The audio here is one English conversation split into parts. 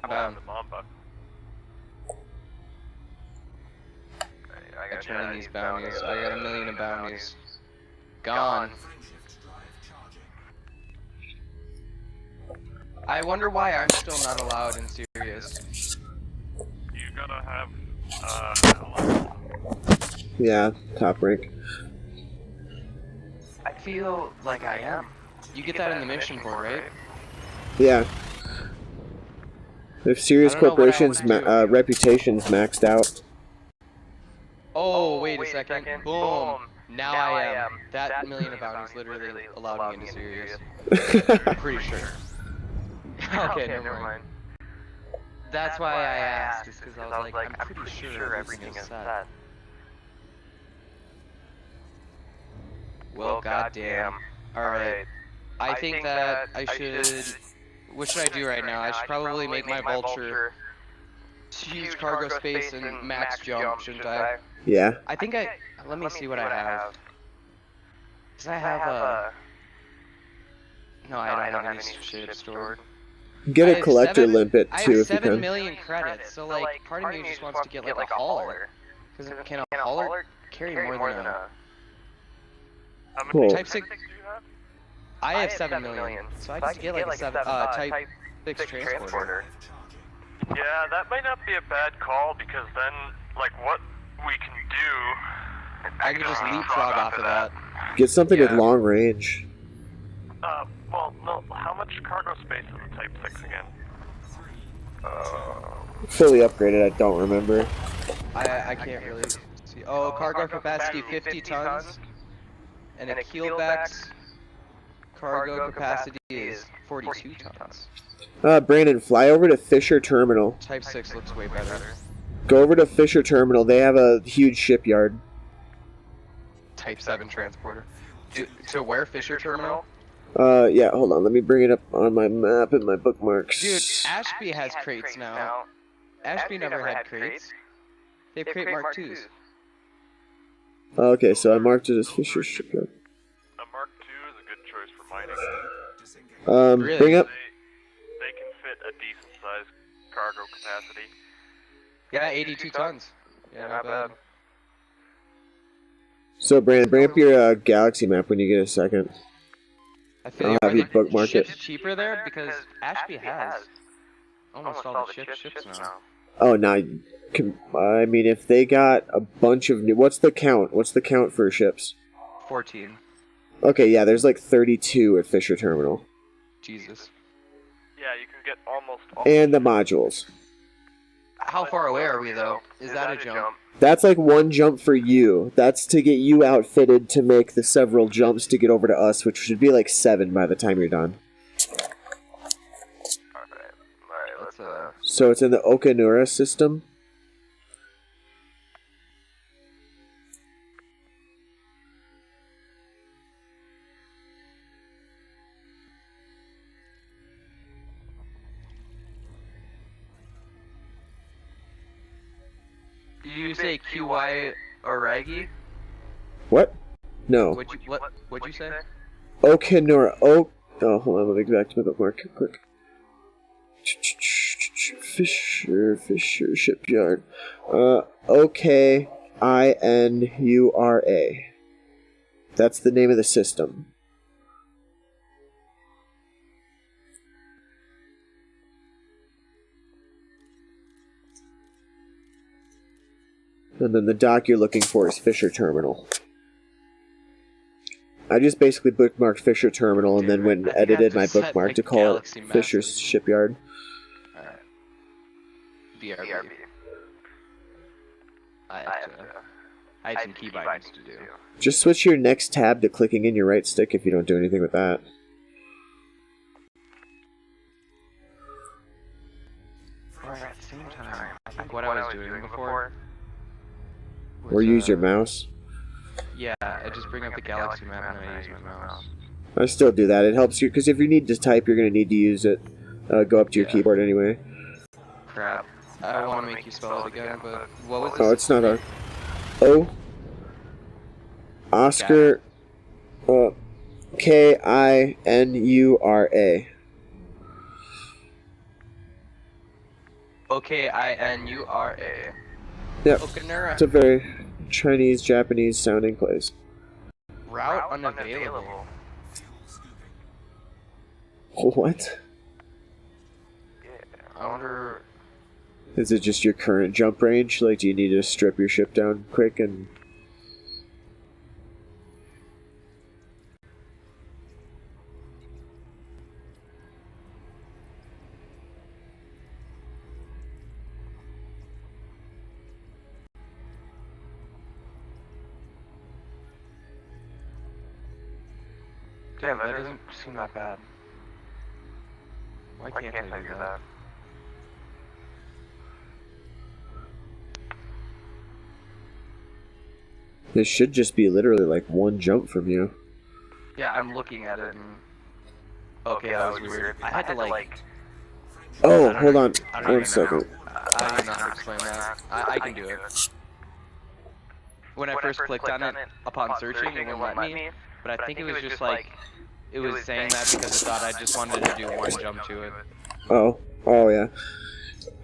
bad. The Mamba. I turn in these bounties. I got 1 million of bounties. Gone. I wonder why I'm still not allowed in Sirius. You gotta have, Yeah, top rank. I feel like I am. You get that in the mission board, right? Yeah. If Sirius I don't know what I Corporation's would do. reputation's maxed out. Oh, wait a second. Boom. Now I am. That 1 million of bounties literally allowed me into Sirius. I'm pretty sure. Okay, never mind. That's why I asked, is because I was like, I'm pretty sure everything is set. Well, goddamn. Alright. I think that I should... What should I do right now? I should probably make my Vulture huge cargo space and max jump, shouldn't I? Yeah. I think I... Let me see what I have. Does I have a... No, I don't have any shit stored. Get a collector limpet I too have if you 7 can. million credits, so like, part of me just wants to get like a hauler. Because can a hauler carry more than a... how many Cool. Type 6... I have 7 million, so I could get like a Type 6 transporter. Yeah, that might not be a bad call, because then, like, what we can do... I could just leapfrog off of that. Get something with Yeah. long range. Well, no, how much cargo space is a Type 6 again? Fully upgraded, I don't remember. I can't really see. Oh, cargo capacity 50 tons, and a keelback's cargo capacity is 42 tons. Brandon, fly over to Fisher Terminal. Type 6 looks way better. Go over to Fisher Terminal. They have a huge shipyard. Type 7 transporter. To where Fisher Terminal? Yeah, hold on. Let me bring it up on my map and my bookmarks. Dude, Ashby has crates now. Ashby never had crates. They have crate Mark IIs. Okay, so I marked it as Fisher Shipyard. A Mark II is a good choice for mining. Really? Bring up. They can fit a decent sized cargo capacity. Yeah, 82 tons. Yeah, not bad. So, Brandon, bring up your galaxy map when you get a second. I feel I'll have you bookmark it. ships cheaper there because Ashby has almost all the ships now. Oh, now, I mean, if they got a bunch of new... What's the count? What's the count for ships? 14. Okay, yeah, there's like 32 at Fisher Terminal. Jesus. Yeah, you can get almost all. And the modules. How far away are we though? Is that a jump? That's like one jump for you. That's to get you outfitted to make the several jumps to get over to us, which should be like 7 by the time you're done. Alright, let's So it's in the Okanura system. Did you say QY Oragi? What? No. What'd you say? Okanura. Oh, hold on. Let me go back to my bookmark quick. Fisher Shipyard. Okinura. That's the name of the system. And then the dock you're looking for is Fisher Terminal. I just basically bookmarked Fisher Terminal and then went and edited my bookmark to call it Fisher's Shipyard. Alright. BRB. I had some key bindings to do. Just switch your next tab to clicking in your right stick if you don't do anything with that. Alright, at the same time, I think what I was doing before was, Or use your mouse. Yeah, I just bring up the galaxy map and I use my mouse. I still do that. It helps you, because if you need to type, you're going to need to use it. Go up to your keyboard anyway. Crap. I don't want to make you spell it again, but what was this? Oh, it's not a... O... Oscar... Kinura. Okinura. Yep. Okinura. It's a very Chinese, Japanese sounding place. Route unavailable. What? I wonder. Is it just your current jump range? Like, do you need to strip your ship down quick and... Damn, that doesn't seem that bad. Why can't I do that? This should just be literally like one jump from you. Yeah, I'm looking at it and... Okay, that was weird. I had to like... Oh, hold on. I don't One even second. I don't even know how to explain that. I can do it. When I first clicked on it, upon searching, it wouldn't let me. But I think it was just like... It was saying that because it thought I just wanted to do one jump to it. Oh. Oh, yeah.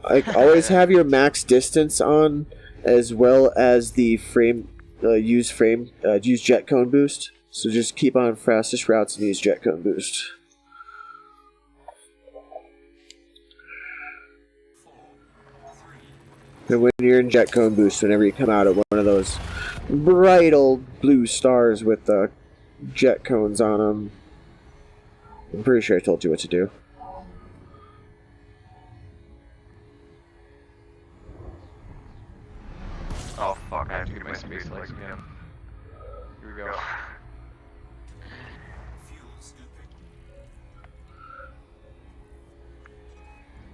Like, always have your max distance on, as well as the frame... use jet cone boost. So just keep on fastest routes and use jet cone boost. And when you're in jet cone boost, whenever you come out at one of those bright old blue stars with the jet cones on them, I'm pretty sure I told you what to do. Oh fuck, I have to get my space legs again. Here we go.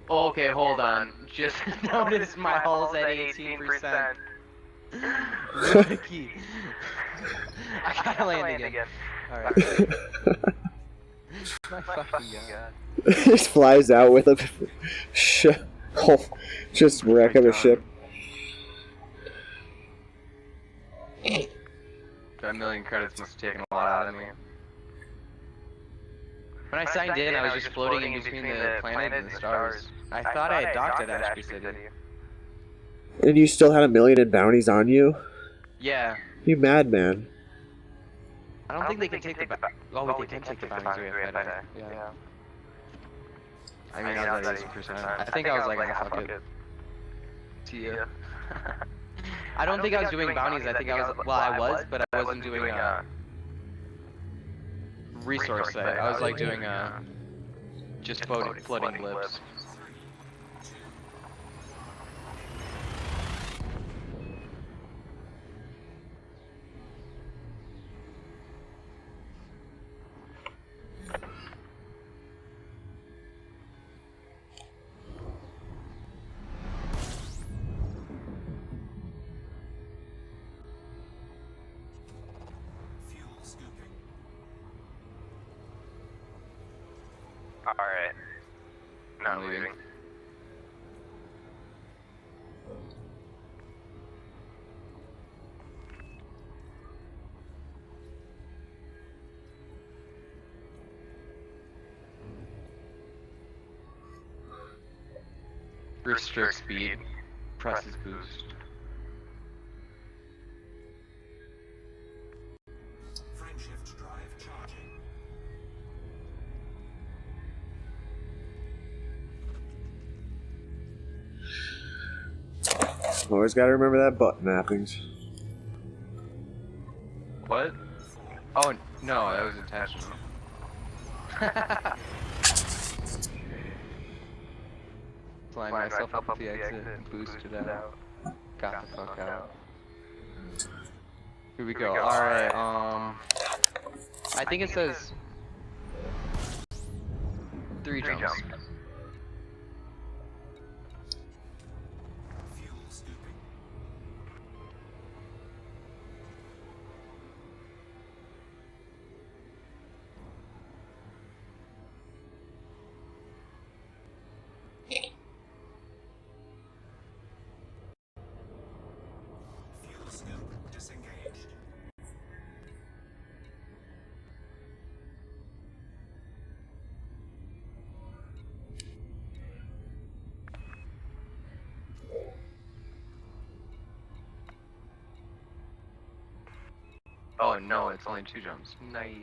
Oh, okay, hold on. Just notice my hull's at 18%. Rookie. I gotta land again. Alright. My fucking god. Just flies out with a just wreck of a ship. That million credits must have taken a lot out of me. When I signed in, I was just floating in between the planet and the stars. I thought I had docked at Ashby City. And you still had 1 million in bounties on you? Yeah. You madman. I don't think they can take the oh, wait, they can take the bounties away if I die. Yeah. I mean, I was at 80%. I think I was like, oh, fuck it. See ya. I don't think I was doing bounties. I think I was, well, I was, but I wasn't doing resource set. I was like doing just floating blips. Alright. Not I'm leaving. Restrict speed. Presses boost. Frameshift drive charging. Always gotta remember that button mappings. What? Oh, no, that was intentional. Line myself up at the exit and boosted out. Got the fuck out. Here we go. Alright, I think it says 3 jumps. Fuel scooping. Fuel scoop disengaged. Oh no, it's only 2 jumps. Nice.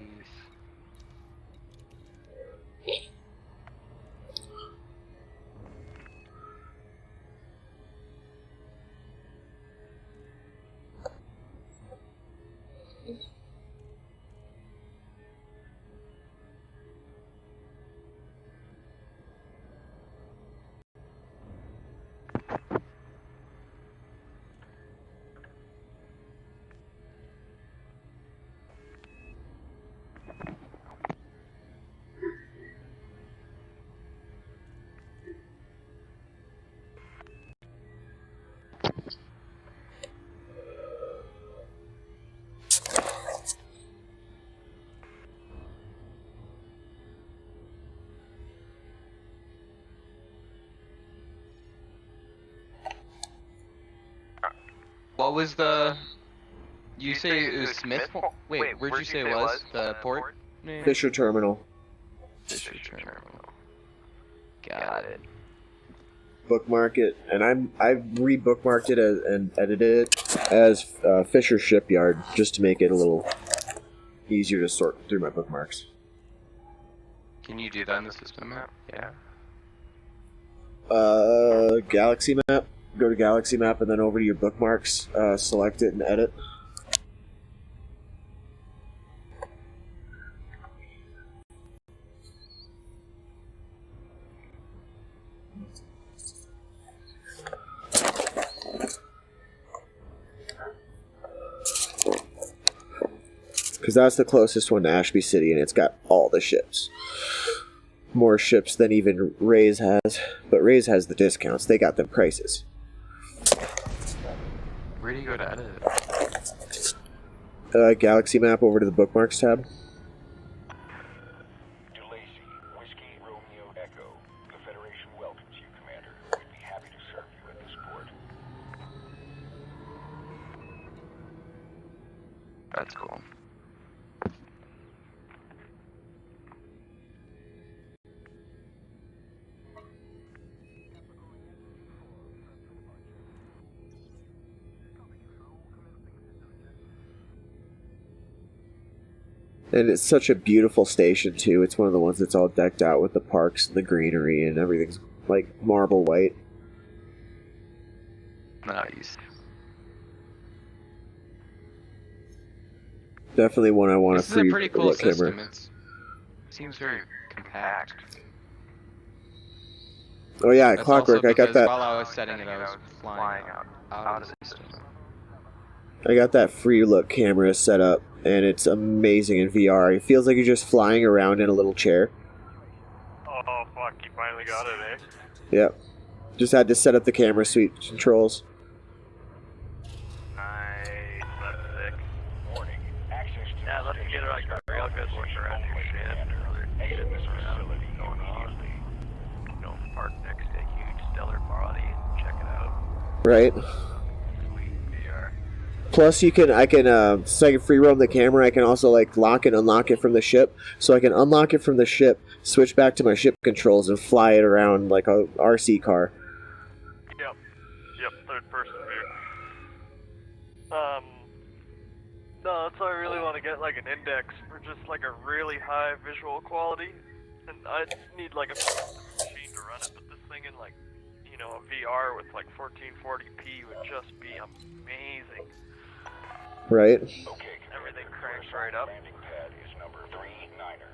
What was the... You say it was Smith? Wait, where'd you say it was? The port name? Fisher Terminal. Fisher Terminal. Got it. Bookmark it, and I've re-bookmarked it and edited it as Fisher Shipyard just to make it a little easier to sort through my bookmarks. Can you do that in the system map? Yeah. Galaxy map. Go to Galaxy map and then over to your bookmarks. Select it and edit. Because that's the closest one to Ashby City, and it's got all the ships. More ships than even Rays has. But Rays has the discounts. They got them prices. Where do you go to edit it? Galaxy map over to the bookmarks tab. DeLacy, Whiskey Romeo Echo. The Federation welcomes you, Commander. We'd be happy to serve you at this port. That's cool. And it's such a beautiful station, too. It's one of the ones that's all decked out with the parks and the greenery, and everything's like marble white. Nice. Definitely one I want This to is a free pretty cool look system. camera. It seems very compact. Oh yeah, That's Clockwork. also I got because that. While I was setting it, I was flying out of the system. I got that free look camera set up, and it's amazing in VR. It feels like you're just flying around in a little chair. Oh fuck, you finally got it, eh? Yep. Just had to set up the camera suite controls. Nice, that's sick. Warning. Access to Yeah, let me get like a real good look around your shit. Exit this facility Going on. immediately. You know, park next to a huge stellar body and check it out. Right. Sweet VR. Plus, I can so I can free roam the camera. I can also like lock and unlock it from the ship. So I can unlock it from the ship, switch back to my ship controls, and fly it around like a RC car. Yep, third person view. No, that's why I really want to get like an index for just like a really high visual quality. And I need like a machine to run it, but this thing in like, you know, a VR with like 1440p would just be amazing. Right. Okay, Everything cranks right up. landing pad is number 39er.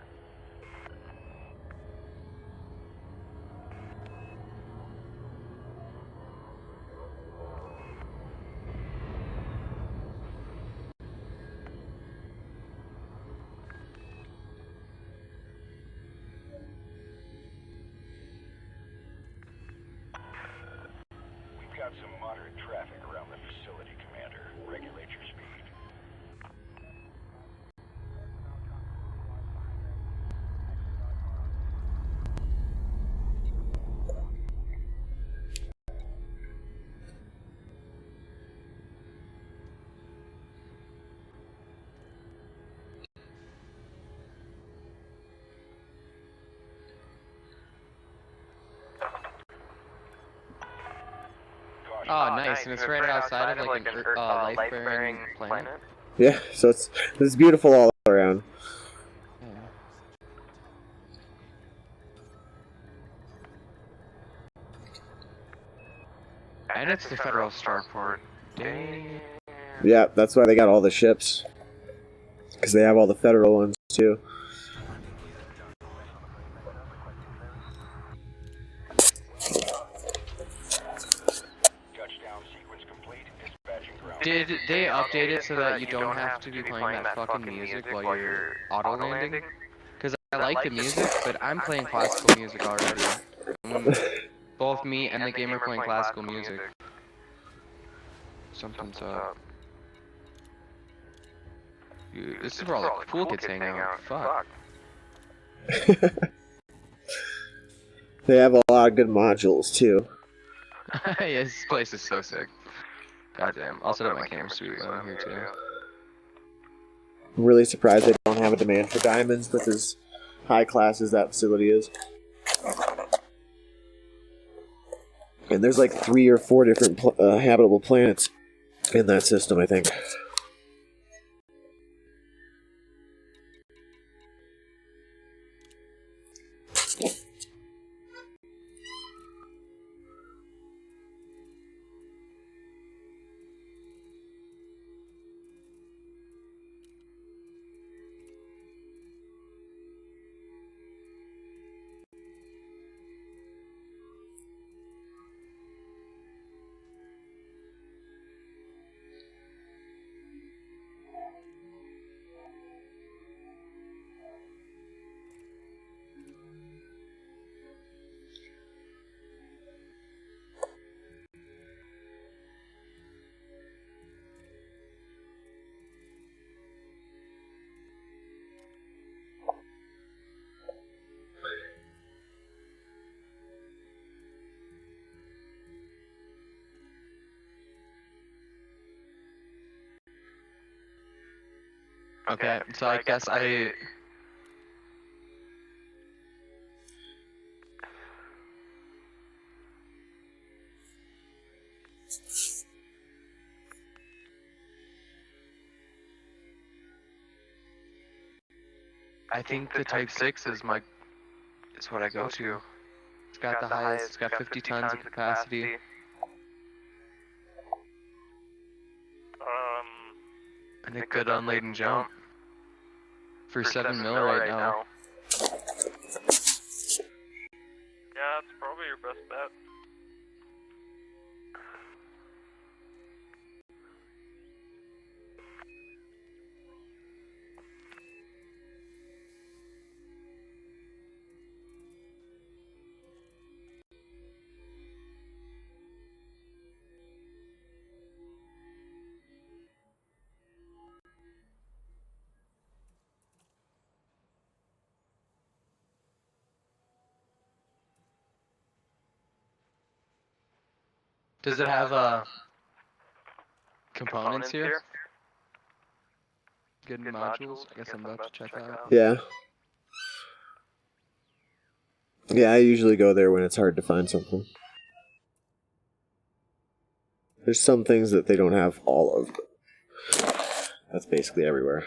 We've got some moderate traffic around the facility, Commander. Regulate your speed. Oh, nice, and it's right outside of like a life-bearing planet. Yeah, so it's beautiful all around. Yeah. And it's the federal starport. Dang. Yeah, that's why they got all the ships. Because they have all the federal ones too. Touchdown sequence complete. Dispatching ground. Did they update it so that you don't have to be playing that fucking music while you're auto landing? Because I like the music, but I'm playing classical music already. When both me and the game are playing classical music, something's up. This is where all the cool kids hang out. Fuck. They have a lot of good modules too. Yeah, this place is so sick. Goddamn. I'll set up my camera suite when I'm here too. I'm really surprised they don't have a demand for diamonds with as high class as that facility is. And there's like 3 or 4 different habitable planets in that system, I think. Okay, so I guess I think the Type 6 is what I go to. It's got the highest, it's got 50 tons of capacity. And a good unladen jump. For 7 mil right now. Yeah, it's probably your best bet. Does it have components here? Good modules? I guess I'm about to check out. Yeah. Yeah, I usually go there when it's hard to find something. There's some things that they don't have all of. That's basically everywhere.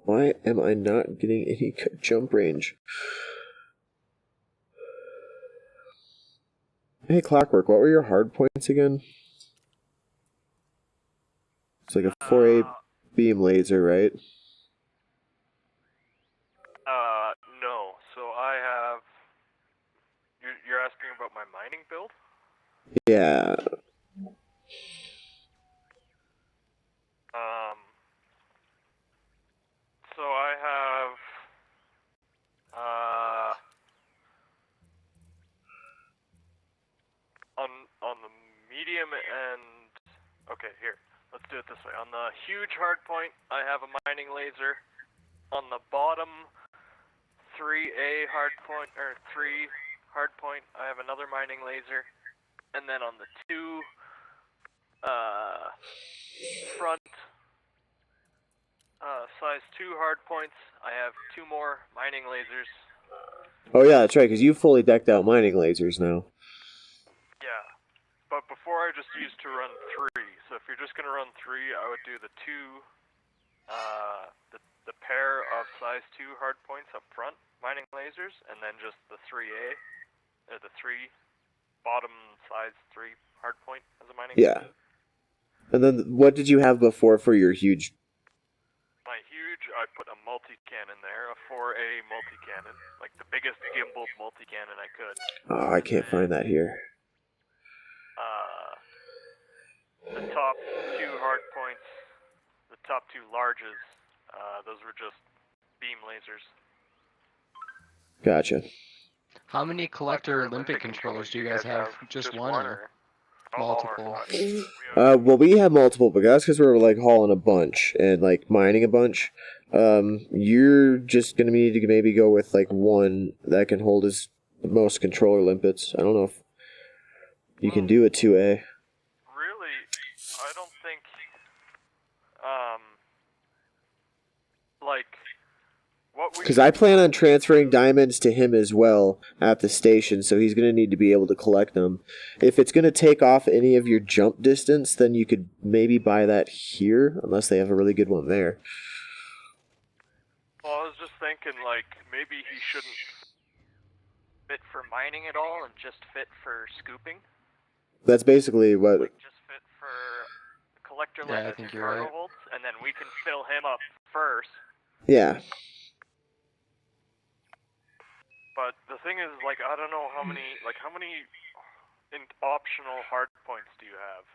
Why am I not getting any jump range? Hey, Clockwork, what were your hard points again? It's like a 4A beam laser, right? No. So I have. You're asking about my mining build? Yeah. So I have. On the medium and. Okay, here. Let's do it this way. On the huge hardpoint, I have a mining laser. On the bottom 3A hardpoint, or 3 hardpoint, I have another mining laser. And then on the 2 front size 2 hardpoints, I have 2 more mining lasers. Oh yeah, that's right, because you fully decked out mining lasers now. Yeah. But before I just used to run 3. So if you're just gonna run 3, I would do the 2 the pair of size 2 hardpoints up front, mining lasers, and then just the 3A, or the 3 bottom size 3 hardpoint as a mining laser. Yeah. And then what did you have before for your huge? My huge, I put a multi-cannon there, a 4A multi-cannon, like the biggest gimbaled multi-cannon I could. Oh, I can't find that here. The top 2 hardpoints, the top 2 larges, those were just beam lasers. Gotcha. How many collector Olympic controllers do you guys have? Just one or multiple? Well, we have multiple, but that's because we're like hauling a bunch and like mining a bunch. You're just gonna need to maybe go with like one that can hold as most controller limpets. I don't know if you can do a 2A. Really, I don't think, like, what we... Because I plan on transferring diamonds to him as well at the station, so he's going to need to be able to collect them. If it's going to take off any of your jump distance, then you could maybe buy that here, unless they have a really good one there. Well, I was just thinking, like, maybe he shouldn't fit for mining at all and just fit for scooping. That's basically what... Like, just fit for collector Yeah, I limits think and you're cargo right. holds, and then we can fill him up first. Yeah. But the thing is, like, I don't know how many optional hard points do you have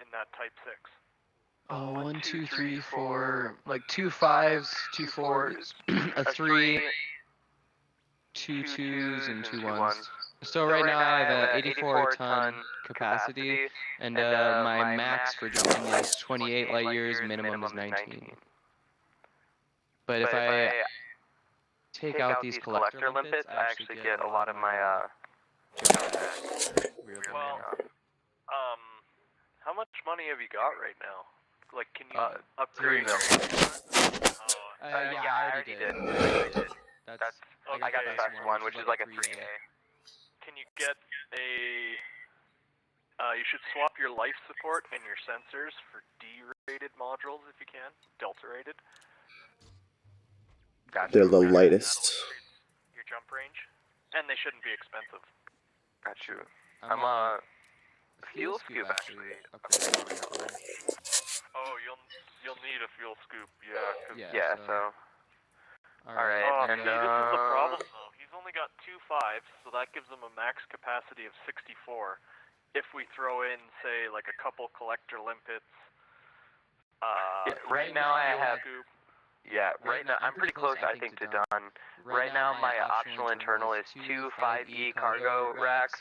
in that Type 6? Oh, 1, 2, 3, 4, like 2 5s, 2 4s, a 3, 2 2s, and 2 1s. So right now I have a 84 ton capacity, and my max for jumping is 28 light years, minimum is 19. But if I take out these collector limpets, I actually get a lot of my Well, how much money have you got right now? Like, can you upgrade? 3 mil. Yeah, I already did. That's I got the best one, which is like a 3A. Can you get a? You should swap your life support and your sensors for D-rated modules if you can, Delta-rated. They're the lightest. That'll increase your jump range, and they shouldn't be expensive. Got you. I'm a fuel scoop actually. Oh, you'll need a fuel scoop, yeah. Yeah, so. Alright, See, this is the problem though. He's only got 2 5s, so that gives him a max capacity of 64. If we throw in, say, like a couple collector limpets. Right now I have. Scoop. Yeah, right now I'm pretty close, I think, to done. Right now my optional internal is 2 5E cargo racks,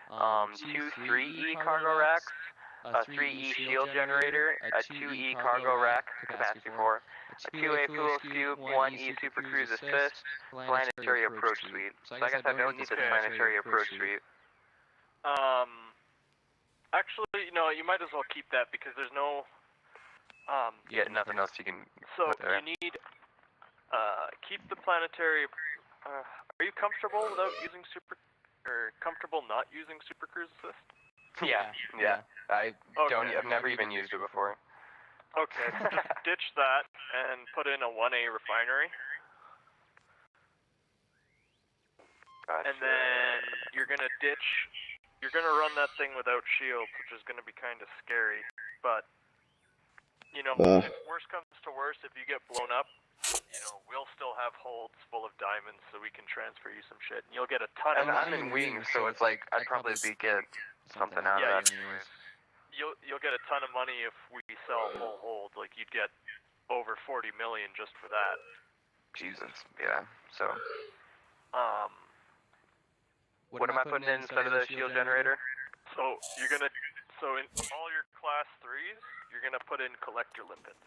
2 3E cargo racks, a 3E shield generator, a 2E cargo rack, capacity 4, a 2A fuel scoop, 1E super cruise assist, planetary approach suite. So I guess I don't need the planetary approach suite. Actually, no, you might as well keep that because there's no. Yeah, nothing else you can So put there. you need. Keep the planetary. Are you comfortable without using super, or comfortable not using super cruise assist? Yeah. I don't. I've never even used it before. Okay, so just ditch that and put in a 1A refinery. Gotcha. And then you're gonna run that thing without shields, which is gonna be kind of scary. But, you know, if worst comes to worst, if you get blown up, you know, we'll still have holds full of diamonds so we can transfer you some shit. And you'll get a ton of And I'm money. in wings, so it's like I'd probably get something out Yeah, of that. You'll get a ton of money if we sell a whole hold. Like, you'd get over 40 million just for that. Jesus, yeah. So, What am I putting in instead of the shield generator? So in all your class 3s, you're gonna put in collector limpets.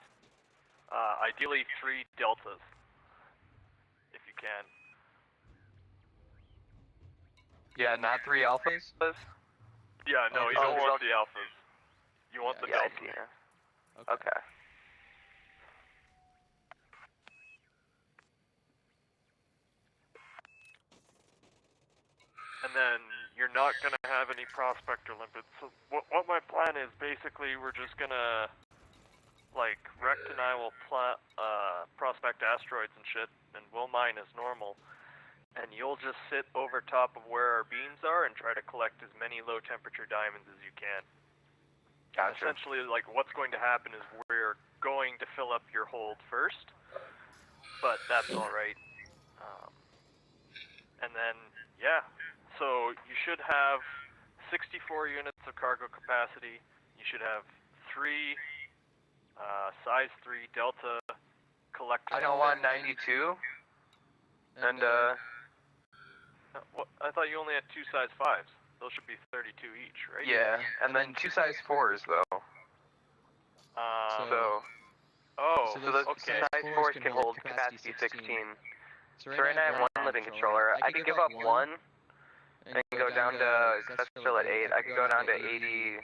Ideally 3 deltas, if you can. Yeah, not 3 alphas? Yeah, no, you don't want the alphas. You want the Yeah, deltas. yeah. Okay. And then you're not gonna have any prospector limpets. So what my plan is, basically, we're just gonna, like, Rect and I will prospect asteroids and shit, and we'll mine as normal. And you'll just sit over top of where our beams are and try to collect as many low temperature diamonds as you can. Gotcha. Essentially, like, what's going to happen is we're going to fill up your hold first, but that's alright. And then, yeah. So you should have 64 units of cargo capacity. You should have 3 size 3 Delta collector. I don't want 92. And, What? I thought you only had 2 size 5s. Those should be 32 each, right? yeah, and then 2 size 4s, though. So those okay. size 4s can hold capacity 16. So right now I have 1 living controller. I could give up 1 and go down to, that's still at 8, I could go down to 80,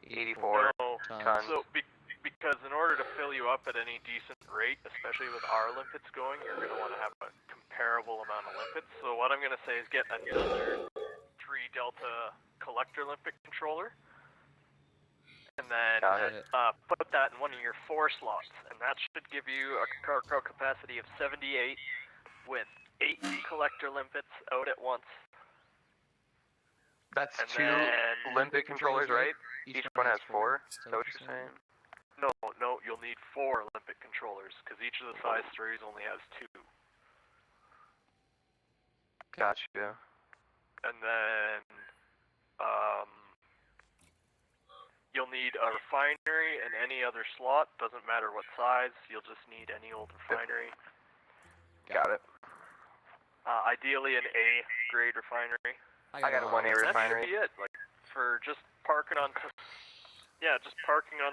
84 No. tons. So because in order to fill you up at any decent rate, especially with our limpets going, you're going to want to have a comparable amount of limpets. So what I'm going to say is get another 3 Delta collector limpet controller, and then put that in one of your 4 slots, and that should give you a cargo capacity of 78 with 8 collector limpets out at once. That's And 2 then- limpet controllers, right? Each one has 4? Is that what you're saying? No, you'll need 4 limpet controllers, because each of the size 3s only has 2. Gotcha. And then, you'll need a refinery and any other slot, doesn't matter what size, you'll just need any old refinery. Got it. Ideally an A grade refinery. I got a 1A That refinery. should be it, like, for just parking on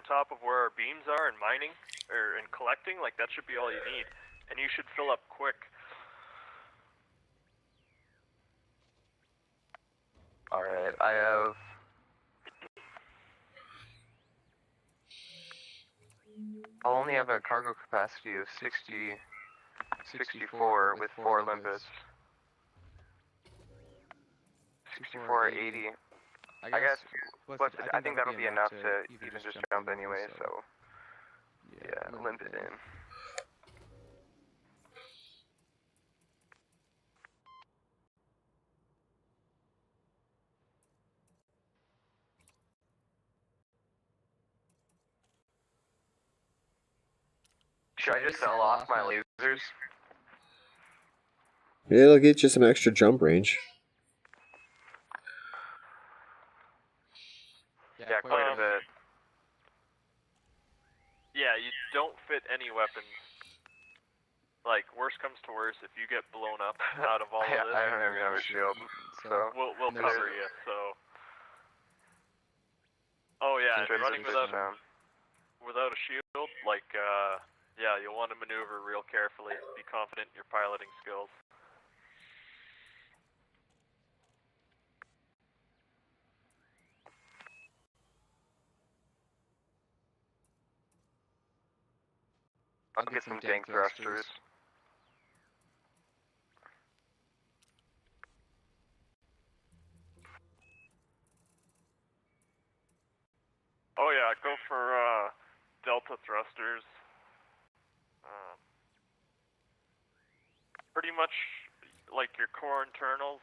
top of where our beams are and mining, and collecting, like, that should be all you need. And you should fill up quick. Alright, I have... I'll only have a cargo capacity of 64 with 4 limpets. 64 or 80. I guess, I think that'll be enough to even just jump anyway, so... Yeah, limpet in. Should I just sell off my lasers? It'll get you some extra jump range. Yeah, quite a bit. Yeah, you don't fit any weapons. Like, worst comes to worst, if you get blown up out of all Yeah, of this, I don't even have a shield, so... we'll cover you, so... Oh yeah, and running without a shield, like, yeah, you'll want to maneuver real carefully, be confident in your piloting skills. I'll get some dank thrusters. Oh yeah, go for, delta thrusters. Pretty much like your core internals,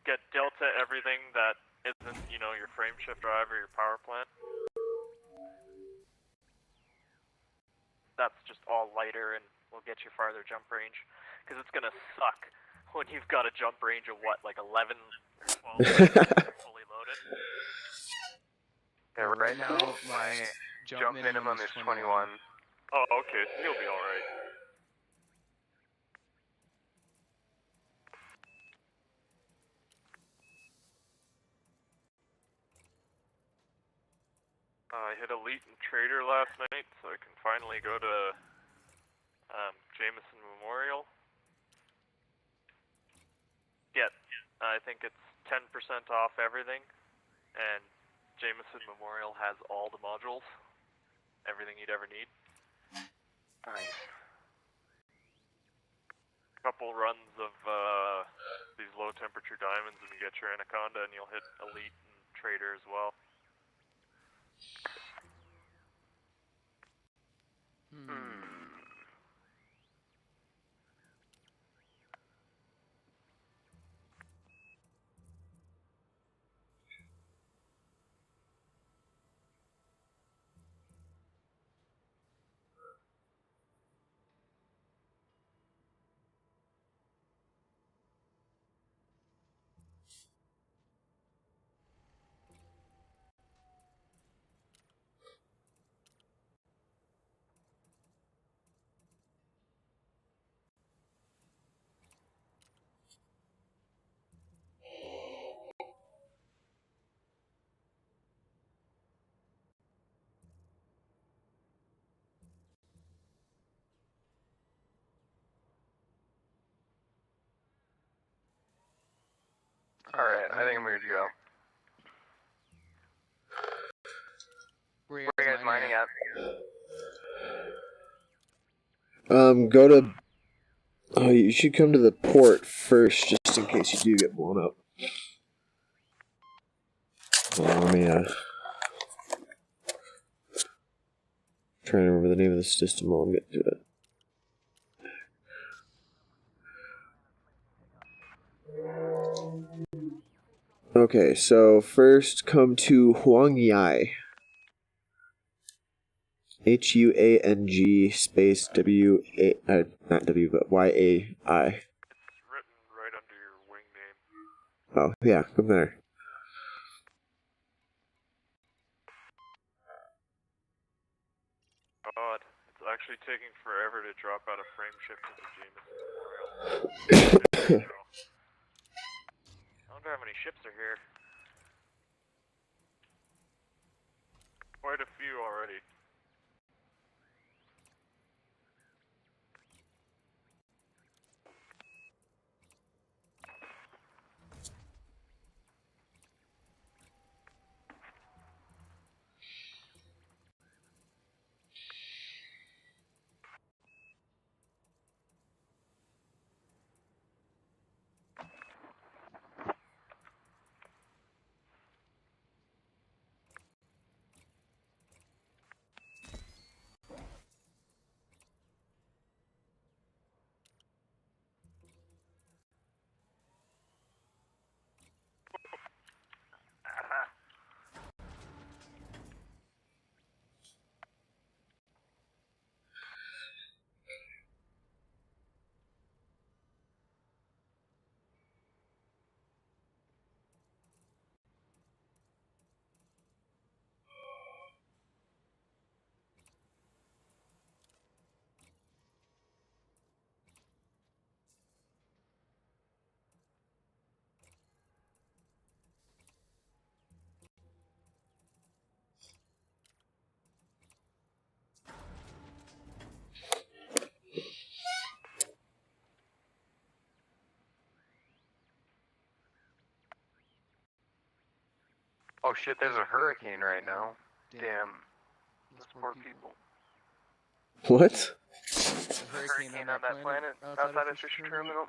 get delta everything that isn't, you know, your frame shift drive or your power plant. That's just all lighter and will get you farther jump range. Because it's gonna suck when you've got a jump range of what, like 11 or 12 fully loaded. Yeah, right now my jump minimum is 21. Oh, okay, so you'll be alright. I hit Elite and Trader last night, so I can finally go to Jameson Memorial. Yeah, I think it's 10% off everything, and Jameson Memorial has all the modules, everything you'd ever need. Nice. Couple runs of these low temperature diamonds and you get your Anaconda, and you'll hit Elite and Trader as well. Alright, I think I'm ready to go. Where Where are you guys mining at? Go to. Oh, you should come to the port first, just in case you do get blown up. Let me trying to remember the name of the system while I'm getting to it. Okay, so first come to Huangyai. Huang space W-A, not W, but Y-A-I. It's written right under your wing name. Oh, yeah, come there. God, it's actually taking forever to drop out of frame shift into Jameson Memorial. I wonder how many ships are here. Quite a few already. Oh shit, there's a hurricane right now. Damn. Those poor people. What? Hurricane on that planet outside of Fisher Terminal.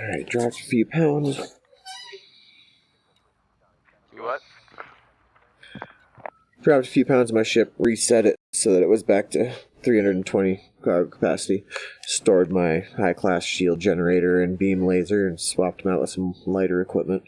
Alright, dropped a few pounds. You what? Dropped a few pounds of my ship, reset it so that it was back to 320 cargo capacity. Stored my high-class shield generator and beam laser and swapped them out with some lighter equipment.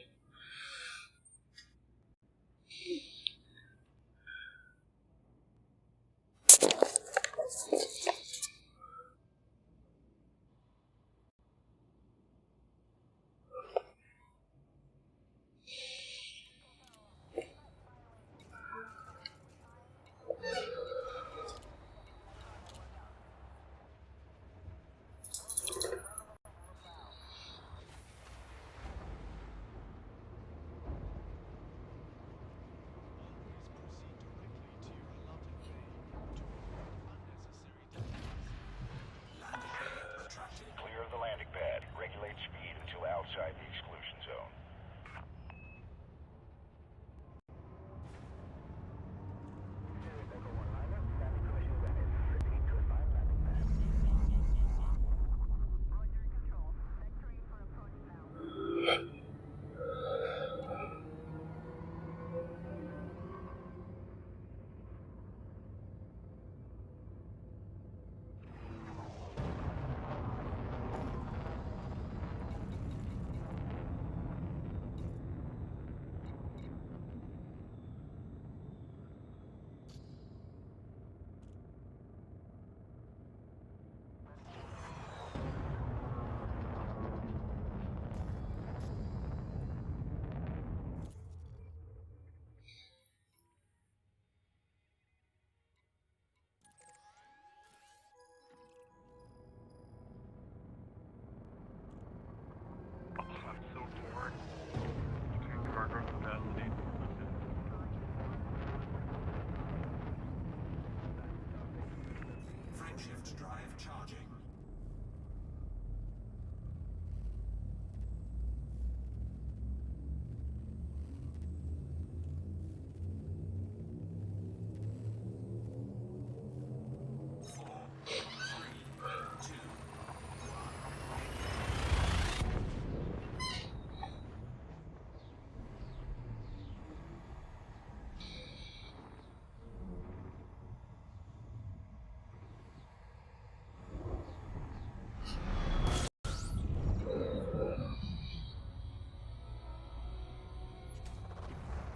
Clear of the landing pad. Regulate speed until outside the exclusion zone. Oh, I'm so torn. Cargo capacity. Frameshift drive charging. Four, three, two,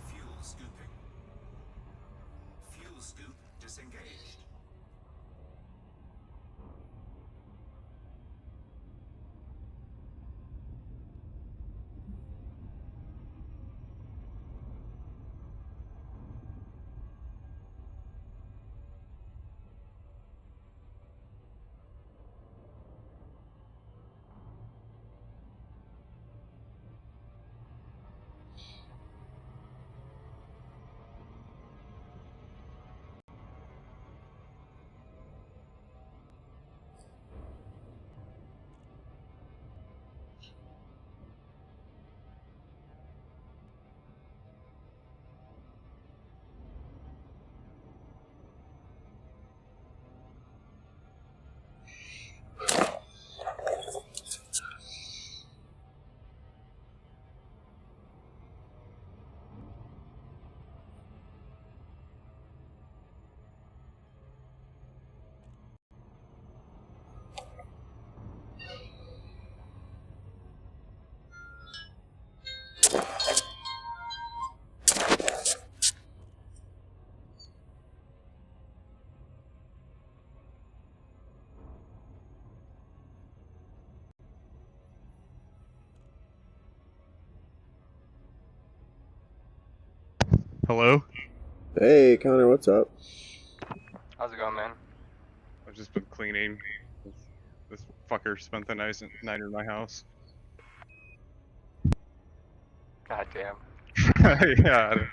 fuel scooping. Fuel scoop disengaged. Hello? Hey, Connor, what's up? How's it going, man? I've just been cleaning. This fucker spent the night in my house. God damn. Yeah, I don't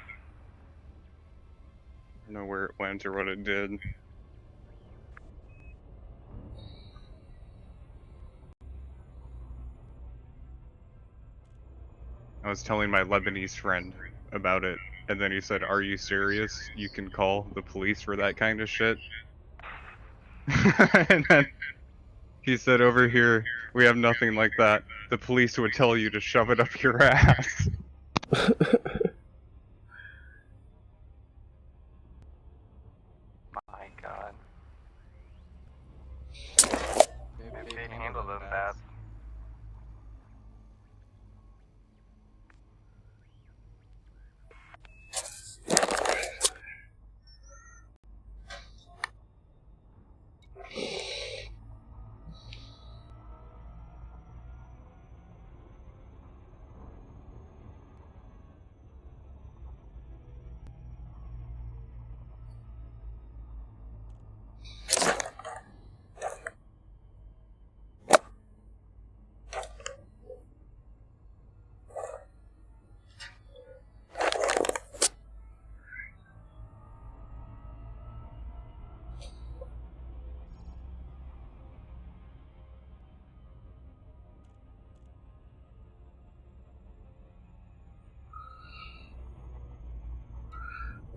know where it went or what it did. I was telling my Lebanese friend about it, and then he said, "Are you serious? You can call the police for that kind of shit?" And then He said, over here, we have nothing like that. The police would tell you to shove it up your ass. My God. Maybe They handle them fast.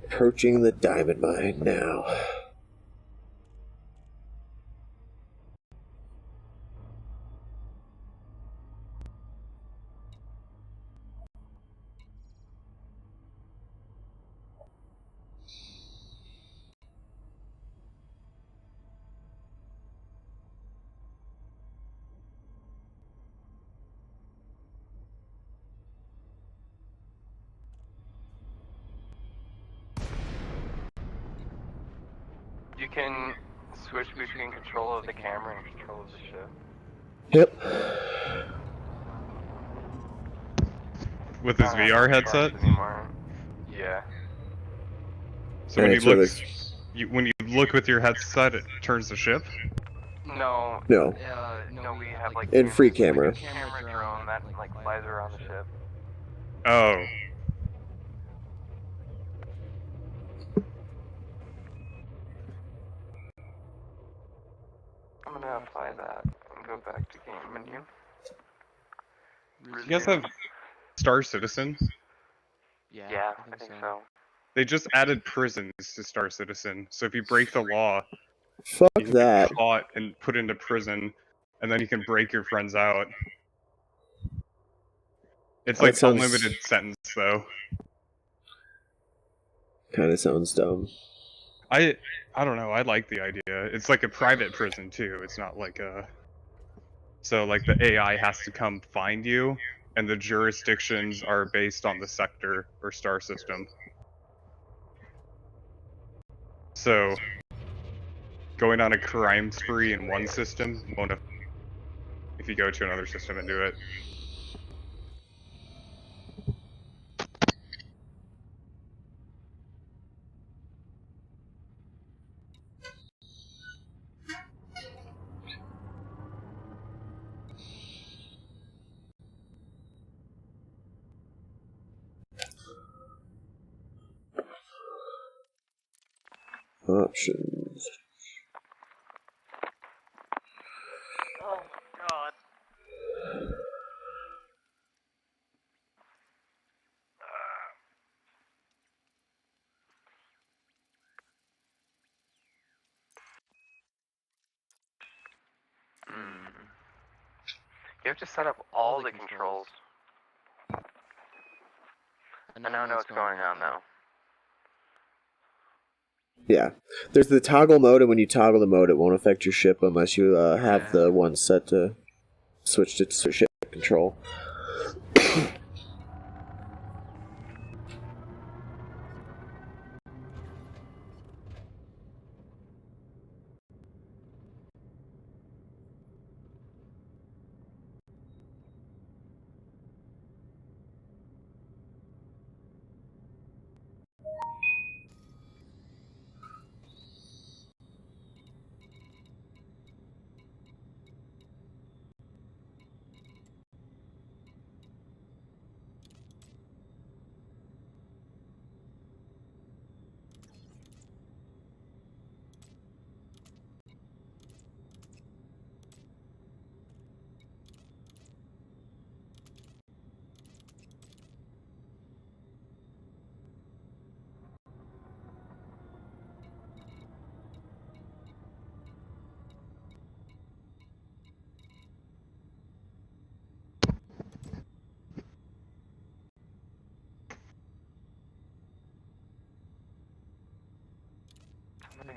Approaching the diamond mine now. You can switch between control of the camera and control of the ship. Yep. With his I don't have VR no headset? trust anymore. Yeah. So when And you it's where look, there's- when you look with your headset, it turns the ship? No. No. No, we have like In free cameras, camera. like a camera drone that like flies around the ship. Oh. I'm gonna apply that and go back to game menu. You guys have Star Citizen? Yeah, I think so. They just added prisons to Star Citizen, so if you break the law, Fuck you can that. get caught and put into prison, and then you can break your friends out. It's That like sounds- unlimited sentence, though. Kind of sounds dumb. I don't know. I like the idea. It's like a private prison too. It's not like a. So like the AI has to come find you, and the jurisdictions are based on the sector or star system. So going on a crime spree in one system won't affect if you go to another system and do it. Options. Oh my God. You have to set up all the controls. I now know what's going on now. Yeah. There's the toggle mode, and when you toggle the mode, it won't affect your ship unless you have the one set to switch to ship control.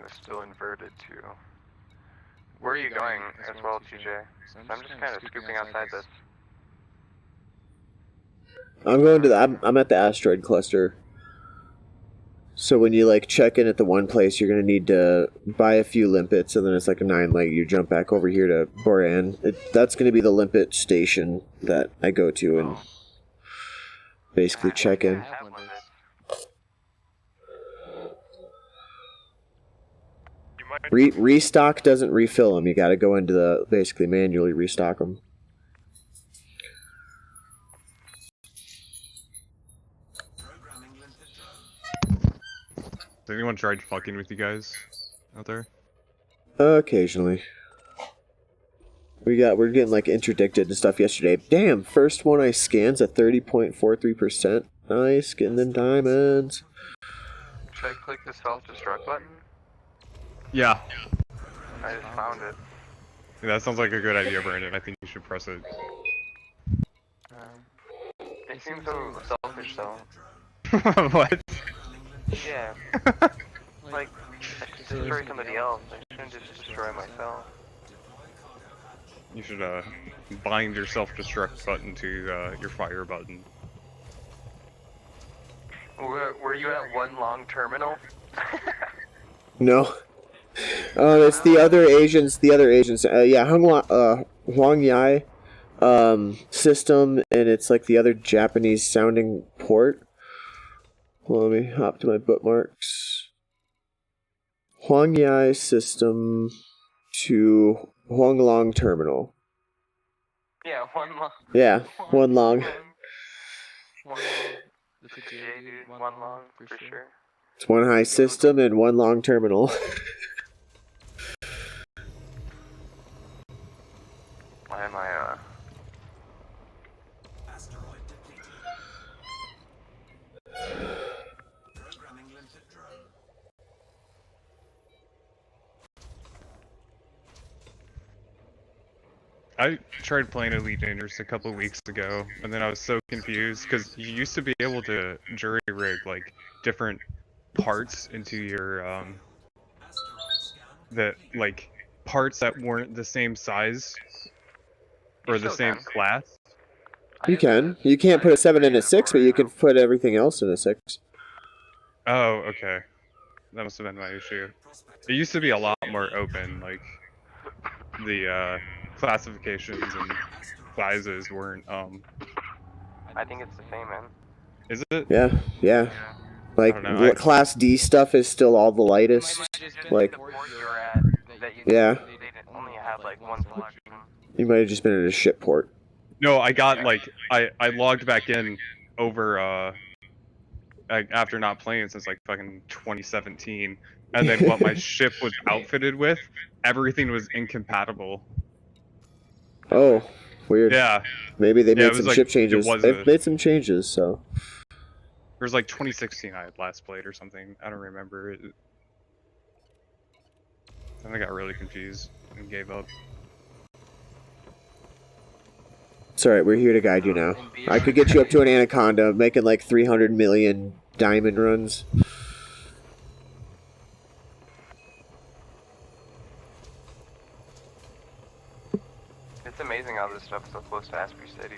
was still inverted too. Where are you going as well, TJ? So I'm just kind of scooping outside this. I'm going to I'm at the asteroid cluster. So when you like check in at the one place, you're gonna need to buy a few limpets, and then it's like a 9 leg. You jump back over here to Boran. That's gonna be the limpet station that I go to and basically check in. Restock doesn't refill them. You got to go into the basically manually restock them. Has anyone tried fucking with you guys out there? Occasionally. We're getting like interdicted and stuff yesterday. Damn, first one I scanned's at 30.43%. Nice, getting them diamonds. Should I click the self-destruct button? Yeah. I just found it. Yeah, that sounds like a good idea, Brandon. I think you should press it. It seems so selfish though. What? Yeah. Like, I should destroy somebody else. I shouldn't just destroy myself. You should bind your self-destruct button to your fire button. Were you at one long terminal? No. It's the other Asians. Yeah, Huang Yai system, and it's like the other Japanese sounding port. Well, let me hop to my bookmarks. Huang Yai system to Huanglong terminal. Yeah, one long. Yeah, one long. One long, for sure. It's one high system and one long terminal. Why am I, Asteroid depleted. Programming limpet drone. I tried playing Elite Dangerous a couple weeks ago, and then I was so confused because you used to be able to jury rig like different parts into your Asteroid scan. that like parts that weren't the same size or the same class. You can. You can't put a 7 in a 6, but you can put everything else in a 6. Oh, okay. That must have been my issue. It used to be a lot more open, like the classifications and sizes weren't I think it's the same, man. is it? Yeah. Like, I don't know, Class D stuff is still all the lightest. Like, The port you're at, that you yeah. they didn't only have like one selection. You might have just been at a ship port. No, I got like I logged back in over after not playing since like fucking 2017, and then what my ship was outfitted with, everything was incompatible. Oh, weird. Yeah, Maybe they Yeah, made it was some like- ship it changes. was They've a- made some changes, so. it was like 2016 I had last played or something. I don't remember it. Then I got really confused and gave up. It's alright, we're here to guide you now. I could get you up to an Anaconda, making like 300 million diamond runs. It's amazing how this stuff is so close to Asprey City.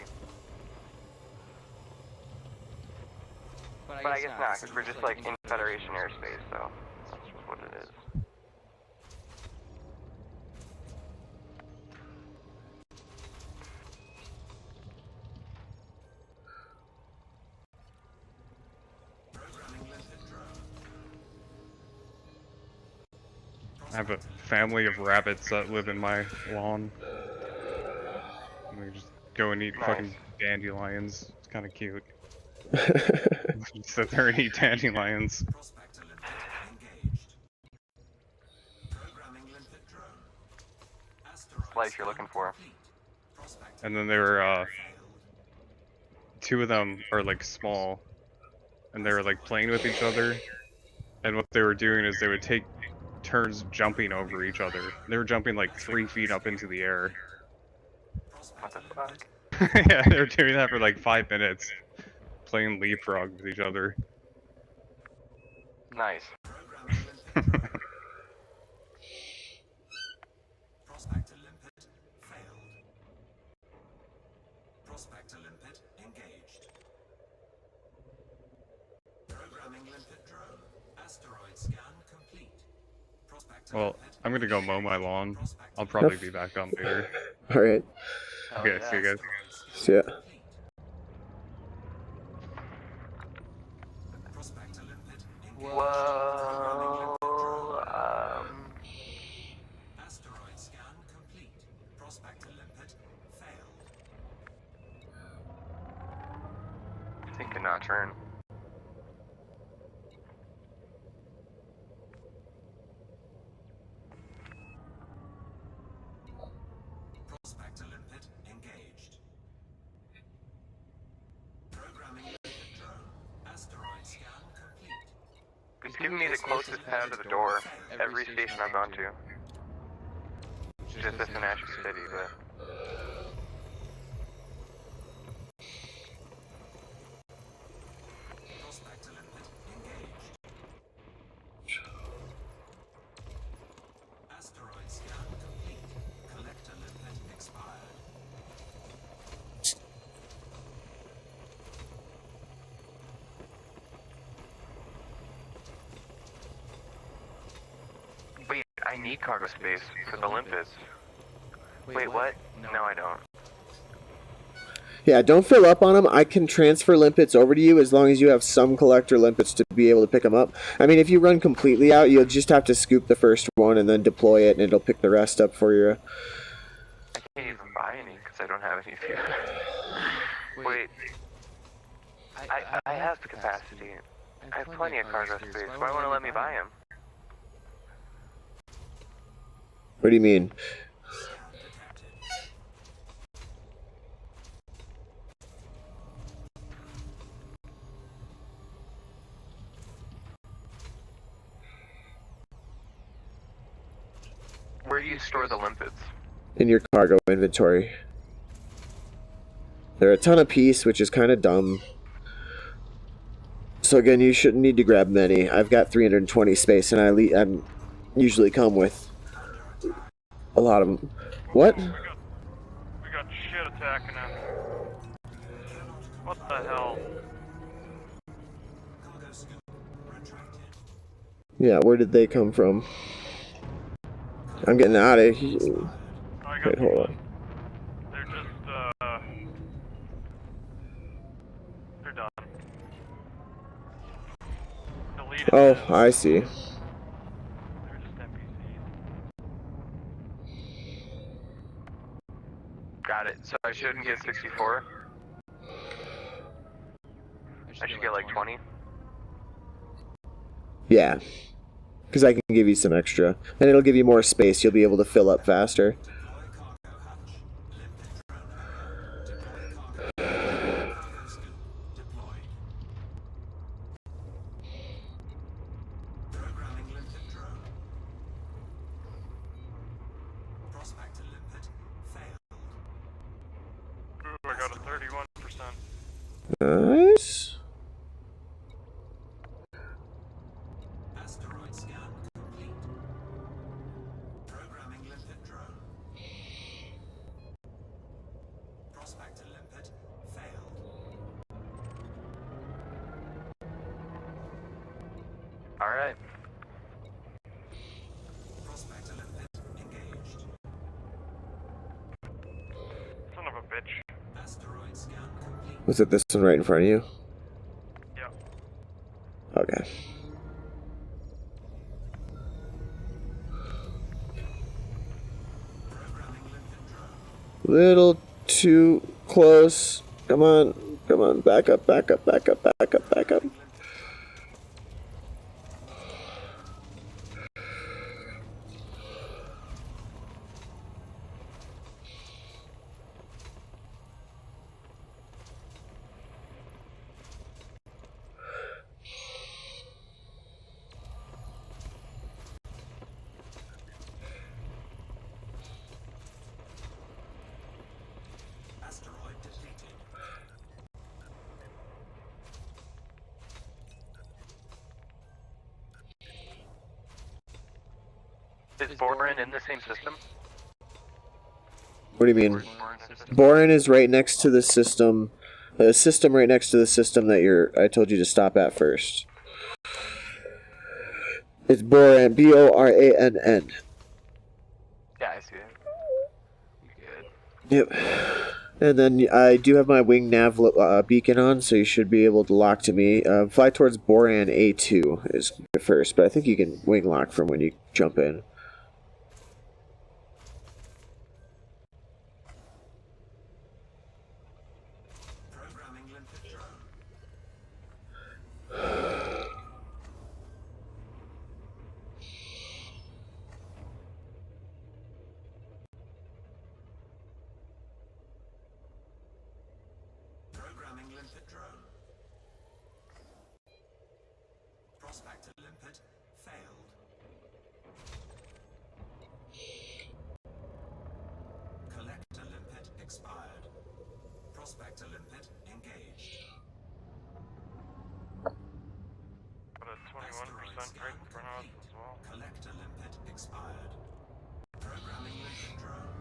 But I guess not, because we're just like in Federation airspace, so that's just what it is. Programming limpet drone. I have a family of rabbits that live in my lawn. And we just go and eat fucking dandelions. It's kind of cute. Just sit there and eat dandelions. Prospector limpet engaged. Programming limpet drone. Asteroid Life you're looking for. complete. Prospector And then there were two of them are like small, and they were like playing with each other. And what they were doing is they would take turns jumping over each other. They were jumping like 3 feet up into the air. What the fuck? Yeah, they were doing that for like 5 minutes, playing leapfrog with each other. Nice. programming limpet drone. Asteroid scan complete. Prospect Well, limpet I'm gonna go mow my lawn. prospect I'll probably be back on later. All right. Okay, see you guys. See ya. complete. Prospect limpet engaged. Whoa. Asteroid scan complete. Prospect limpet failed. I think cannot turn. Prospect limpet engaged. Programming limpet drone. Asteroid scan complete. It's giving me the closest pad to the door every station I've gone to. Just this in Ashby City, but. Prospect limpet engaged. Asteroid scan complete. Collector limpet expired. Wait, I need cargo space for the limpets. Wait, what? No, I don't. Yeah, don't fill up on them. I can transfer limpets over to you as long as you have some collector limpets to be able to pick them up. I mean, if you run completely out, you'll just have to scoop the first one and then deploy it, and it'll pick the rest up for you. I can't even buy any because I don't have any fuel. Wait, I have the capacity. I have plenty of cargo space. Why won't it let me buy them? What do you mean? Where do you store the limpets? In your cargo inventory. They're a ton of piece, which is kind of dumb. So again, you shouldn't need to grab many. I've got 320 space, and I usually come with a lot of them. What? We got shit attacking us. What the hell? Cargo scoop retracted. Yeah, where did they come from? I'm getting out of here. I got Wait, hold on. They're just, they're done. Deleted. Oh, I see. They're just NPCs. Got it. So I shouldn't get 64. I should get like 20. Yeah. Because I can give you some extra. And it'll give you more space. You'll be able to fill up faster. Deploy cargo hatch. Limpet drone. Deploy cargo. Cargo scoop deployed. Programming limpet drone. Prospect limpet failed. Ooh, I got a 31%. Nice. Asteroid scan complete. Programming limpet drone. Prospect limpet failed. Alright. Prospect limpet engaged. Son of a bitch. Asteroid scan complete. Was it this one right in front of you? Yeah. Okay. Programming limpet drone. Little too close. Come on. Come on. Back up, back up, back up, back up, back up. Asteroid depleted. Is Borin in the same system? What do you mean? Borin is right next to the system. The system right next to the system that I told you to stop at first. It's Boran, Borann. Yeah, I see it. Good. Yep. And then I do have my wing nav beacon on, so you should be able to lock to me. Fly towards Boran A2 is first, but I think you can wing lock from when you jump in. Programming limpet drone. Programming limpet drone. Prospector limpet failed. Collector limpet expired. Prospector limpet engaged. Got a 21% rate for now as well. Collector limpet expired. Programming limpet drone.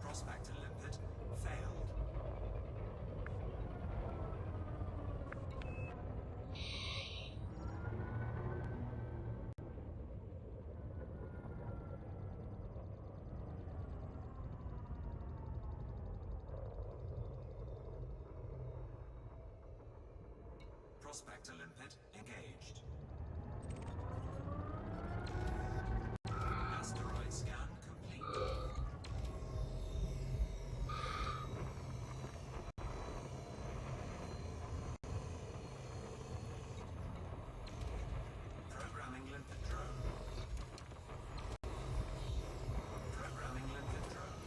Prospector limpet failed. Prospector limpet engaged. Asteroid scan complete. Programming limpet drone. Programming limpet drone.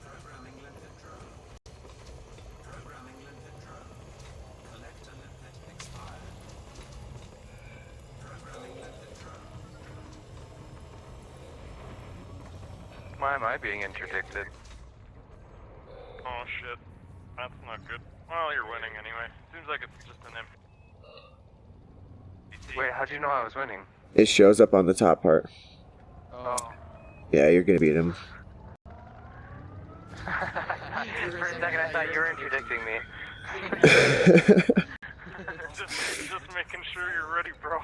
Programming limpet drone. Programming limpet drone. Collector limpet expired. Programming limpet drone. Why am I being interdicted? Oh shit. That's not good. Well, you're winning anyway. Seems like it's just an empty. Wait, how'd you know I was winning? It shows up on the top part. Oh. Yeah, you're gonna beat him. For a second, I thought you were interdicting me. just making sure you're ready, bro.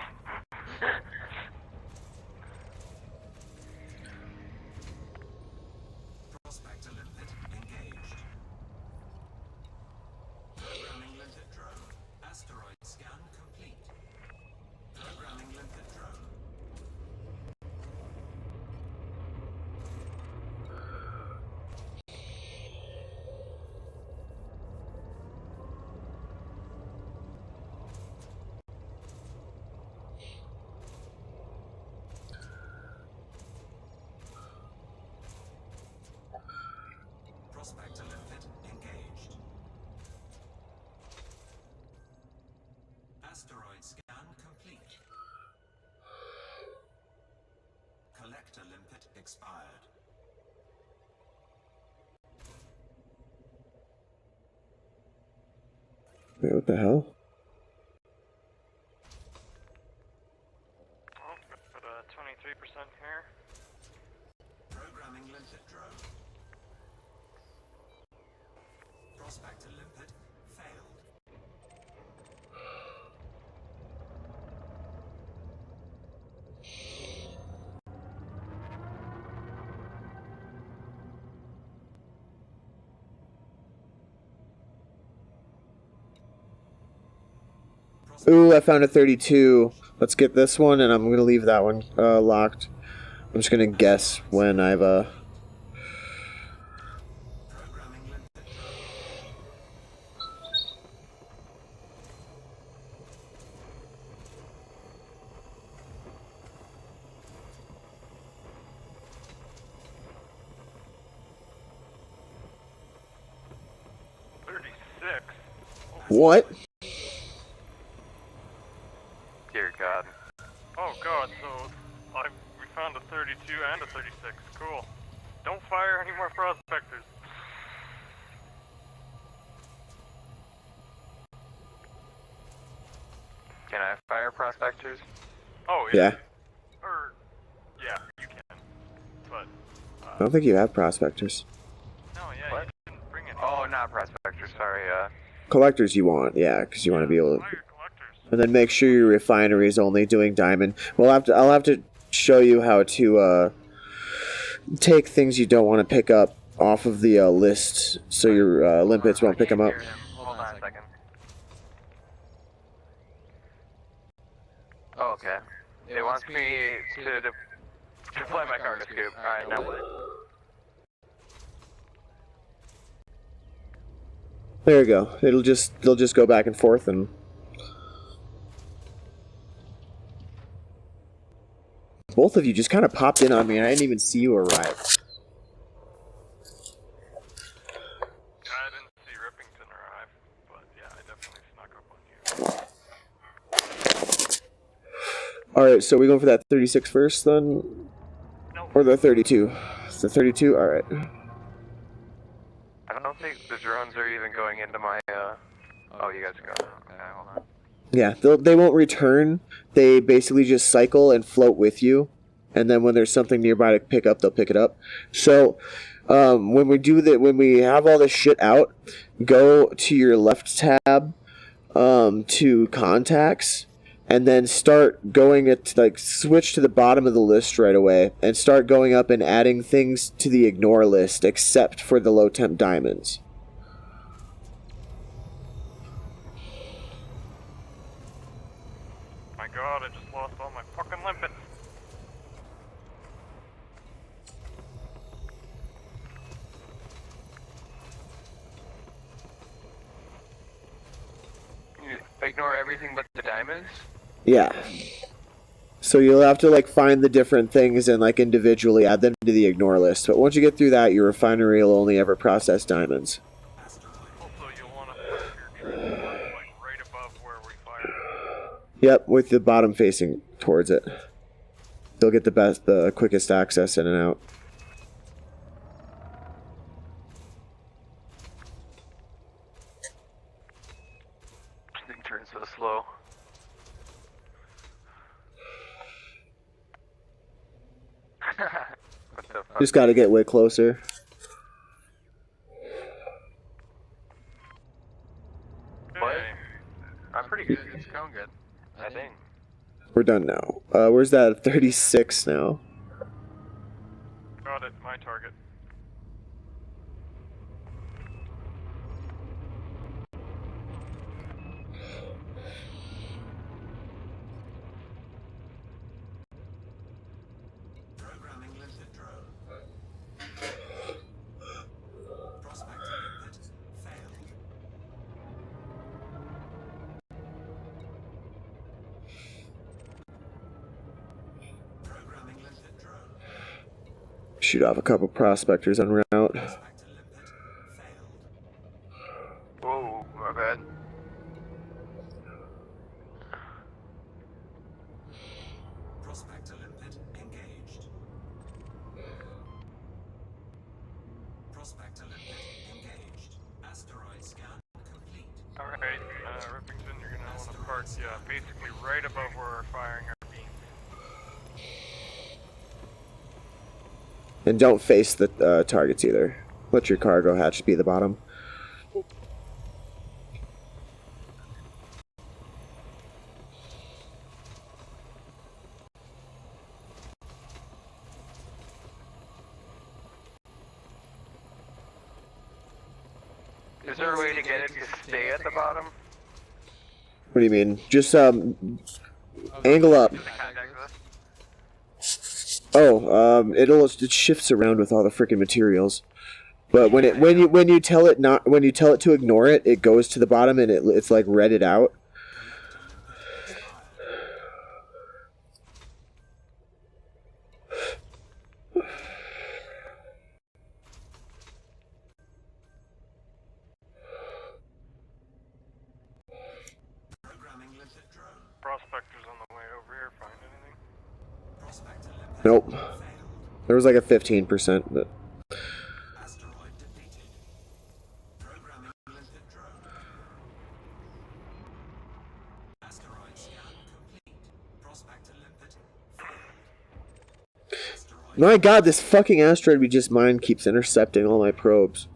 Prospector limpet engaged. Programming limpet drone. Asteroid scan complete. Programming limpet drone. Prospector limpet engaged. Asteroid scan complete. Collector limpet expired. Wait, what the hell? Oh, got a 23% here. Programming limpet drone. Prospector limpet failed. Ooh, I found a 32. Let's get this one, and I'm gonna leave that one locked. I'm just gonna guess when I've Programming limpet drone. What? Dear God. Oh god, so we found a 32 and a 36. Cool. Don't fire any more prospectors. Can I fire prospectors? Oh Yeah. Or yeah, you can. But I don't think you have prospectors. no, yeah, What? you didn't bring any. Oh, not prospectors, sorry, Collectors you want, yeah, because you want to be able to. Fire collectors. and then make sure your refinery is only doing diamond. I'll have to show you how to take things you don't want to pick up off of the list, so your limpets won't pick them up. Hold on a second. Oh, okay. It wants me to deploy my cargo scoop. Alright, now what? There you go. They'll just go back and forth and. Both of you just kind of popped in on me, and I didn't even see you arrive. I didn't see Rippington arrive, but yeah, I definitely snuck up on you. Alright, so we going for that 36 first then? Nope. Or the 32? It's the 32? Alright. I don't think the drones are even going into my, Oh, you guys are going. Okay, hold on. Yeah, they won't return. They basically just cycle and float with you. And then when there's something nearby to pick up, they'll pick it up. So, when we have all this shit out, go to your left tab, to contacts, and then start going switch to the bottom of the list right away, and start going up and adding things to the ignore list, except for the low temp diamonds. My god, I just lost all my fucking limpets. You ignore everything but the diamonds? Yeah. So you'll have to find the different things and individually add them to the ignore list. But once you get through that, your refinery will only ever process diamonds. Also, you'll want to put your transport right above where we fire. Yep, with the bottom facing towards it. They'll get the quickest access in and out. This thing turns so slow. What the fuck? Just gotta get way closer. What? I'm pretty good. It's going good. I think. We're done now. Where's that 36 now? Got it, my target. Programming limpet drone. Prospect limpet failed. Programming limpet drone. Shoot off a couple prospectors en route. Prospect limpet failed. Whoa, my bad. Prospect limpet engaged. Prospect limpet engaged. Asteroid scan complete. Alright, Rippington, you're gonna want to park, basically right above where we're firing our beams. And don't face the targets either. Let your cargo hatch be the bottom. Is there a way to get it to stay at the bottom? What do you mean? Just angle up. The contact list? Oh, it shifts around with all the freaking materials. But when you tell it to ignore it, it goes to the bottom and it's redded out. Programming limpet drone. Prospectors on the way over here, find anything? Prospect limpet Nope. failed. There was a 15%, but Asteroid depleted. Programming limpet drone. Asteroid scan complete. Prospect limpet failed. Asteroid my god, this fucking asteroid we just mined keeps intercepting all my probes.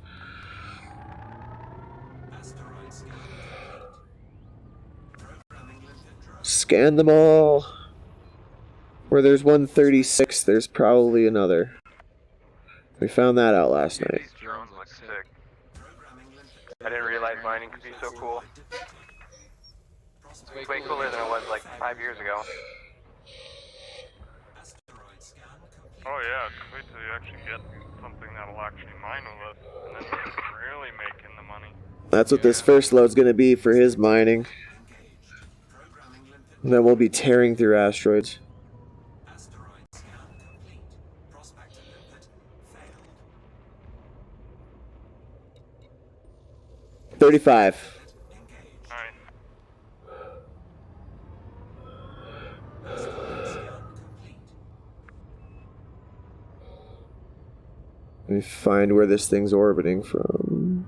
asteroid scan complete. Programming limpet Scan them all. Where there's 136, there's probably another. We found that out last night. These drones look sick. I didn't realize mining could be so cool. It's way cooler than it was like 5 years ago. Oh yeah, just wait till you actually get something that'll actually mine with us, and then you're really making the money. That's what this first load's gonna be for his mining. And then we'll be tearing through asteroids. 35. Alright. Let me find where this thing's orbiting from.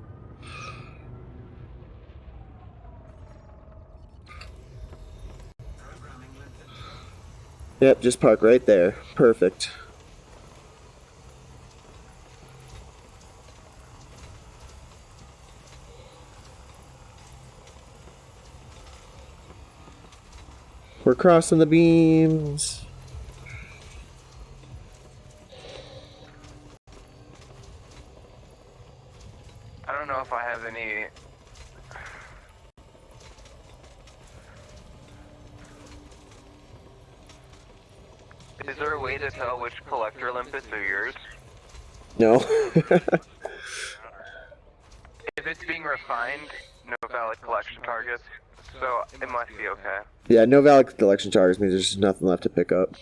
Yep, just park right there. Perfect. We're crossing the beams. I don't know if I have any... Is there a way to tell which collector Olympus are yours? No. If it's being refined, no valid collection targets, so it must be okay. Yeah, no valid collection targets means there's nothing left to pick up.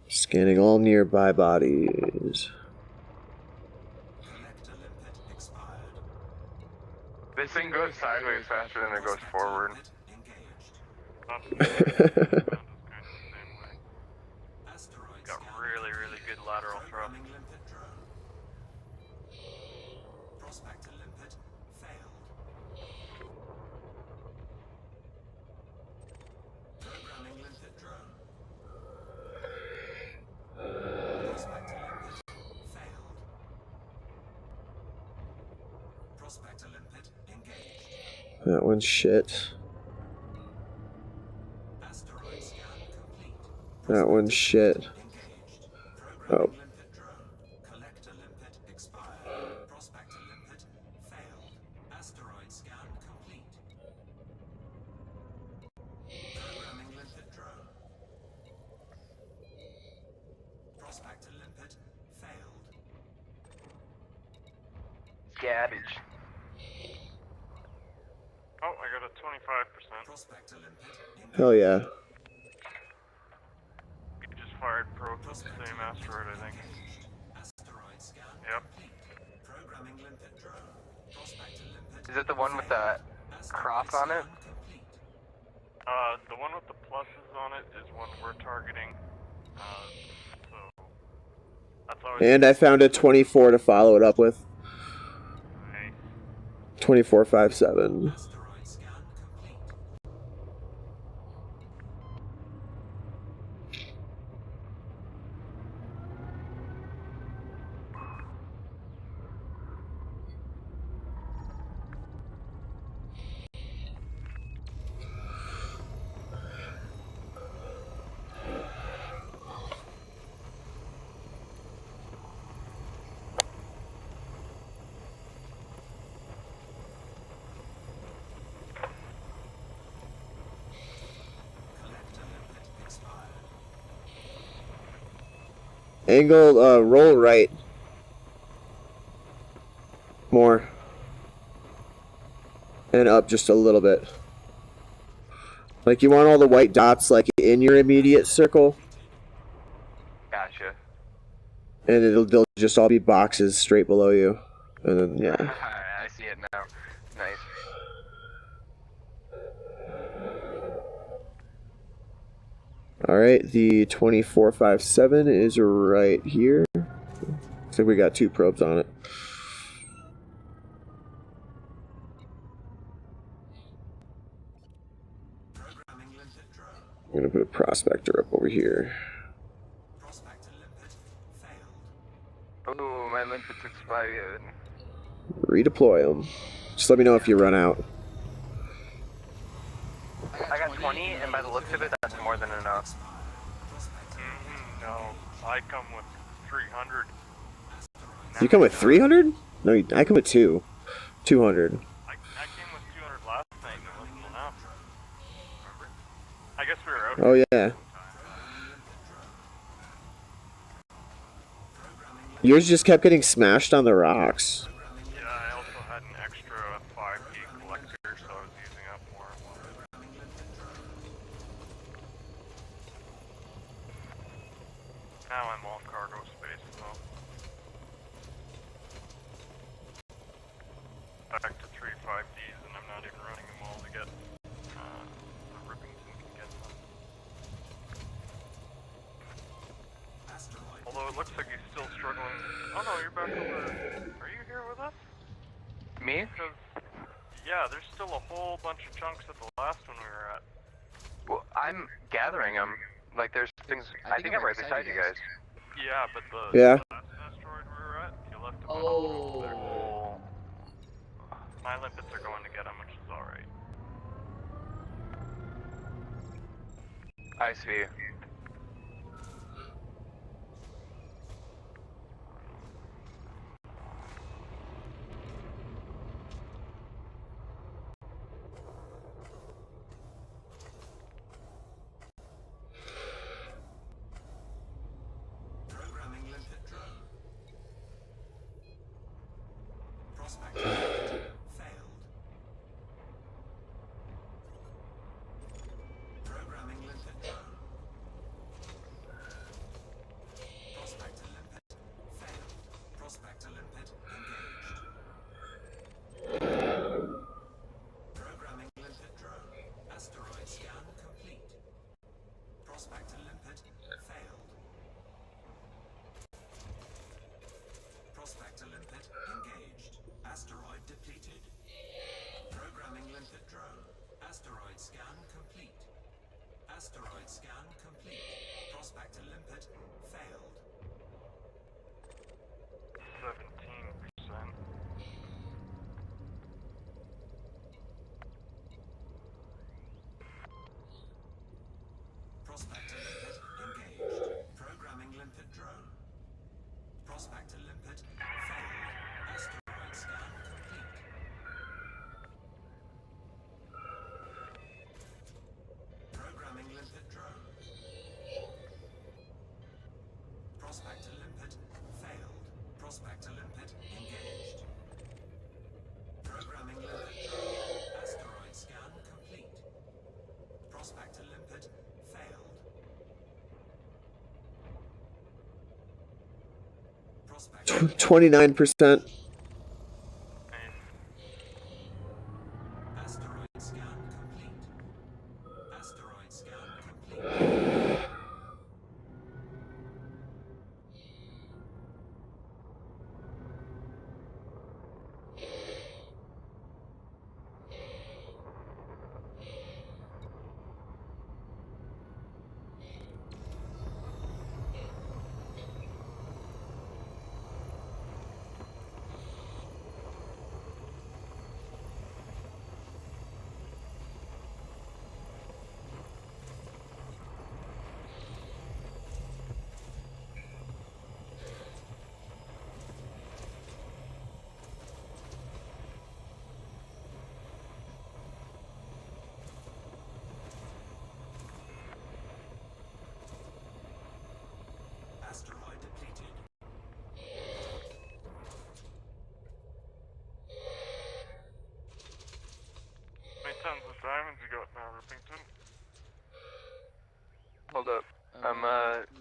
Scanning all nearby bodies. This thing goes sideways faster than it goes forward. Got really, really good lateral thrust. That one's shit. That one's shit. Oh. Garbage. Oh, I got a 25%. Hell yeah. You just fired probe at the same asteroid, I think. Yep. Is it the one with the cross on it? The one with the pluses on it is one we're targeting. So that's always... And I found a 24 to follow it up with. 2457. Angle, roll right. More. And up just a little bit. Like you want all the white dots like in your immediate circle. Gotcha. And they'll just all be boxes straight below you. And then, yeah. Alright, I see it now. Nice. Alright, the 2457 is right here. Looks like we got 2 probes on it. I'm gonna put a prospector up over here. Prospector limpet failed. Ooh, my limpets expired. Redeploy them. Just let me know if you run out. I got 20, and by the looks of it, that's more than enough. Expired. Prospector No, I come with 300. You come with 300? No, I come with 200. I came with 200 last night and it wasn't enough. I guess we were out. Oh yeah. Yours just kept getting smashed on the rocks. Yeah, I also had an extra 5G collector, so I was using up more. Now I'm all cargo space, though. Back to 3 5Ds, and I'm not even running them all to get the Rippington can get them. asteroid. Although it looks like he's still struggling. Oh no, you're back over. Are you here with us? Me? Because, yeah, there's still a whole bunch of chunks at the last one we were at. Well, I'm gathering them. Like, there's things. I think I'm right beside you guys. Yeah, but the Yeah. last asteroid we were at, you left a bunch Oh. over there. My limpets are going to get them, which is alright. I see. Programming limpet drone. Prospector limpet failed. Programming limpet drone. Prospector limpet failed. Prospector limpet engaged. Programming limpet drone. Asteroid scan complete. Prospector limpet failed. Prospector limpet engaged. Asteroid depleted. Programming limpet drone. Asteroid scan complete. Asteroid scan complete. Prospector limpet failed. 17%. Prospector limpet engaged. Programming limpet drone. Prospector limpet failed. Asteroid scan complete. Programming limpet drone. Prospector limpet failed. Prospector limpet engaged. Programming limpet drone. Asteroid scan complete. Prospector limpet failed. Prospector 29%. asteroid scan complete. Asteroid scan complete. Asteroid depleted. How many tons of diamonds you got now, Rippington? Hold up. I'm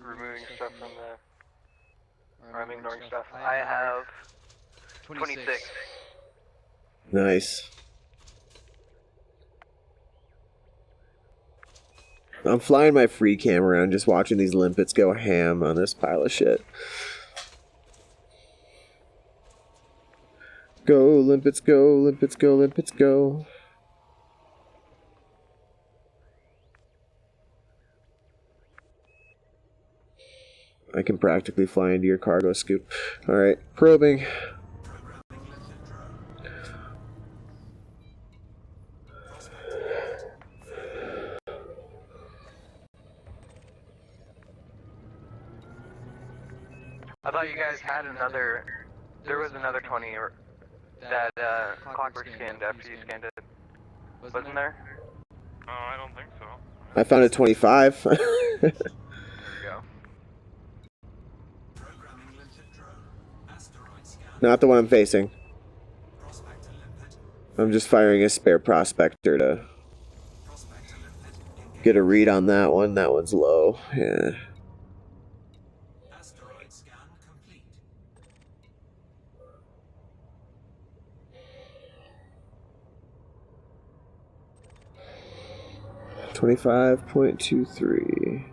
removing stuff from the. Or I'm ignoring stuff. I have 26. Nice. I'm flying my free cam around just watching these limpets go ham on this pile of shit. Go, limpets, go, limpets, go, limpets, go. I can practically fly into your cargo scoop. Alright, probing. Programming limpet drone. Prospect limpet. Failed. I thought you guys had another. There was another 20 that Clockwork scanned after you scanned it. Wasn't there? Oh, I don't think so. I found a 25. There we go. Programming limpet drone. Asteroid scan. Not the one I'm facing. Prospector limpet. I'm just firing a spare prospector to Prospector limpet. Engage. get a read on that one. That one's low. Yeah. Asteroid scan complete. 25.23.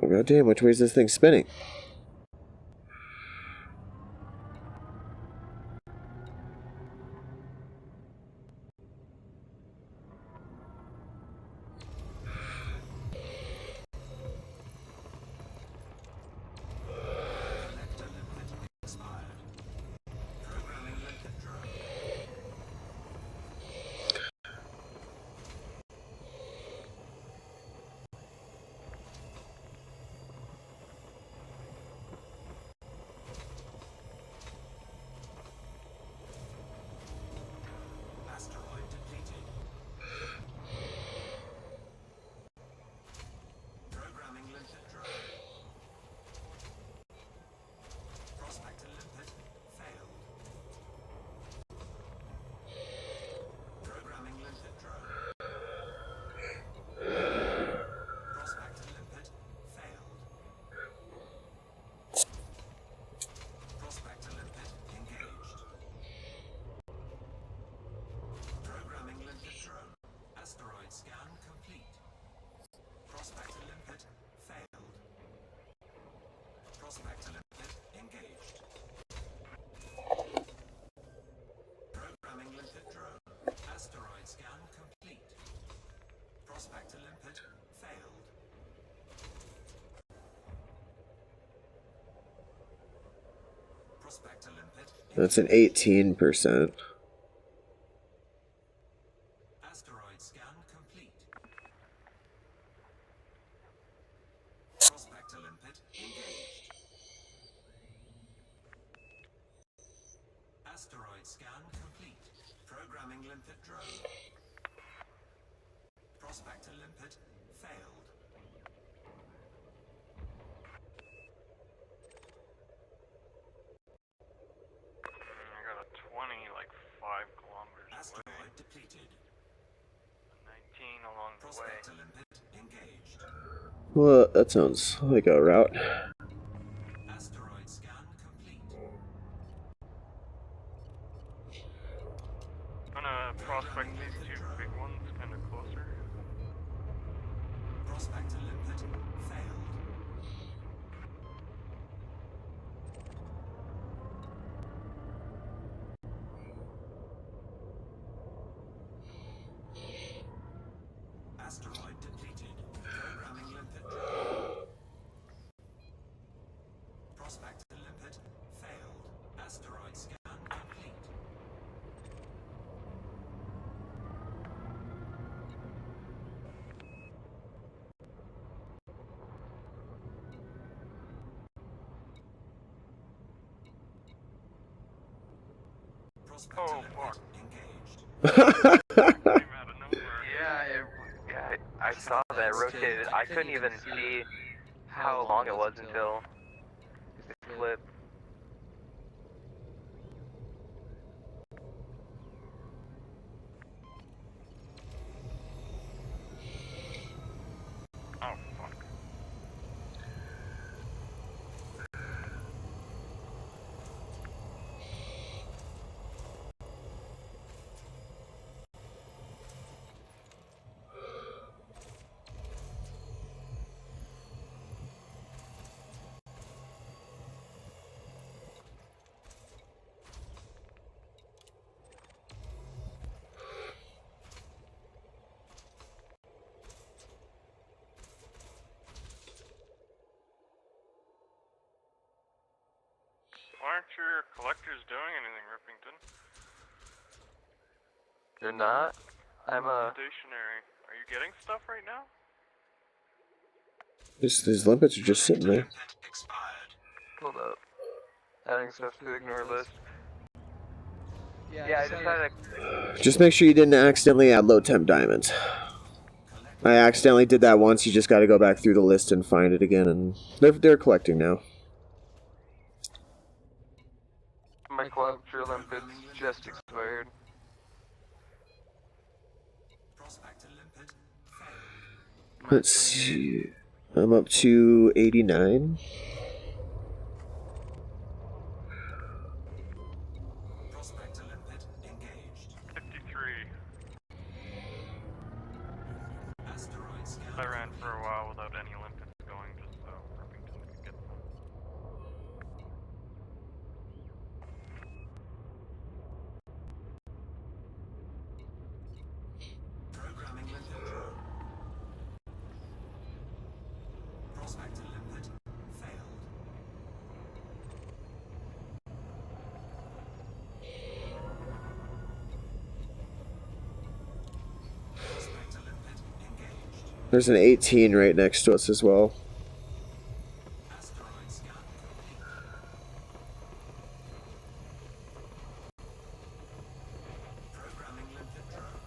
Oh, God damn, which way is this thing spinning? Collector limpet expired. Programming limpet drone. Asteroid depleted. Programming limpet drone. Prospector limpet failed. Programming limpet drone. Prospector limpet failed. Prospector limpet engaged. Programming limpet drone. Asteroid scan complete. Prospector limpet failed. Prospector limpet engaged. Programming limpet drone. Asteroid scan complete. Prospector limpet failed. Prospector limpet. That's an 18%. Asteroid scan complete. Prospector limpet engaged. Asteroid scan complete. Programming limpet drone. Prospector limpet failed. I got a 20, like 5 kilometers away. Asteroid depleted. 19 along the way. Prospector limpet engaged. Well, that sounds like a route. Asteroid scan complete. I'm gonna prospect these two big ones kind of closer. Prospector limpet failed. Asteroid depleted. Programming limpet drone. Prospector limpet failed. Asteroid scan complete. Prospector Oh, limpet fuck. engaged. Came out of nowhere. Yeah, I saw that rotated. I couldn't even see how long it was until it flipped. Oh, fuck. sure your collector's doing anything, Rippington. You're not? I'm Stationary. Are you getting stuff right now? These limpets are just sitting there. Limpet expired. Hold up. Adding stuff to ignore list. Yeah, Yeah, I just had to. Just make sure you didn't accidentally add low temp diamonds. I accidentally did that once. You just got to go back through the list and find it again, and they're collecting now. My collector limpets just expired. Prospector limpet failed. Let's see. I'm up to 89. Prospector limpet engaged. 53. Asteroid scan. I ran for a while without any limpets going just so Rippington could get them. Programming limpet drone. Prospector limpet failed. Prospector limpet engaged. There's an 18 right next to us as well. Asteroid scan complete. Programming limpet drone.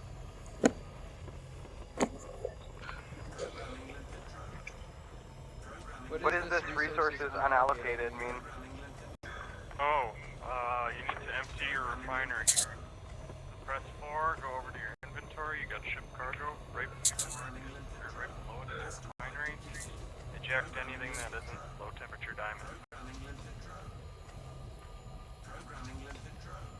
Programming limpet drone. Programming What is this resources unallocated mean? Programming limpet. Oh, you need to empty your refinery. Press 4, go over to your inventory, you got ship cargo, right below it is refinery. Eject anything that isn't low temperature diamond. Programming limpet drone. Programming limpet drone.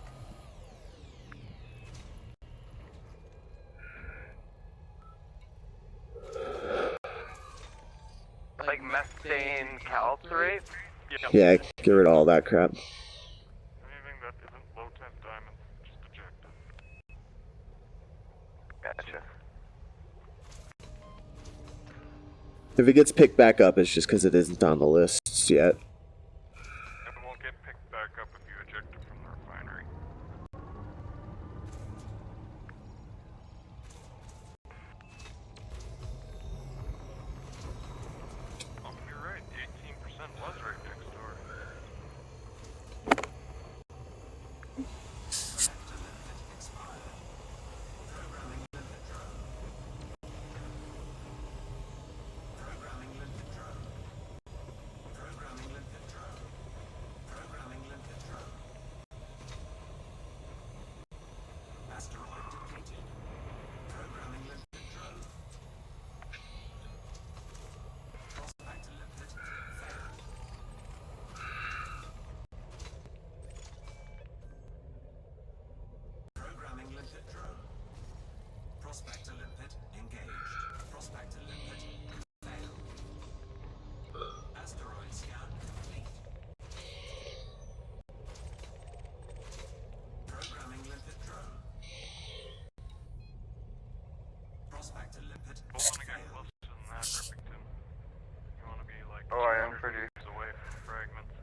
Like methane calcerate? Yeah, get rid of all that crap. Anything that isn't low temp diamond, just eject it. Gotcha. If it gets picked back up, it's just because it isn't on the lists yet. It won't get picked back up if you eject it from the refinery. Oh, you're right, 18% was right next door. Collector limpet expired. Programming limpet drone. Programming limpet drone. Programming limpet drone. Programming limpet drone. Asteroid depleted. Programming limpet drone. Prospector limpet failed. Programming limpet drone. Prospector limpet engaged. Prospector limpet failed. Asteroid scan complete. Programming limpet drone. Prospector limpet We'll want to get failed. closer than that, Rippington. You want to be like Oh, I am 200 pretty. meters away from fragments.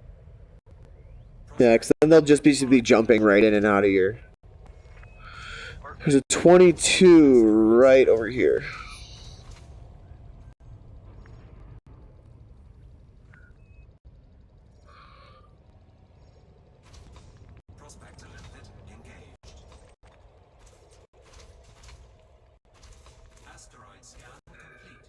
Yeah, because then they'll just be jumping right in and out of your. There's a 22 right over here. Prospector limpet engaged. Asteroid scan complete.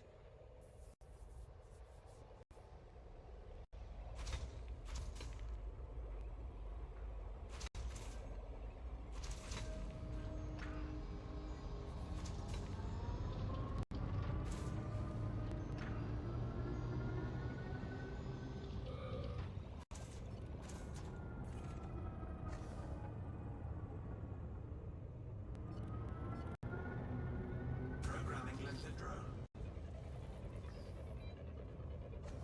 Programming limpet drone.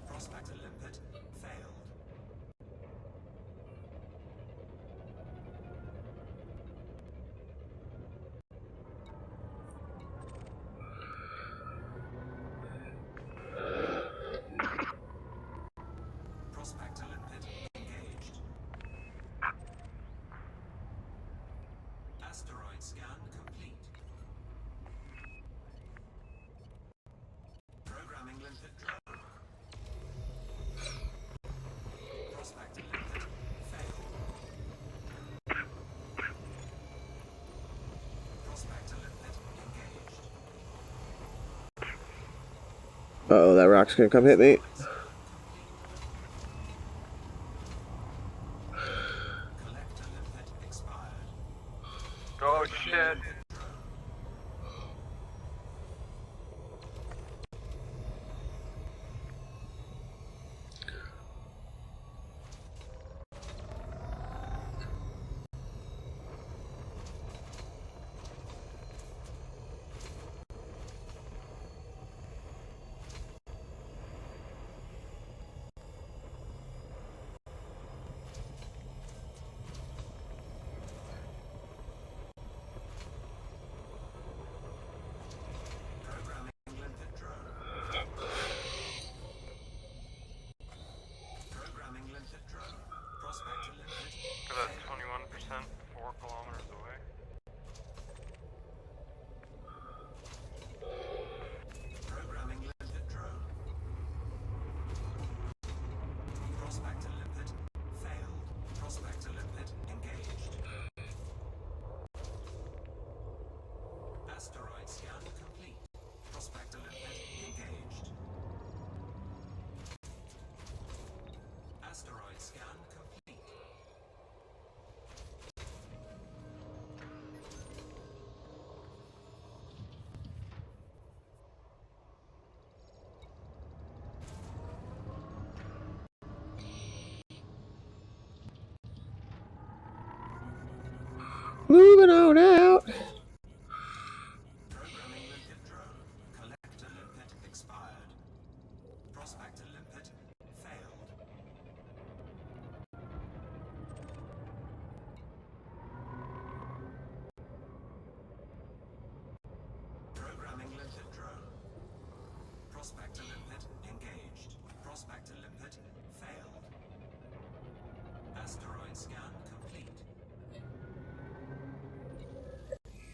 Prospector limpet failed. Prospector limpet engaged. Uh-oh, that rock's gonna come hit me. Collector limpet expired. Oh shit. Programming limpet drone. Programming limpet drone. Prospector limpet. Got that 21%, 4 kilometers away. Programming limpet drone. Prospector limpet failed. Prospector limpet engaged. Asteroid scan complete. Prospector limpet engaged. Asteroid scan complete. Moving on out. Programming limpet drone. Collector limpet expired. Prospector limpet failed. Programming limpet drone. Prospector limpet engaged. Prospector limpet failed. Asteroid scan complete.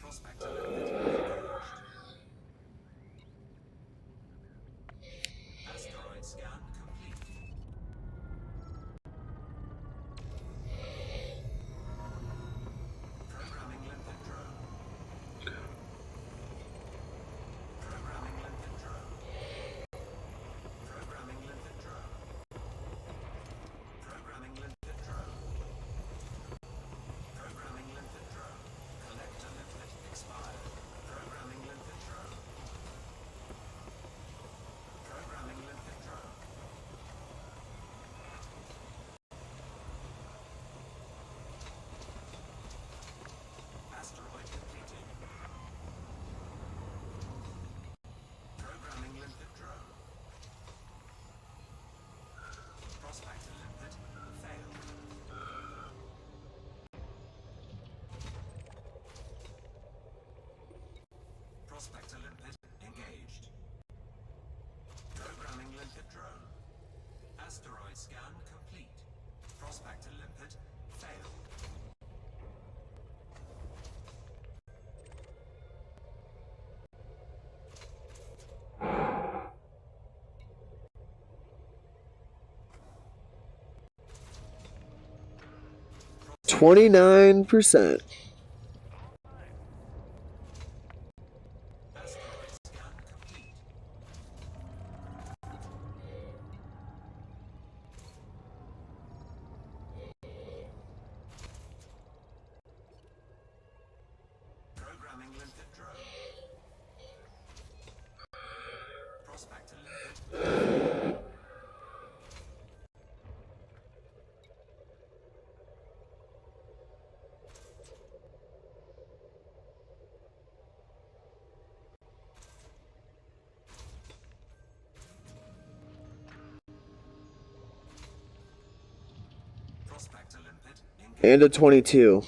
Prospector limpet engaged. Asteroid scan complete. Programming limpet drone. Programming limpet drone. Programming limpet drone. Programming limpet drone. Programming limpet drone. Collector limpet expired. Programming limpet drone. Programming limpet drone. Asteroid completed. Programming limpet drone. Prospector limpet failed. Prospector limpet engaged. Programming limpet drone. Asteroid scan complete. Prospector limpet failed. Prospector 29%. Asteroid scan complete. Programming limpet drone. Prospector limpet. Prospector limpet engaged. And a 22.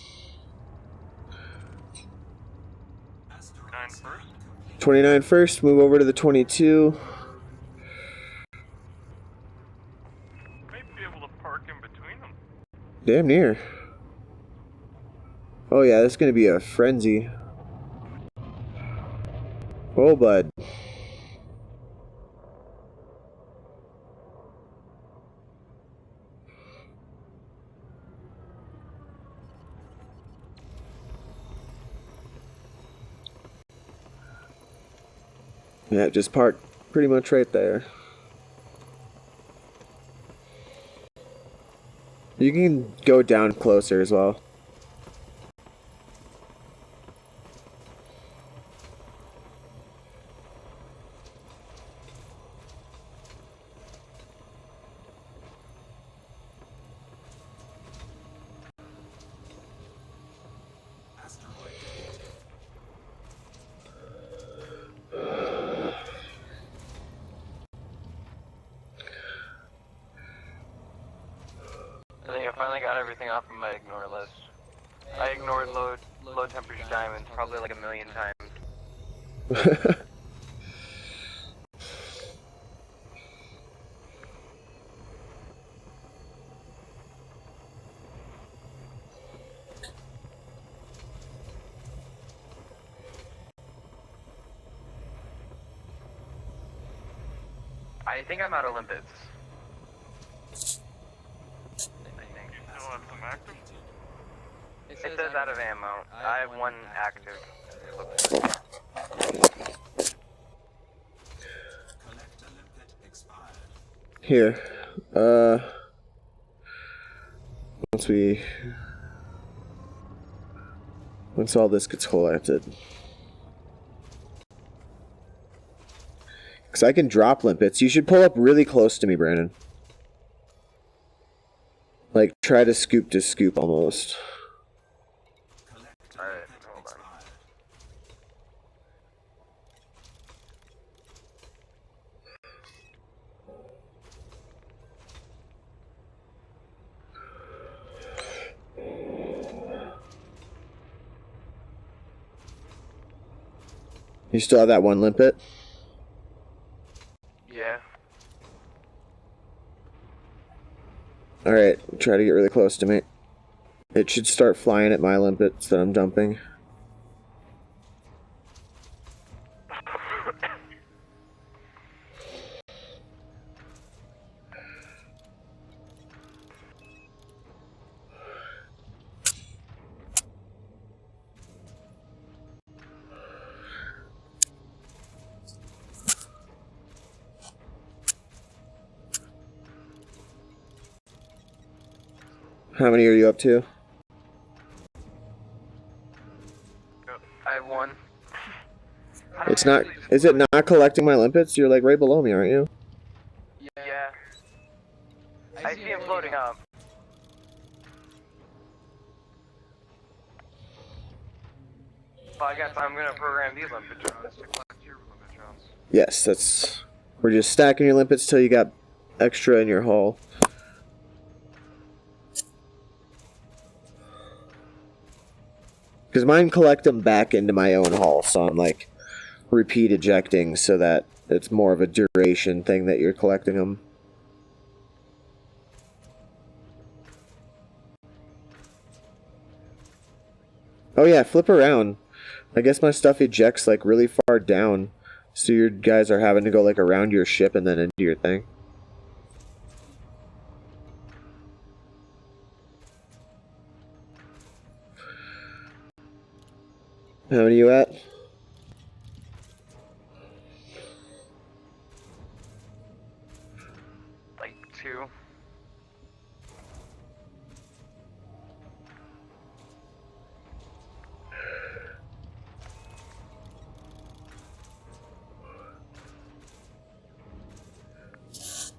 Asteroid 9 scan first. complete. 29 first, move over to the 22. Might be able to park in between them. Damn near. Oh yeah, this is gonna be a frenzy. Oh, bud. Yeah, just park pretty much right there. You can go down closer as well. Asteroid detected. I think I finally got everything off of my ignore list. I ignored low temperature diamonds probably like a million times. I think I'm out of limpets. I think. You still have some active? It says out of ammo. I have one active. Collector limpet expired. Here. Once all this gets collected. Because I can drop limpets. You should pull up really close to me, Brandon. Like, try to scoop almost. Collector Alright, limpet hold on. expired. You still have that one limpet? Yeah. Alright, try to get really close to me. It should start flying at my limpets that I'm dumping. How many are you up to? I have one. It's not. Is it not collecting my limpets? You're like right below me, aren't you? Yeah. I see him floating up. Well, I guess I'm gonna program these limpet drones to collect your limpet drones. Yes, that's. We're just stacking your limpets till you got extra in your hull. Because mine collect them back into my own hull, so I'm like repeat ejecting so that it's more of a duration thing that you're collecting them. Oh yeah, flip around. I guess my stuff ejects like really far down, so your guys are having to go like around your ship and then into your thing. How many are you at? Like 2.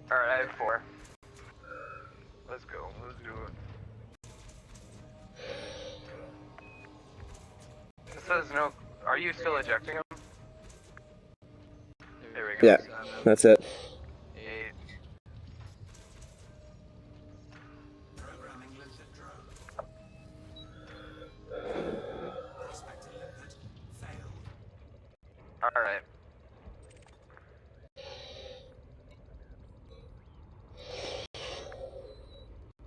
Alright, I have 4. Let's go. Let's do it. It says no. Are you still ejecting them? There we go. Yeah, that's it. 8. Programming limpet drone. Prospector limpet failed. Alright.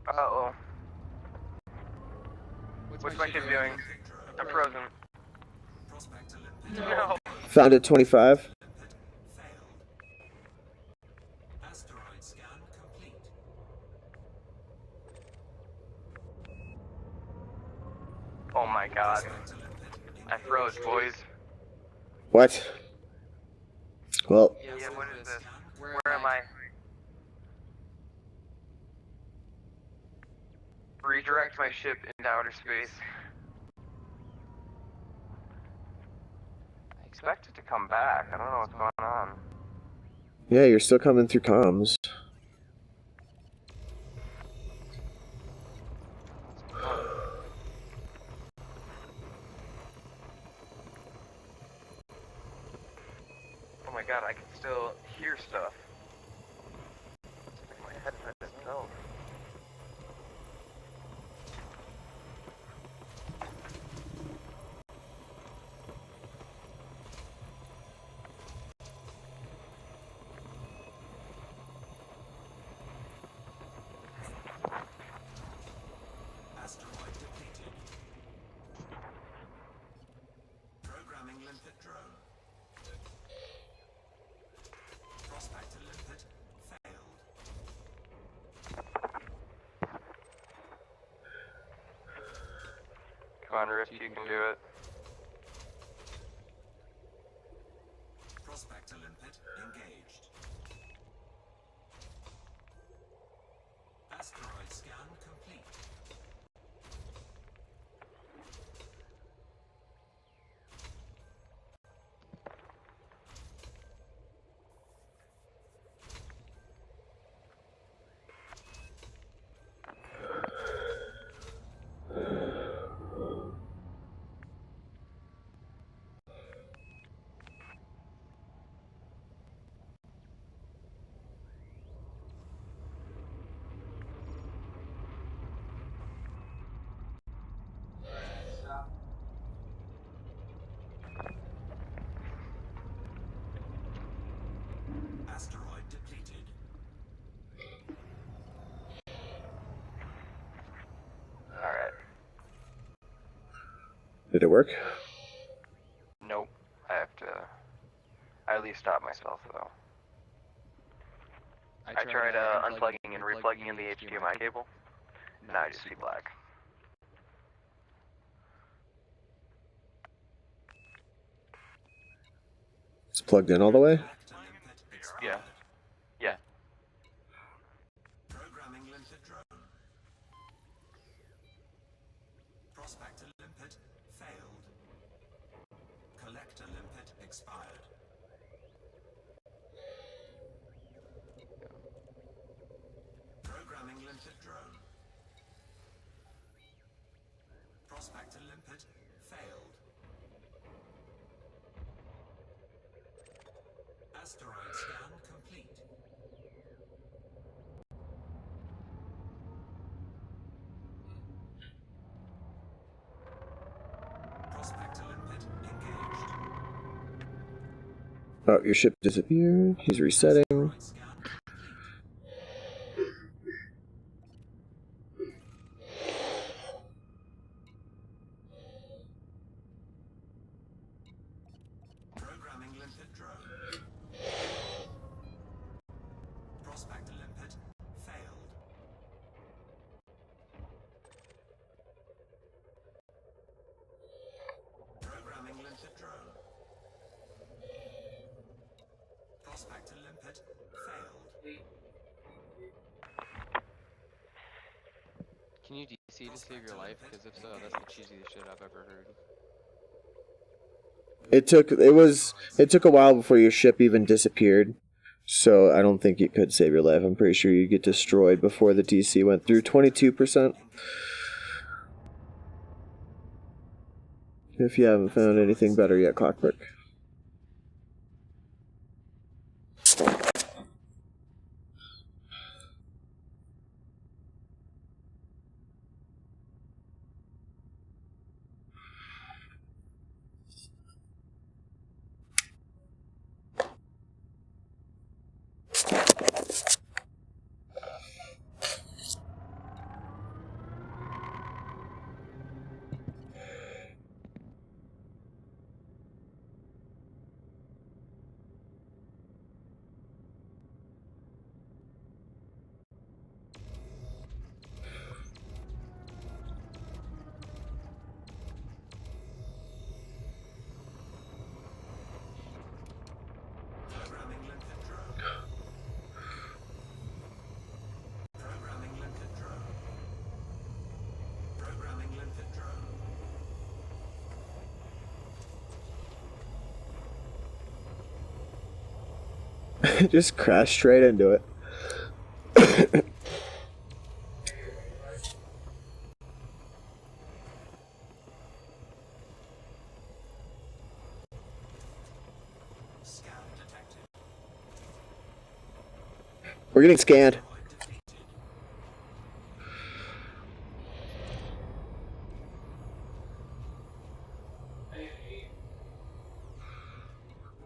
Uh-oh. What's my kid doing? I'm frozen. Prospector limpet No. Found it 25. limpet failed. Asteroid scan complete. Oh my god. Prospector limpet I froze, boys. What? Well, Yeah, what is this? Where am I? Redirect my ship into outer space. I expect it to come back. I don't know what's going on. yeah, you're still coming through comms. Oh my god, I can still hear stuff. It's like my headset doesn't know. Asteroid depleted. Programming limpet drone. Prospector limpet failed. Come on, Rift, you can do it. Prospector limpet engaged. Asteroid scan complete. Asteroid depleted. Alright. Did it work? Nope. I have to... I at least stop myself, though. I tried unplugging and replugging in the HDMI cable. Now I just see black. It's plugged in all the way? Prospector limpet expired. Yeah. Yeah. Programming limpet drone. Prospector limpet failed. Collector limpet expired. Programming limpet drone. Prospector limpet failed. Asteroid scan complete. Prospector limpet engaged. Oh, your ship disappeared. He's resetting. Asteroid scan complete. Programming limpet drone. Prospector limpet failed. Programming limpet drone. Prospector limpet failed. Can you DC to save your life? Because if so, that's the cheesiest shit I've ever heard. It took a while before your ship even disappeared. So I don't think it could save your life. I'm pretty sure you get destroyed before the DC went through 22%. If you haven't found anything better yet, Clockwork. Just crash straight into it. Scan detected. We're getting scanned. Asteroid defeated.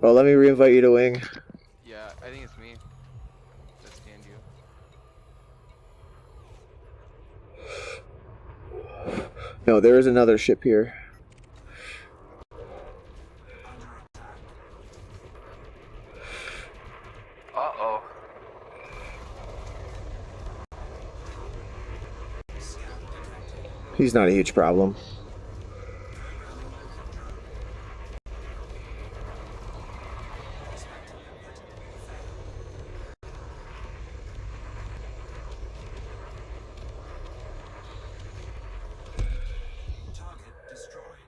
Well, let me reinvite you to wing. Yeah, I think it's me that scanned you. No, there is another ship here. Under attack. Uh-oh. Scan detected. He's not a huge problem. Programming local drone. Prospector limpet. Failed. Target destroyed.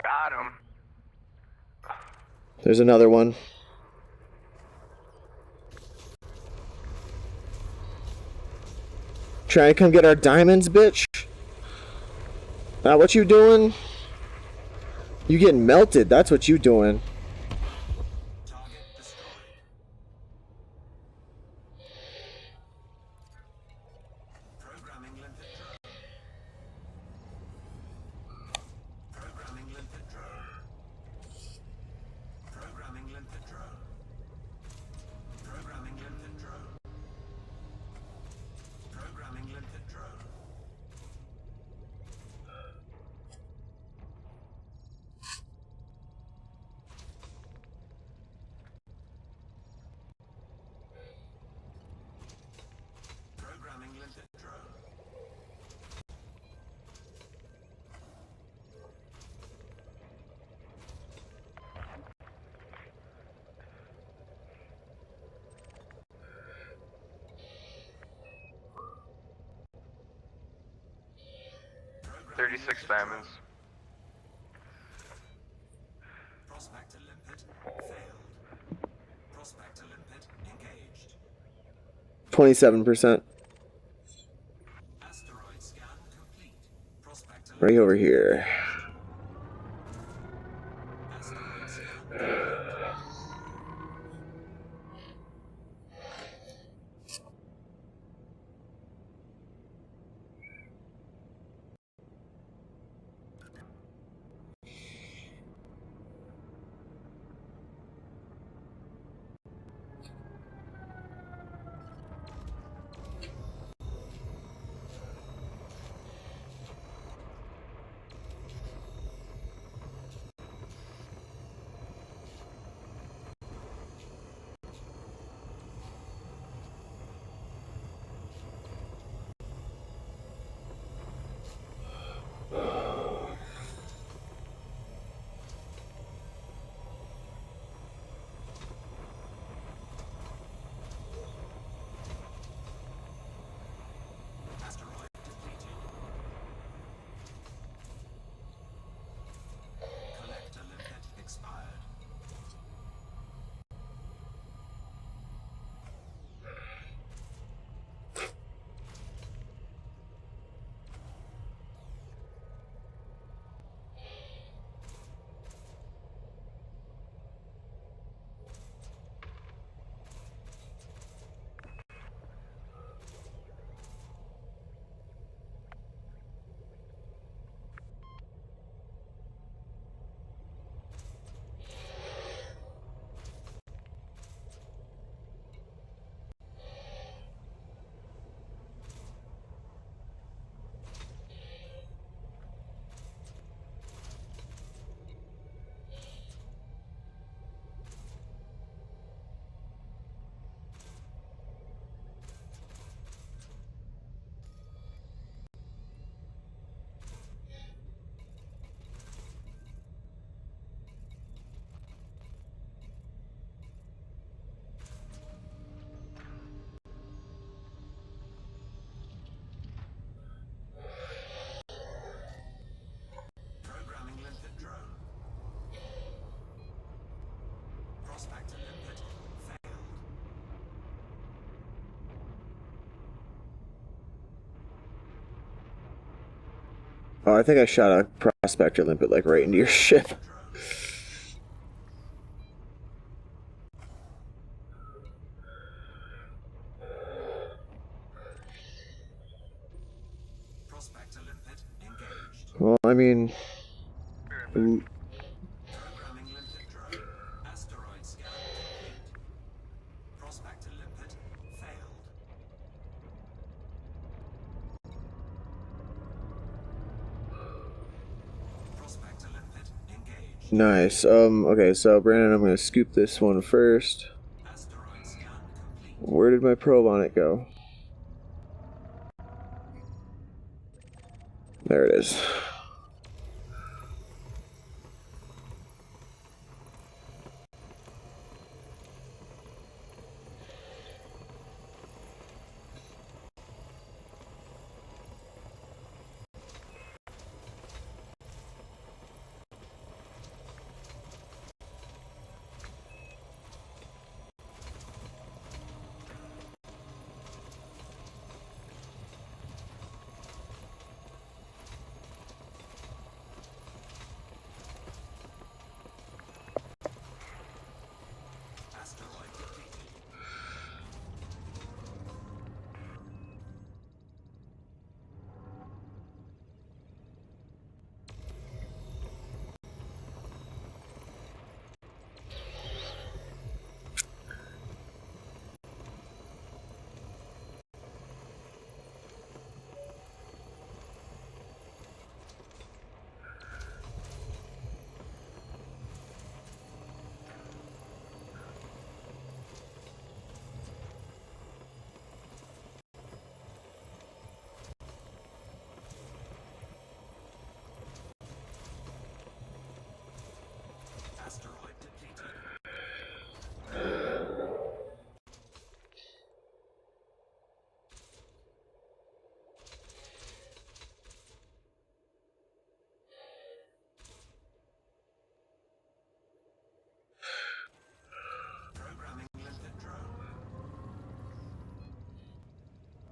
Got him. There's another one. Trying to come get our diamonds, bitch. What you doing? You getting melted. That's what you doing. Target destroyed. Programming limpet drone. Programming limpet drone. Programming limpet drone. Programming limpet drone. Programming limpet drone. Programming limpet drone. Programming 36 limpet diamonds. drone. Prospector limpet failed. Prospector limpet engaged. 27%. Asteroid scan complete. Prospector Right over here. Asteroid scan complete. Oh, I think I shot a prospector limpet like right into your ship. Prospector limpet engaged. Well, I mean, Programming limpet drone. Asteroid scan complete. Prospector limpet failed. Prospector limpet engaged. nice. Okay, so Brandon, I'm gonna scoop this one first. Asteroid scan complete. Where did my probe on it go? There it is. Asteroid depleted. Asteroid depleted. Programming limpet drone.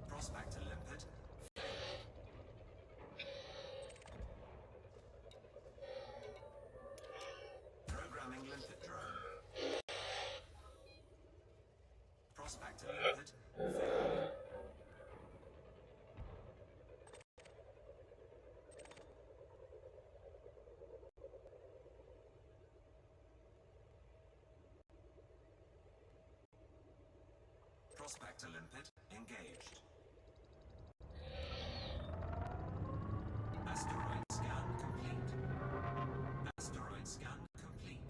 Prospector limpet failed. Programming limpet drone. Prospector limpet failed. Prospector limpet engaged. Asteroid scan complete. Asteroid scan complete.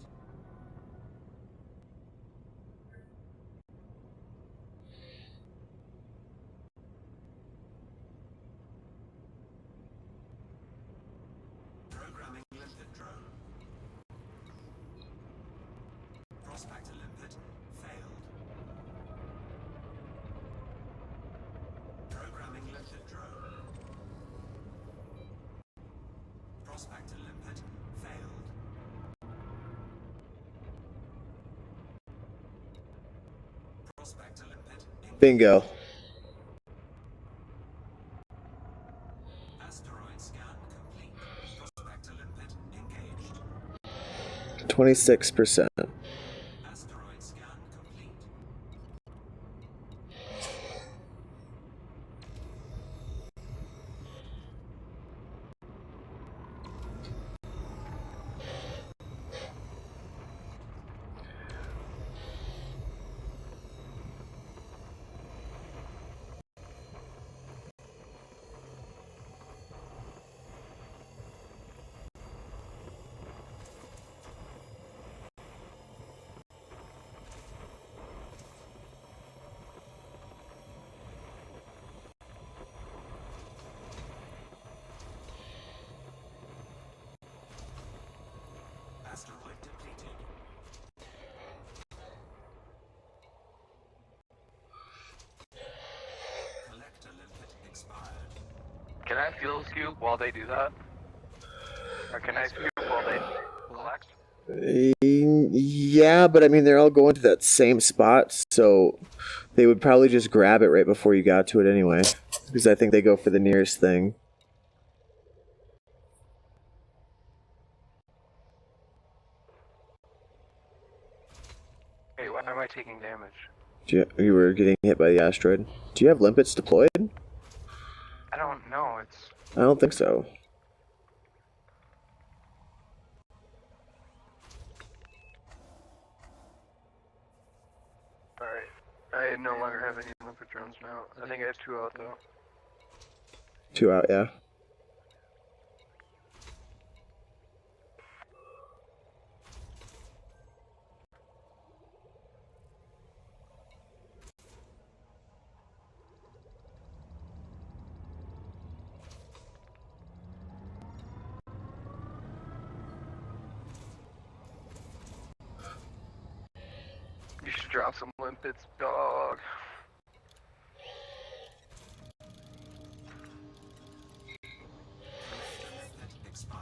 Programming limpet drone. Prospector limpet failed. Programming limpet drone. Prospector limpet failed. Prospector limpet Bingo. Asteroid scan complete. Prospector limpet engaged. 26%. Asteroid scan complete. Asteroid depleted. Collector limpet expired. Can I fuel scoop while they do that? Or can I scoop while they collect? Yeah, but I mean, they're all going to that same spot, so they would probably just grab it right before you got to it anyway. Because I think they go for the nearest thing. taking damage. You were getting hit by the asteroid. Do you have limpets deployed? I don't know, it's... I don't think so. Alright. I no longer have any limpet drones now. I think I have 2 out though. 2 out, yeah. You should drop some limpets, dog. Limpet expired.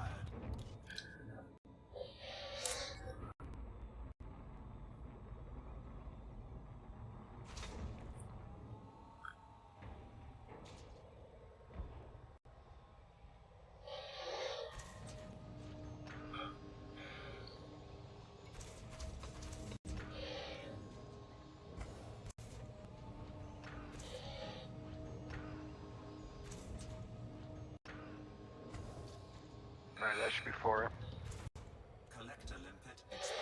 Alright, that should be 4. Collector limpet expired.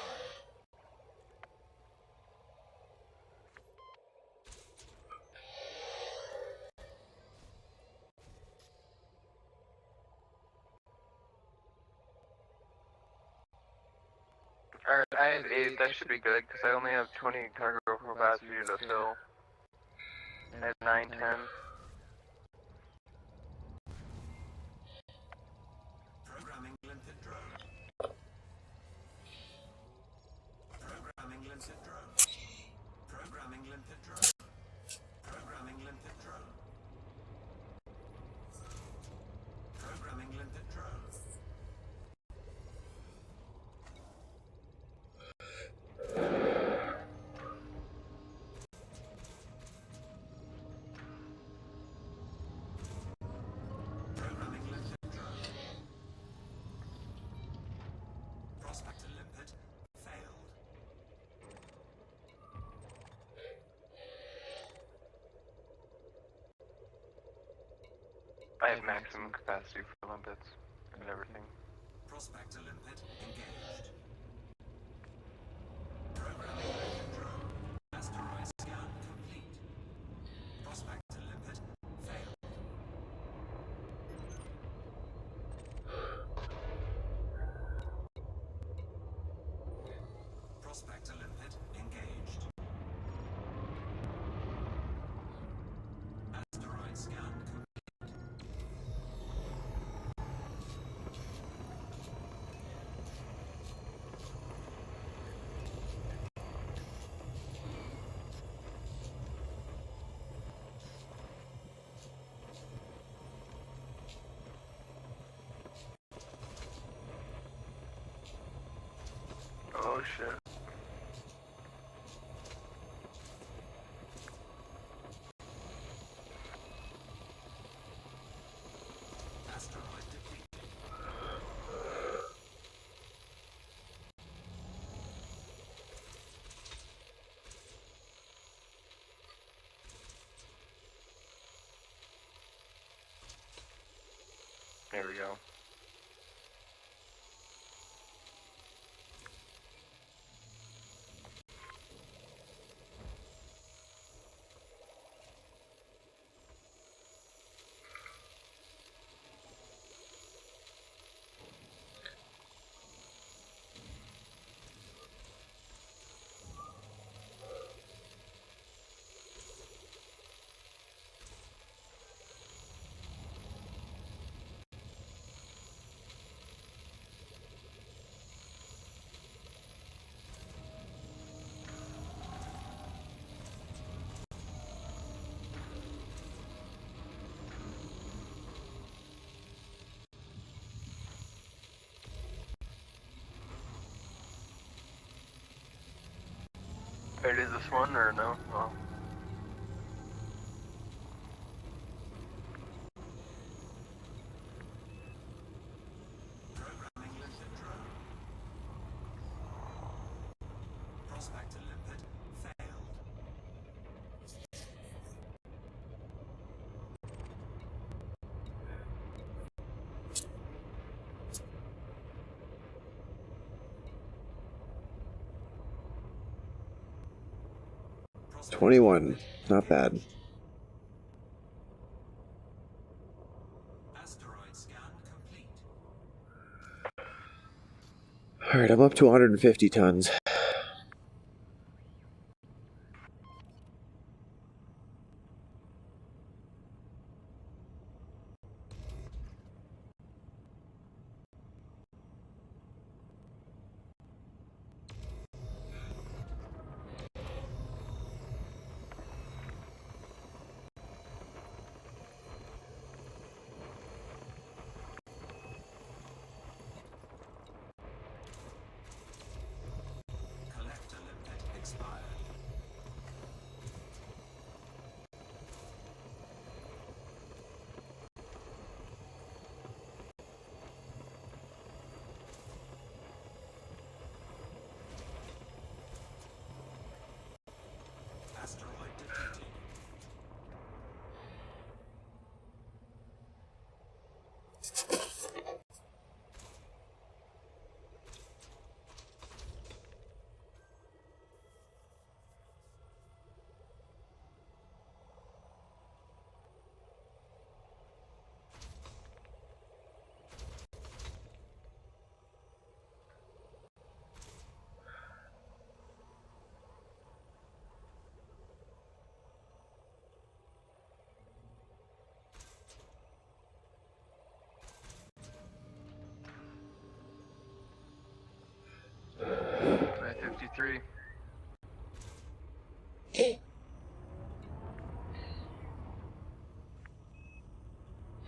Alright, I have 8. That should be good, because I only have 20 cargo capacity to fill. I have 9, 10. Programming limpet drone. Programming limpet drone. Programming limpet drone. Programming limpet drone. Programming limpet drone. Programming limpet drone. Prospector limpet failed. I have maximum capacity for limpets and everything. Prospector limpet engaged. Programming limpet drone. Asteroid scan complete. Prospector limpet failed. Prospector limpet engaged. Asteroid scan complete. Oh shit. Asteroid depleted. There we go. Wait, is this one or no? Oh. Programming limpet drone. Prospector limpet failed. 21. Not bad. Asteroid scan complete. Alright, I'm up to 150 tons. Collector limit expired. Asteroid defeated. I 53.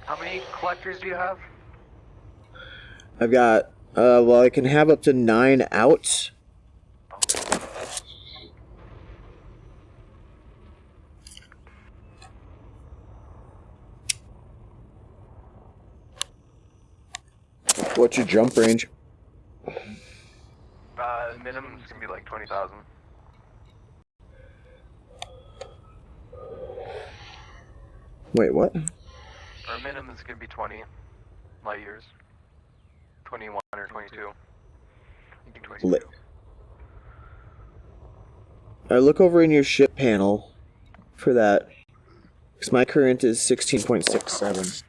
How many collectors do you have? I've got, well, I can have up to 9 out. What's your jump range? Minimum's gonna be like 20,000. Wait, what? Or minimum's gonna be 20 light years. 21 or 22. I think 22. Lit. Look over in your ship panel for that. Because my current is 16.67.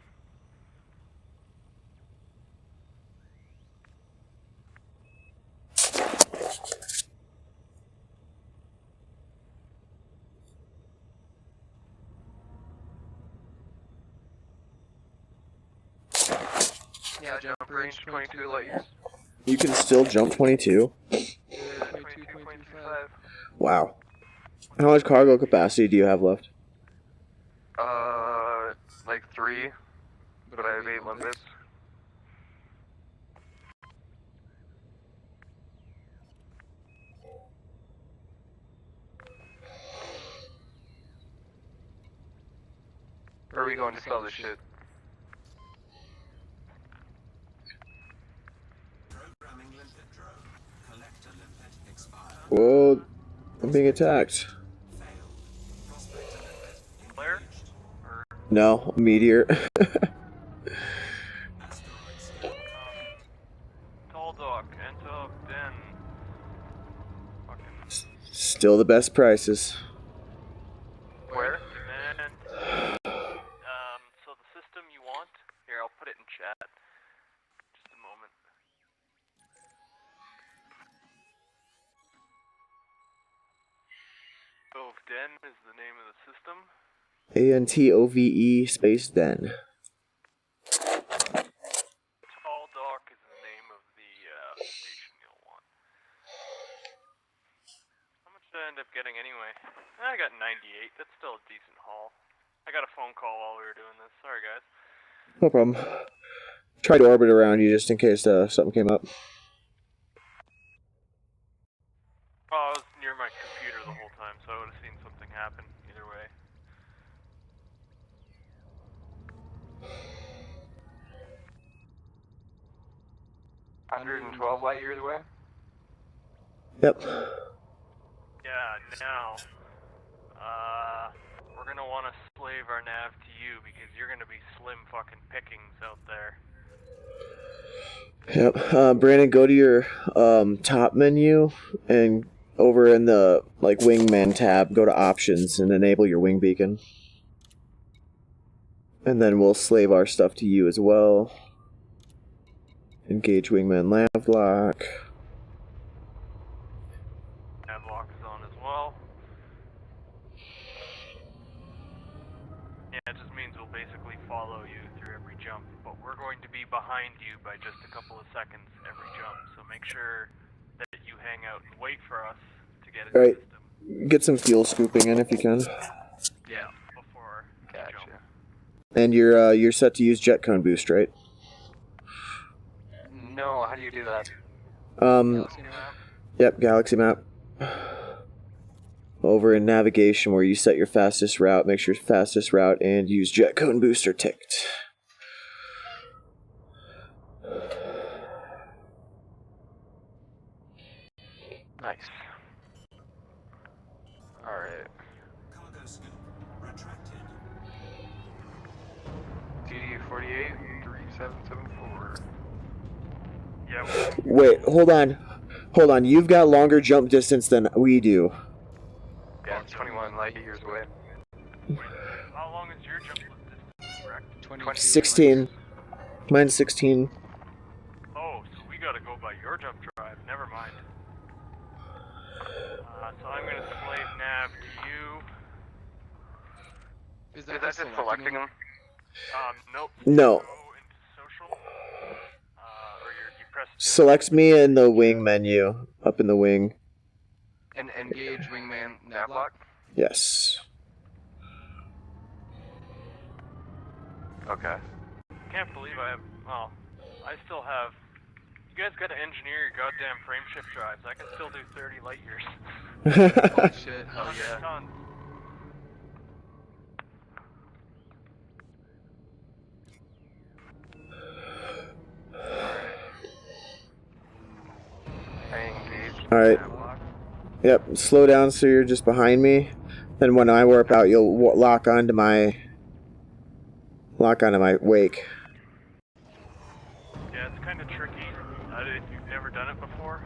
Yeah, jump range 22 light years. You can still jump 22? 22.25. Wow. How much cargo capacity do you have left? Like 3. But I have 8 limbits. Where are we going to sell this shit? Programming limpet drone. Collector limpet expired. Whoa, I'm being attacked. Failed. Prospector limpet Flare? engaged. No, a meteor. Asteroid scan complete. Tall Dock, Ento, Den. Fucking Still the best prices. Where? demand. So the system you want? Here, I'll put it in chat. Just a moment. Ove Den is the name of the system. ANTOVE space den. Tall Dock is the name of the station you'll want. How much did I end up getting anyway? I got 98. That's still a decent haul. I got a phone call while we were doing this. Sorry, guys. No problem. Try to orbit around you just in case something came up. Oh, I was near my computer the whole time, so I would have seen something happen either way. $112 light years away? Yep. Yeah, now, we're gonna want to slave our nav to you because you're gonna be slim fucking pickings out there. Yep. Brandon, go to your top menu and over in the like wingman tab, go to options and enable your wing beacon. And then we'll slave our stuff to you as well. Engage wingman nav lock. Navlock is on as well. Yeah, it just means we'll basically follow you through every jump, but we're going to be behind you by just a couple of seconds every jump, so make sure that you hang out and wait for us to get in Right. the system. Get some fuel scooping in if you can. Yeah, before you Gotcha. jump. And you're set to use jet cone boost, right? No, how do you do that? Galaxy map? Yep, galaxy map. Over in navigation where you set your fastest route, make sure fastest route and use jet cone booster ticked. Nice. Alright. Cargo scoop retracted. DD-48, 3774. Yeah, Wait, hold on. Hold on, you've got longer jump distance than we do. Yeah, it's 21 light years away. how long is your jump distance, correct? 22 16. Mine's 16. Oh, so we gotta go by your jump drive, never mind. So I'm gonna slave nav to you. Is Is that just selecting them? Nope. No. Go into social, or you press... Select me in the wing menu, up in the wing. And Engage wingman nav navlock? lock? Yes. Okay. Can't believe I have... Well, I still have... You guys gotta engineer your goddamn frame shift drives. I can still do 30 light years. Holy shit, hell 100 yeah. tons. Alright. Yep, slow down so you're just behind me. Then when I warp out, you'll lock onto my wake. Yeah, it's kind of tricky if you've never done it before.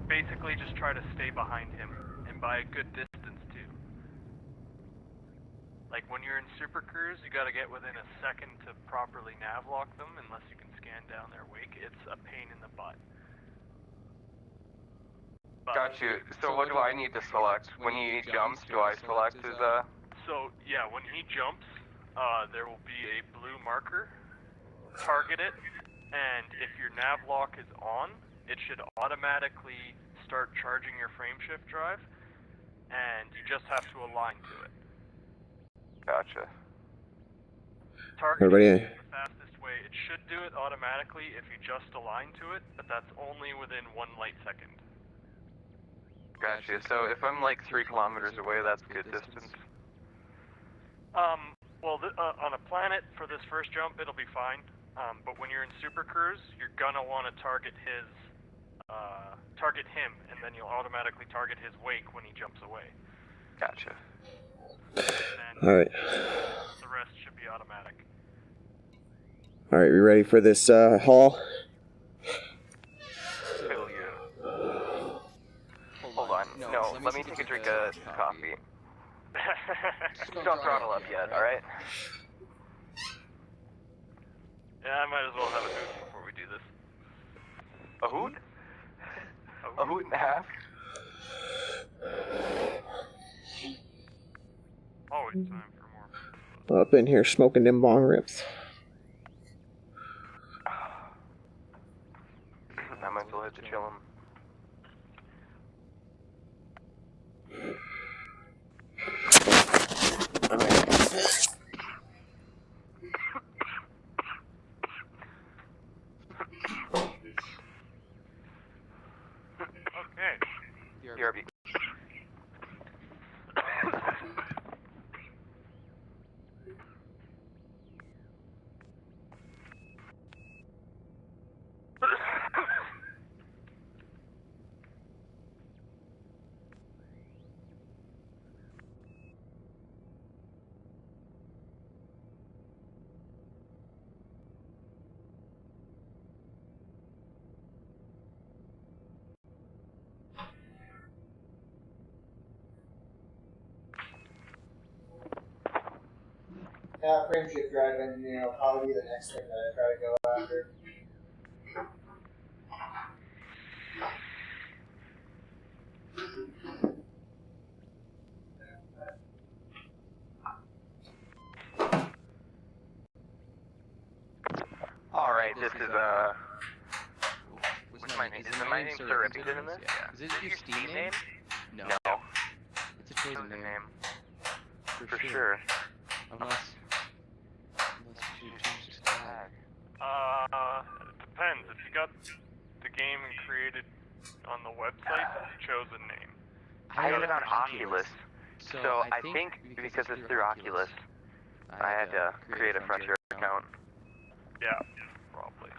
Basically, just try to stay behind him, and by a good distance too. Like when you're in Super Cruise, you gotta get within a second to properly navlock them, unless you can scan down their wake. It's a pain in the butt. But, Got you. So what do I need to select? When he jumps, do I select his, So, yeah, when he jumps, there will be a blue marker. Target it, and if your nav lock is on, it should automatically start charging your frameshift drive, and you just have to align to it. Gotcha. Target Everybody- is the fastest way. It should do it automatically if you just align to it, but that's only within 1 light second. Gotcha. So if I'm like 3 kilometers away, that's good distance. Well, on a planet for this first jump, it'll be fine. But when you're in Super Cruise, you're gonna want to target him, and then you'll automatically target his wake when he jumps away. Gotcha. And Alright. the rest should be automatic. Alright, we ready for this haul? Hell yeah. Hold on. No, let me take a drink of coffee. Don't throttle up yet, alright? Yeah, I might as well have a hoot before we do this. A hoot? A hoot and a half? Always time for more. Up in here smoking them bong rips. I might as well hit the chill 'em. Okay. BRB. Frameshift drive engineering will probably be the next thing that I try to go after. Alright, this is, what's my name? Is my name Sir Repington in this? Yeah. Is it your Steam name? No. No. It's a chosen name. For sure. Unless you choose to tag. It depends. If you got the game created on the website, it's a chosen name. I got it on Oculus. So I think because it's through Oculus, I had to create a Frontier account. Yeah, probably.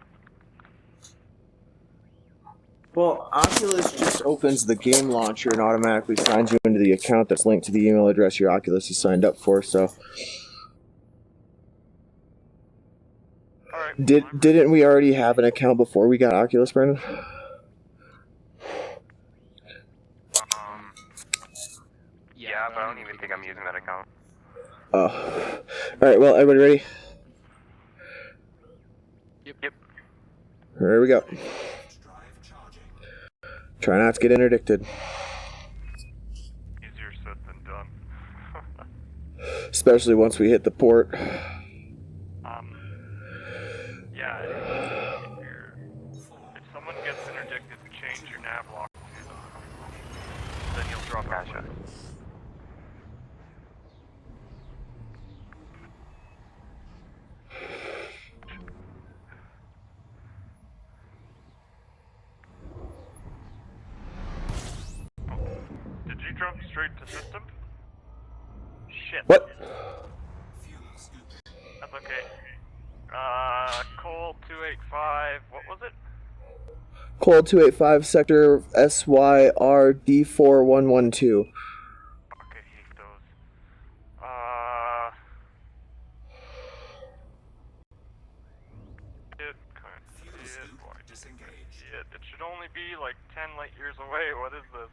Well, Oculus just opens the game launcher and automatically signs you into the account that's linked to the email address your Oculus is signed up for, so... Alright. Didn't we already have an account before we got Oculus, Brandon? Yeah, but I don't even think I'm using that account. Oh. Alright, well, everybody ready? Yep. Here we go. Drive charging. Try not to get interdicted. Easier said than done. Especially once we hit the port. Yeah, if someone gets interdicted, change your nav lock. Then you'll drop out. Gotcha. Did you jump straight to system? Shit. What? Fuel scoop. That's okay. Cole 285, what was it? Cold 285 sector SYRD4112. Fuck, I hate those. Fuel scoop disengaged. Shit, it should only be like 10 light years away. What is this?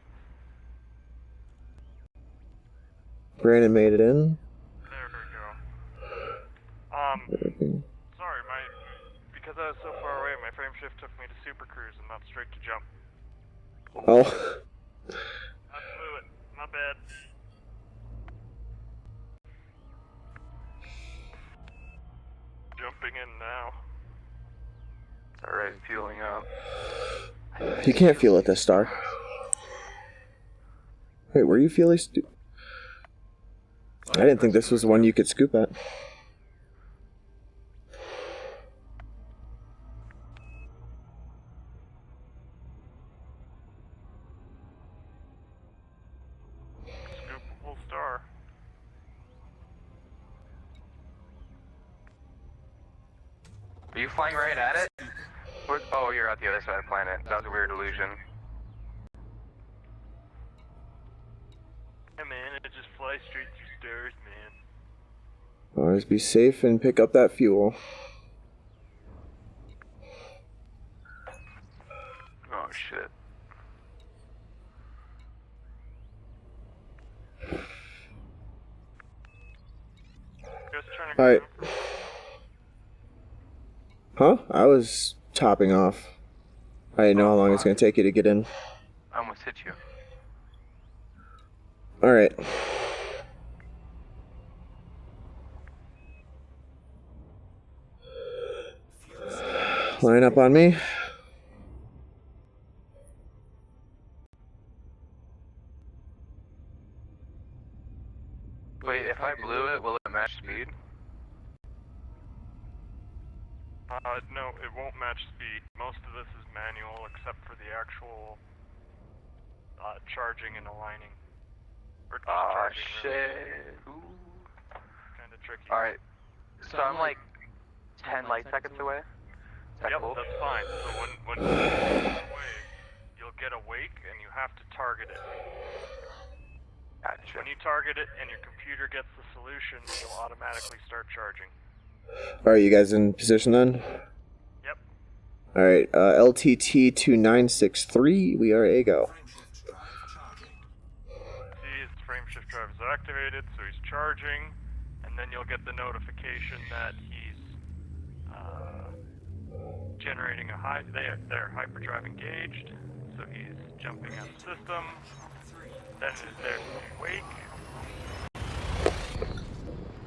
Brandon made it in. There we go. Sorry, because I was so far away, my frame shift took me to Super Cruise and not straight to jump. Oh. I blew it. My bad. Jumping in now. It's alright, fueling up. You can't feel it this star. Wait, were you feeling I didn't think this was the one you could scoop at. Scoopable star. Are you flying right at it? Oh, you're at the other side of the planet. That was a weird illusion. Hey man, it just flies straight through stars, man. Always be safe and pick up that fuel. Oh shit. Just trying to Alright. Huh? I was topping off. I didn't know how long it's going to take you to get in. I almost hit you. Alright. Line up on me. Wait, if I blew it, will it match speed? No, it won't match speed. Most of this is manual, except for the actual charging and aligning. Or Ah, charging, really. shit. Kind of tricky. Alright, so I'm like 10 light seconds away? Is that Yep, cool? that's fine. So when you're away, you'll get awake and you have to target it. Gotcha. When you target it and your computer gets the solution, you'll automatically start charging. Alright, you guys in position then? Yep. Alright, LTT 2963, we are a go. Frameshift drive charging. See, his frame shift drive is activated, so he's charging. and then you'll get the notification that he's generating a high. Their hyperdrive engaged, so he's jumping out of the system. Then there's wake.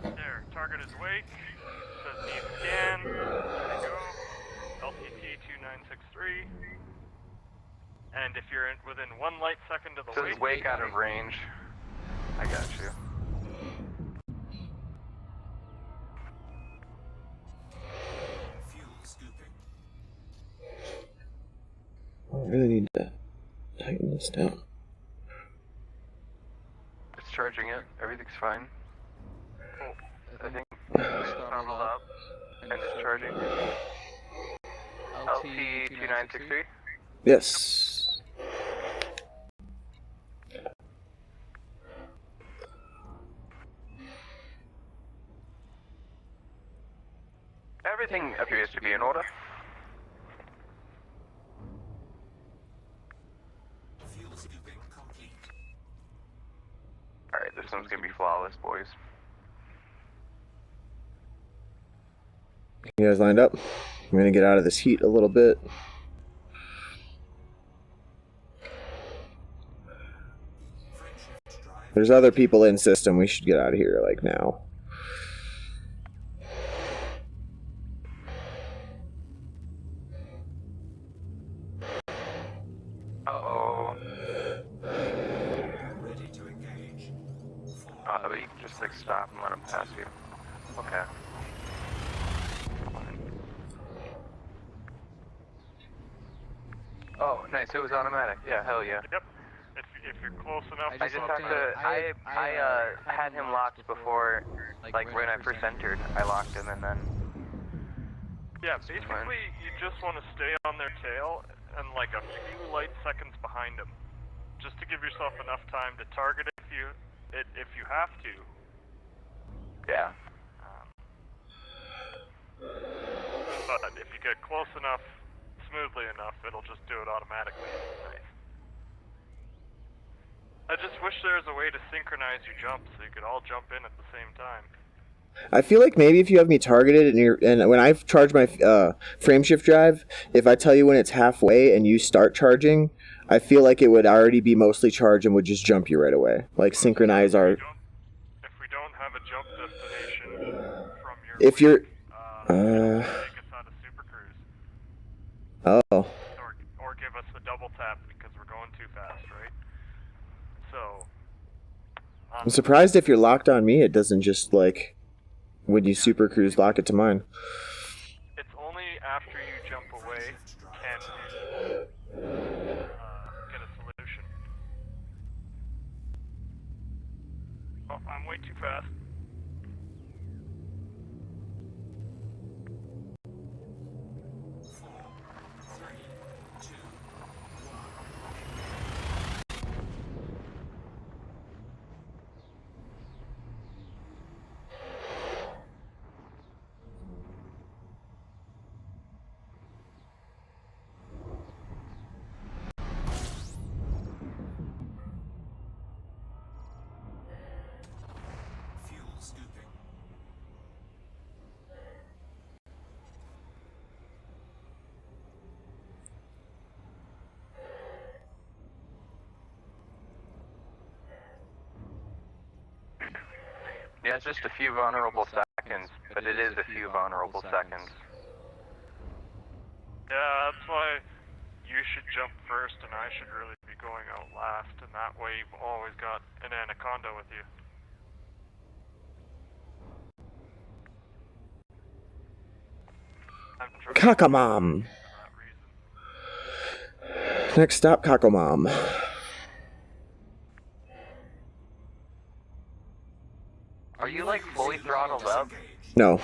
There, target is wake. Says need scan. There you go. LTT 2963. And if you're within 1 light second of the Says wake out of range. I got you. Fuel scooping. I really need to tighten this down. It's charging it. Everything's fine. Cool. I think Throttled up and it's charging. LT 2963. Yes. Everything appears to be in order. Fuel scooping complete. Alright, this one's gonna be flawless, boys. You guys lined up? I'm gonna get out of this heat a little bit. Frameshift drive. There's other people in system. We should get out of here like now. Uh-oh. Ready to engage. But you can just like stop and let him pass you. Okay. Oh, nice. It was automatic. Yeah, hell yeah. Yep. If you're close enough. I just have to. I had him locked before, like when I first entered. I locked him and then. Yeah, basically you just want to stay on their tail and like a few light seconds behind them, just to give yourself enough time to target if you have to. Yeah. But if you get close enough, smoothly enough, it'll just do it automatically. Nice. I just wish there was a way to synchronize your jumps so you could all jump in at the same time. I feel like maybe if you have me targeted and when I charge my frameshift drive, if I tell you when it's halfway and you start charging, I feel like it would already be mostly charged and would just jump you right away. Like synchronize our. If we don't have a jump destination from your If you're. take us out of Super Cruise, Oh. or give us a double tap because we're going too fast, right? So. I'm surprised if you're locked on me, it doesn't just like. When you super cruise, lock it to mine. It's only after you jump away can you get a solution. Oh, I'm way too fast. Fuel scooping. Yeah, it's just a few vulnerable seconds, but it is a few vulnerable seconds. Yeah, that's why you should jump first and I should really be going out last, and that way you've always got an anaconda with you. I'm Kakamam. for that reason. Next stop, Kakamam. Are you like fully throttled up? No.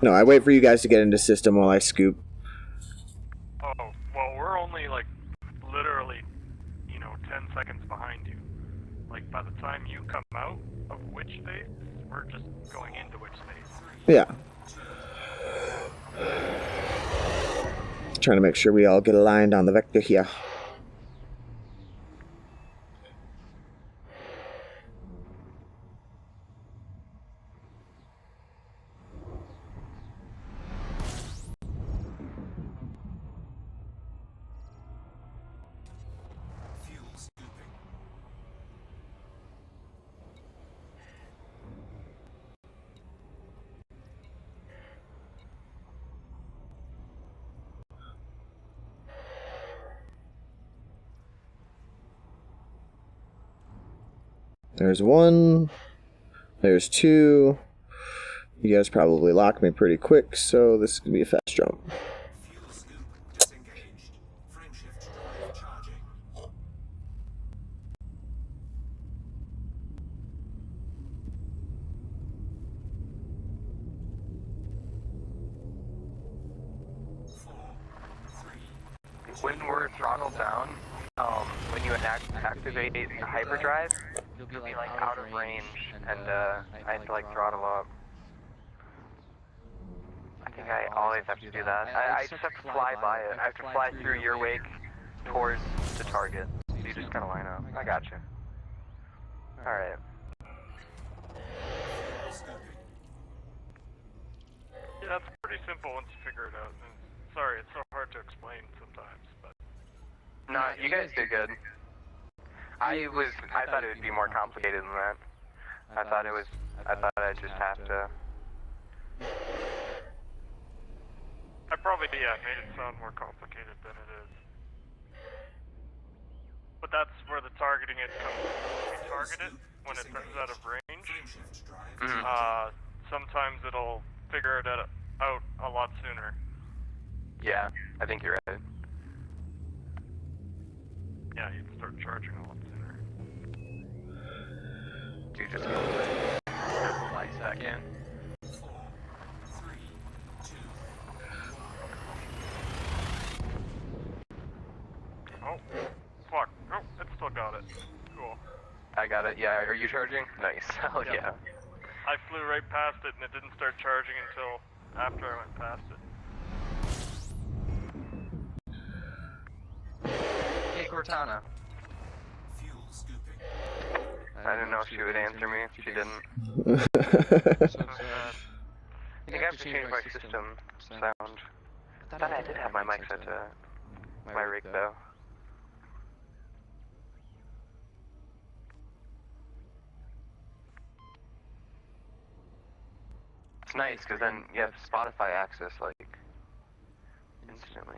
No, I wait for you guys to get into system while I scoop. Oh, well, we're only like literally, 10 seconds behind you. Like by the time you come out of witch phase, we're just going into witch phase. Yeah. Trying to make sure we all get aligned on the vector here. There's one. There's two. You guys probably lock me pretty quick, so this is going to be a fast jump. Fuel scoop disengaged. Frameshift drive charging. When we're throttled down, when you activate the hyperdrive, You'll you'll be like out of range, and I have to like throttle up. I think I always have to do that. I just have to fly by it. I have to fly through your wake towards the target. So you just gotta line up. I gotcha. Alright. Yeah, it's pretty simple once you figure it out. And sorry, it's so hard to explain sometimes, but No, you guys did good. I thought it would be more complicated than that. I thought I'd just have to. I probably made it sound more complicated than it is. But that's where the targeting it comes. When we target it when it turns out of range. Frameshift drive. Sometimes it'll figure it out a lot sooner. Yeah, I think you're right. Yeah, you'd start charging a lot sooner. Dude, just go like second. 4, 3, 2. Oh, fuck. Oh, it still got it. Cool. I got it. Yeah, are you charging? Nice. Hell Yeah. yeah. I flew right past it and it didn't start charging until after I went past it. Hey, Cortana. Fuel scooping. I didn't know she would answer me. She didn't. So, I think I have to change my system sound. I thought I did have my mic set to my rig though. It's nice because then you have Spotify access like instantly.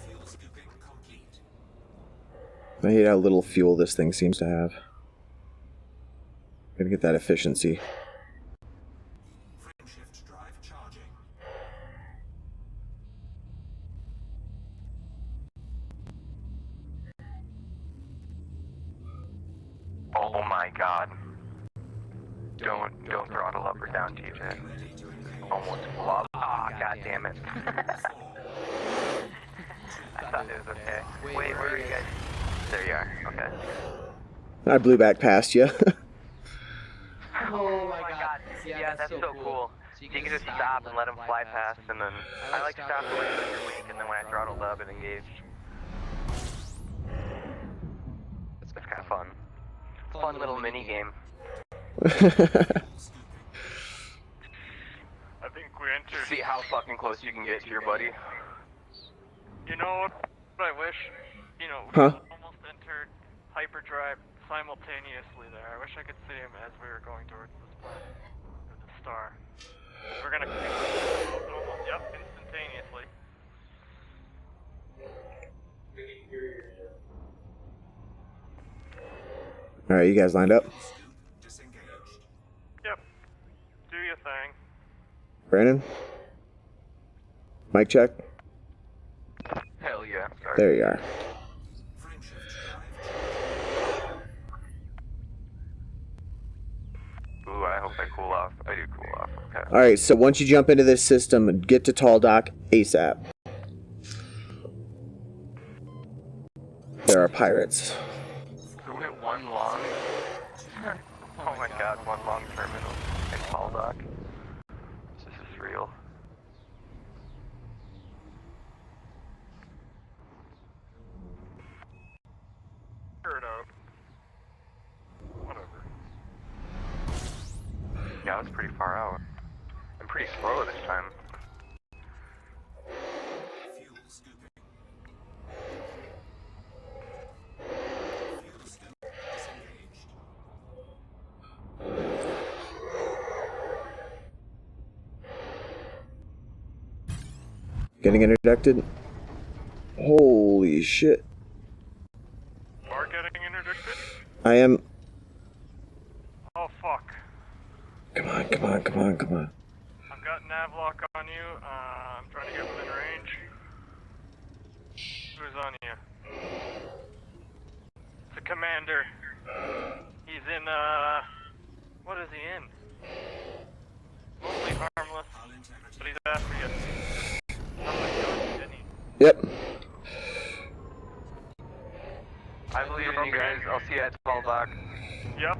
Fuel scooping complete. I hate how little fuel this thing seems to have. Gotta get that efficiency. Frameshift drive charging. Oh my god. Don't throttle up or down, TJ. Ready to engage. Almost flop. Ah, god damn it. 4, I thought it was okay. Wait, where are you guys? There you are. Okay. I blew back past you. Oh my god. Yeah, that's so cool. So you can just stop and let them fly past, and then I like to stop and let them your wake, and then when I throttled up, it engaged. It's kind of fun. Fun little mini game. I think we entered. See how fucking close you can get to your buddy. You know what I wish? You know, we Huh? almost entered hyperdrive simultaneously there. I wish I could see him as we were going towards this planet. Or the star. We're gonna almost, yep, instantaneously. Alright, you guys lined up? scoop disengaged. Yep. Do your thing. Brandon? Mic check? Hell yeah. Sorry. There you are. Frameshift drive charging. Ooh, I hope I cool off. I do cool off. Okay. Alright, so once you jump into this system, get to Tall Dock ASAP. There are pirates. We went one long. Oh my god, one long terminal in Tall Dock. This is real. Figure it out. Whatever. Yeah, it's pretty far out. I'm pretty slow this time. Fuel scooping. Fuel scoop disengaged. Getting interjected? Holy shit. Are getting interdicted? I am. Oh fuck. Come on, come on, come on, come on. I've got Navlock on you. I'm trying to get within range. Who's on you? The commander. He's in, what is he in? Mostly harmless, but he's after you. Somebody got you, didn't he? Yep. I believe in you guys. I'll see you at Taldock. Yep.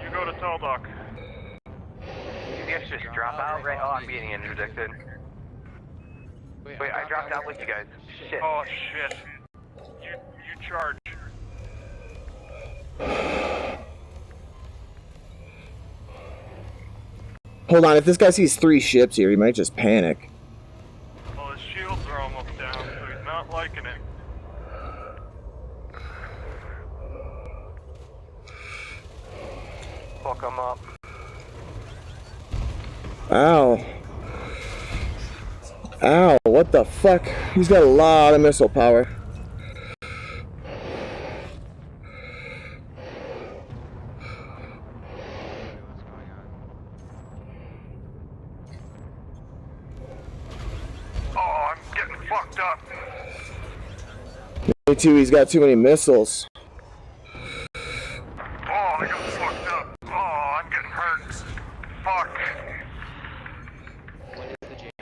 You go to Taldock. You guys just drop out, right? Oh, I'm being interdicted. Wait, I dropped out with you guys. Shit. Oh shit. You charge. Hold on, if this guy sees 3 ships here, he might just panic. Well, his shields are almost down, so he's not liking it. Fuck him up. Ow. Ow, what the fuck? He's got a lot of missile power. Oh, I'm getting fucked up. Me too, he's got too many missiles. Oh, I got fucked up. Oh, I'm getting hurt. Fuck.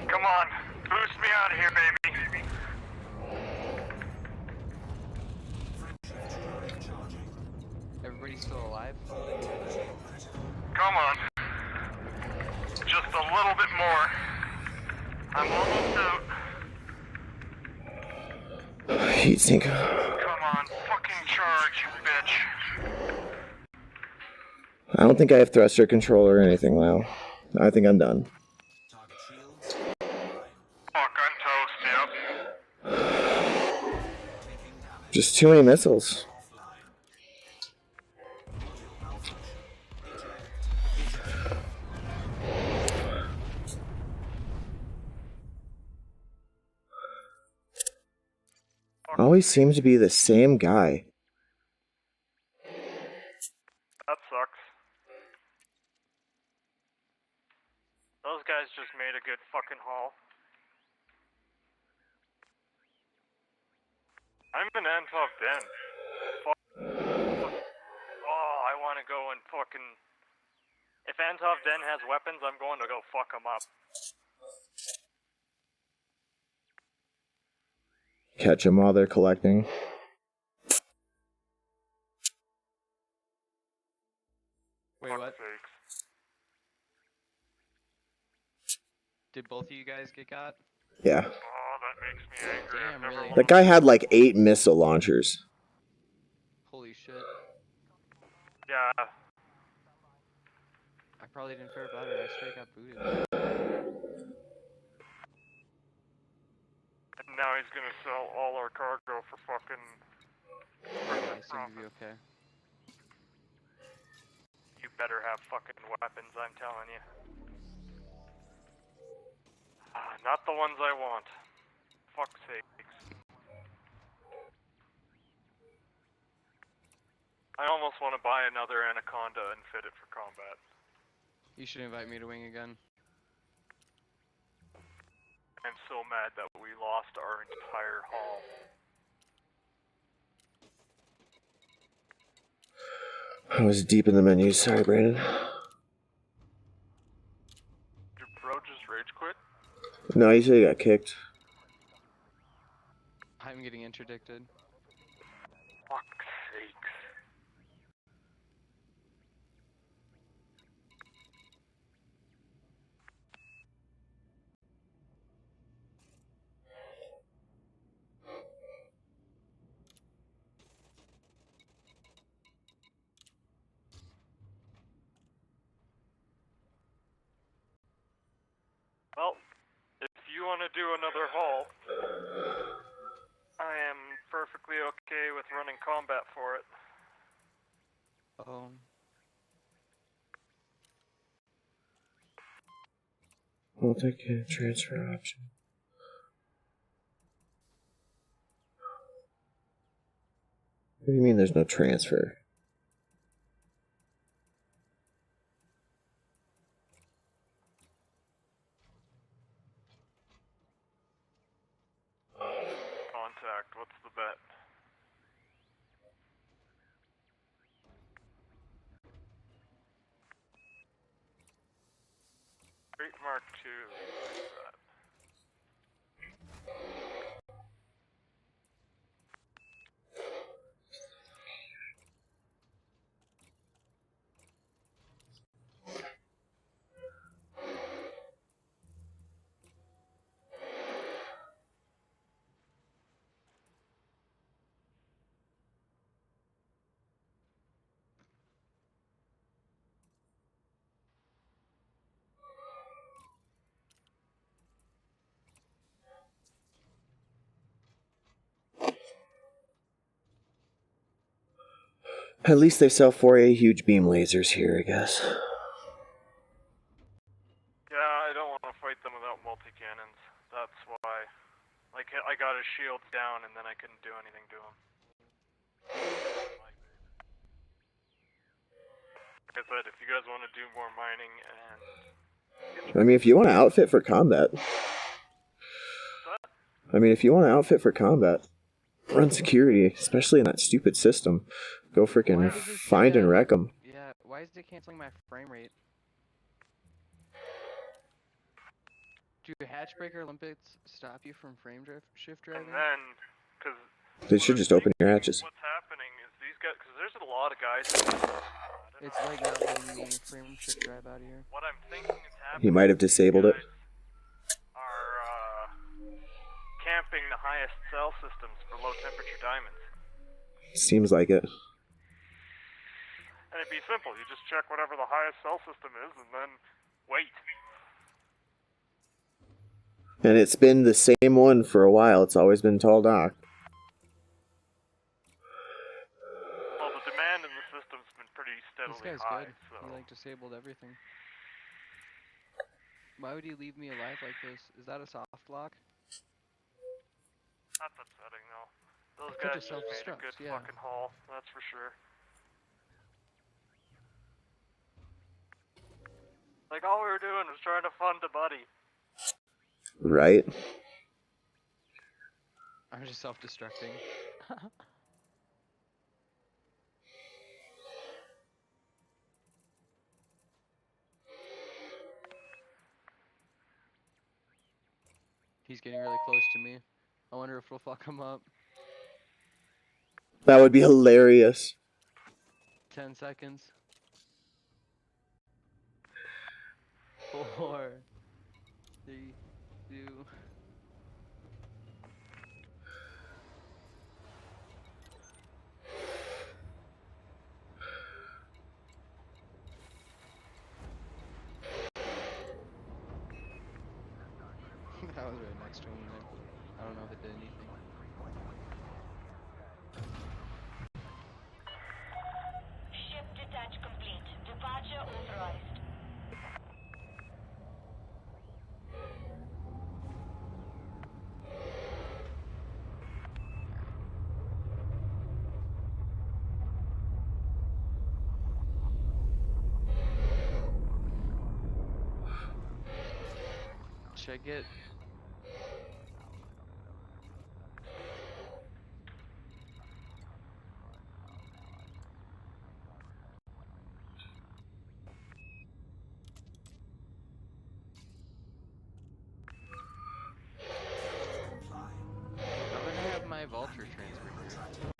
Come on, boost me out of here, baby. Everybody's still alive? Come on. Just a little bit more. I'm almost out. Heatsink. Come on, fucking charge, you bitch. I don't think I have thruster control or anything now. I think I'm done. Target shields. Fuck, I'm toast, yep. Taking damage. Just too many missiles. Offline. Module malfunction. Always seems to be the same guy. That sucks. Those guys just made a good fucking haul. I'm in Antov Den. Fuck. Oh, I want to go and fucking... If Antov Den has weapons, I'm going to go fuck them up. Catch them while they're collecting. Wait, Fuck's what? sakes. Did both of you guys get got? Yeah. Oh, that makes me angry. Damn, I've never really? won That guy had like 8 missile launchers. Holy shit. Yeah. I probably didn't fare better. I straight got booted. And now he's gonna sell all our cargo for fucking... I seem to be okay. You better have fucking weapons, I'm telling you. Not the ones I want. Fuck's sakes. I almost want to buy another Anaconda and fit it for combat. You should invite me to wing again. I'm so mad that we lost our entire haul. I was deep in the menu. Sorry, Brandon. Did your bro just rage quit? No, he said he got kicked. I'm getting interdicted. Fuck's sakes. Well, if you want to do another haul, I am perfectly okay with running combat for it. Multi-kit transfer option. What do you mean there's no transfer? Contact, what's the bet? Great Mark II. At least they sell 4A huge beam lasers here, I guess. Yeah, I don't want to fight them without multi-cannons. That's why. Like, I got his shields down and then I couldn't do anything to him. Like I said, if you guys want to do more mining and... I mean, if you want to outfit for combat. Run security, especially in that stupid system. Go freaking find and wreck them. Yeah, why is it canceling my frame rate? Do Hatchbreaker Olympics stop you from shift driving? And then, because... They should just open your hatches. What's happening is these guys, because there's a lot of guys... It's like not letting me frame shift drive out of here. What I'm thinking is happening... He might have disabled it. ...are, camping the highest cell systems for low temperature diamonds. Seems like it. And it'd be simple, you just check whatever the highest cell system is and then wait. And it's been the same one for a while. It's always been Tall Dock. Well, the demand in the system's been pretty This steadily guy's high, good. so... He like disabled everything. Why would he leave me alive like this? Is that a soft lock? That's upsetting though. Those Could guys just just made a self-destruct, good yeah. fucking haul, that's for sure. Like, all we were doing was trying to fund a buddy. Right? I'm just self-destructing. He's getting really close to me. I wonder if we'll fuck him up. That would be hilarious. 10 seconds. 4, 3, 2. That was right next to him. I don't know if it did anything. Ship detach complete. Departure authorized. Check it. I'm gonna have my vulture transfer here.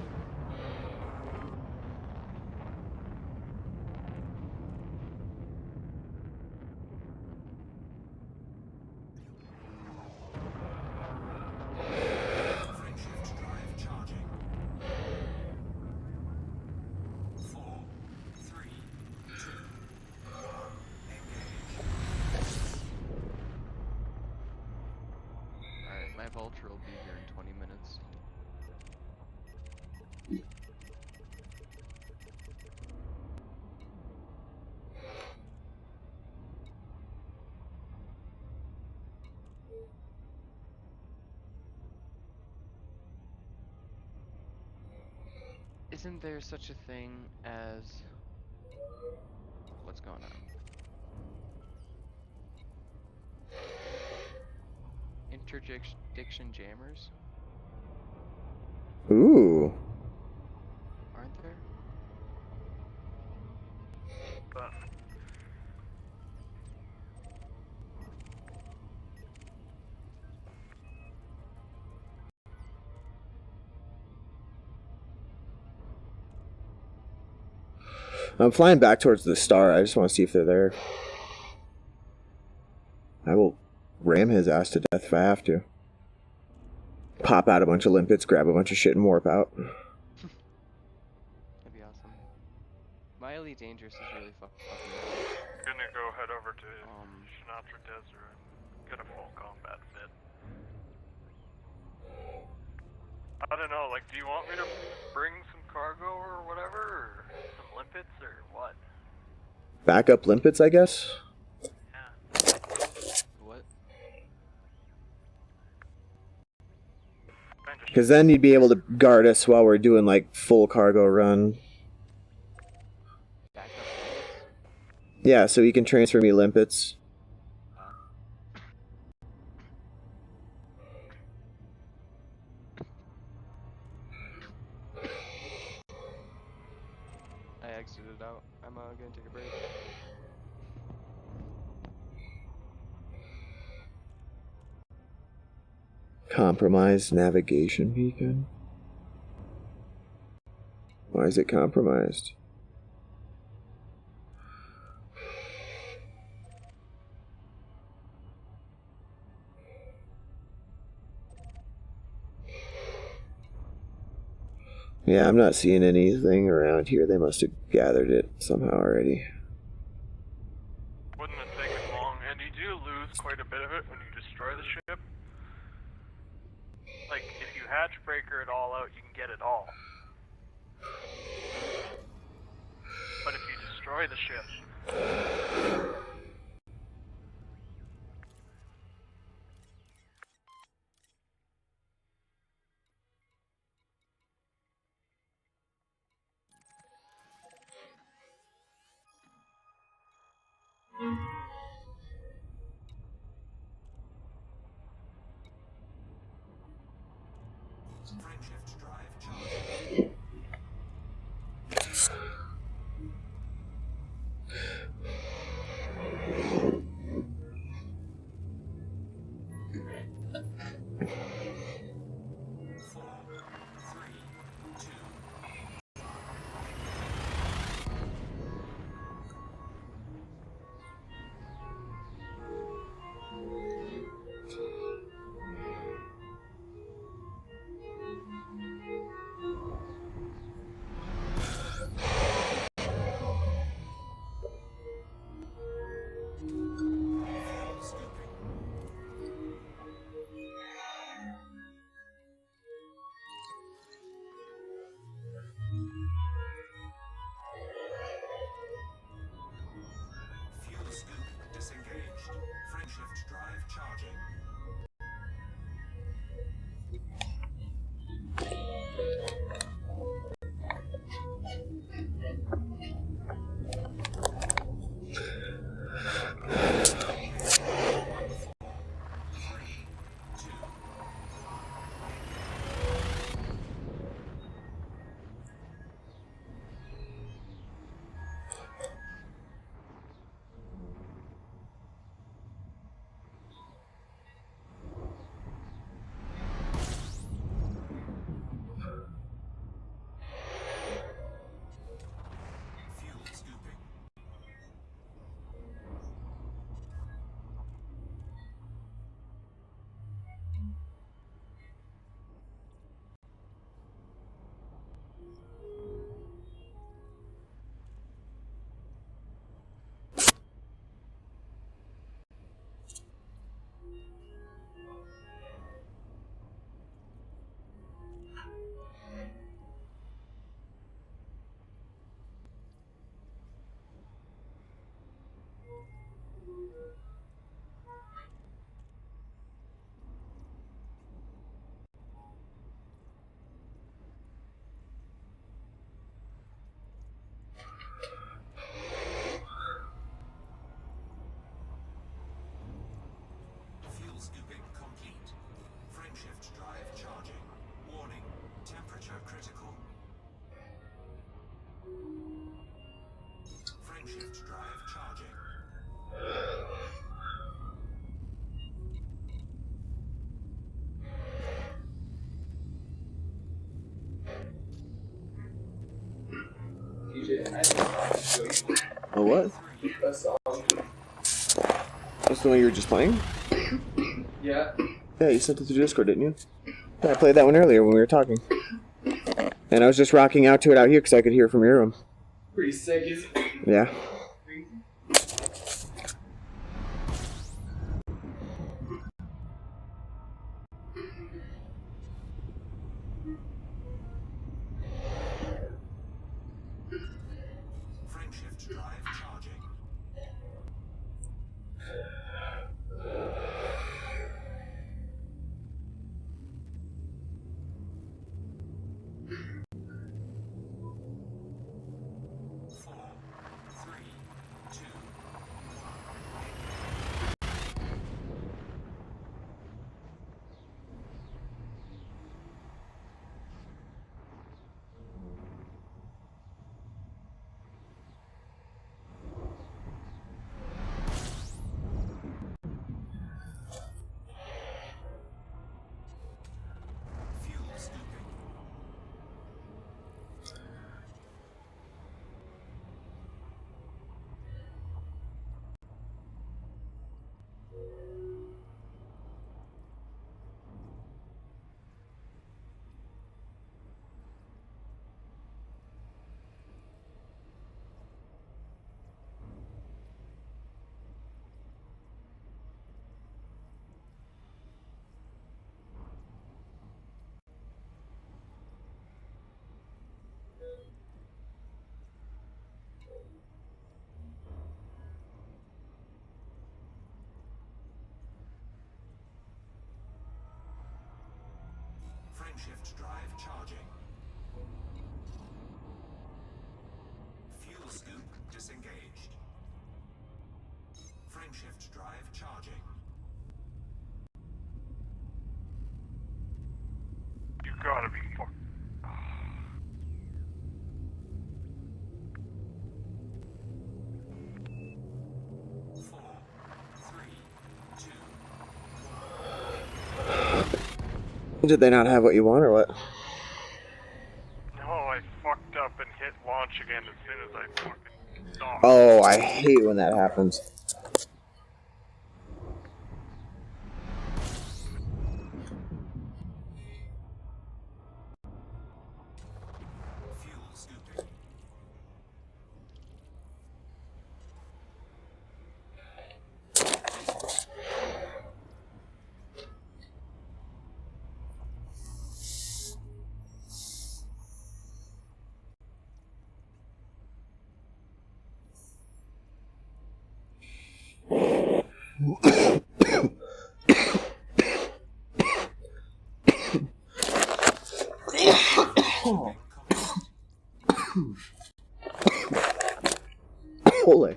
Isn't there such a thing as... What's going on? Interdiction jammers? Ooh. Aren't there? But I'm flying back towards the star. I just want to see if they're there. I will ram his ass to death if I have to. Pop out a bunch of limpets, grab a bunch of shit, and warp out. That'd be awesome. My Elite Dangerous is really fucking I'm gonna go head over to Um, Sinatra Desert and get a full combat fit. I don't know, like, do you want me to bring some cargo or whatever, or some limpets, or what? Backup limpets, I guess? Yeah. what? Because then you'd be able to guard us while we're doing, like, full cargo run. Backup limpets? Yeah, so you can transfer me limpets. I exited out. I'm gonna take a break. Compromised navigation beacon? Why is it compromised? Yeah, I'm not seeing anything around here. They must have gathered it somehow already. Wouldn't have taken long, and you do lose quite a bit of it when you destroy the ship. Like, if you hatch breaker it all out, you can get it all. But if you destroy the ship, Frameshift drive charging. Four, three, two. Oh, what? That's the one you were just playing? Yeah. Yeah, you sent it through Discord, didn't you? Yeah, I played that one earlier when we were talking. And I was just rocking out to it out here because I could hear it from your room. Pretty sick, isn't it? Yeah. Frameshift drive charging. Four, three, two, fuel scooping. Frameshift drive charging. Fuel scoop disengaged. Frameshift drive charging. You gotta be fuck. Four, three, two, Did they not have what you want or what? No, I fucked up and hit launch again as soon as I fucking stopped. Oh, I hate when that happens. fuel scooping. Holy.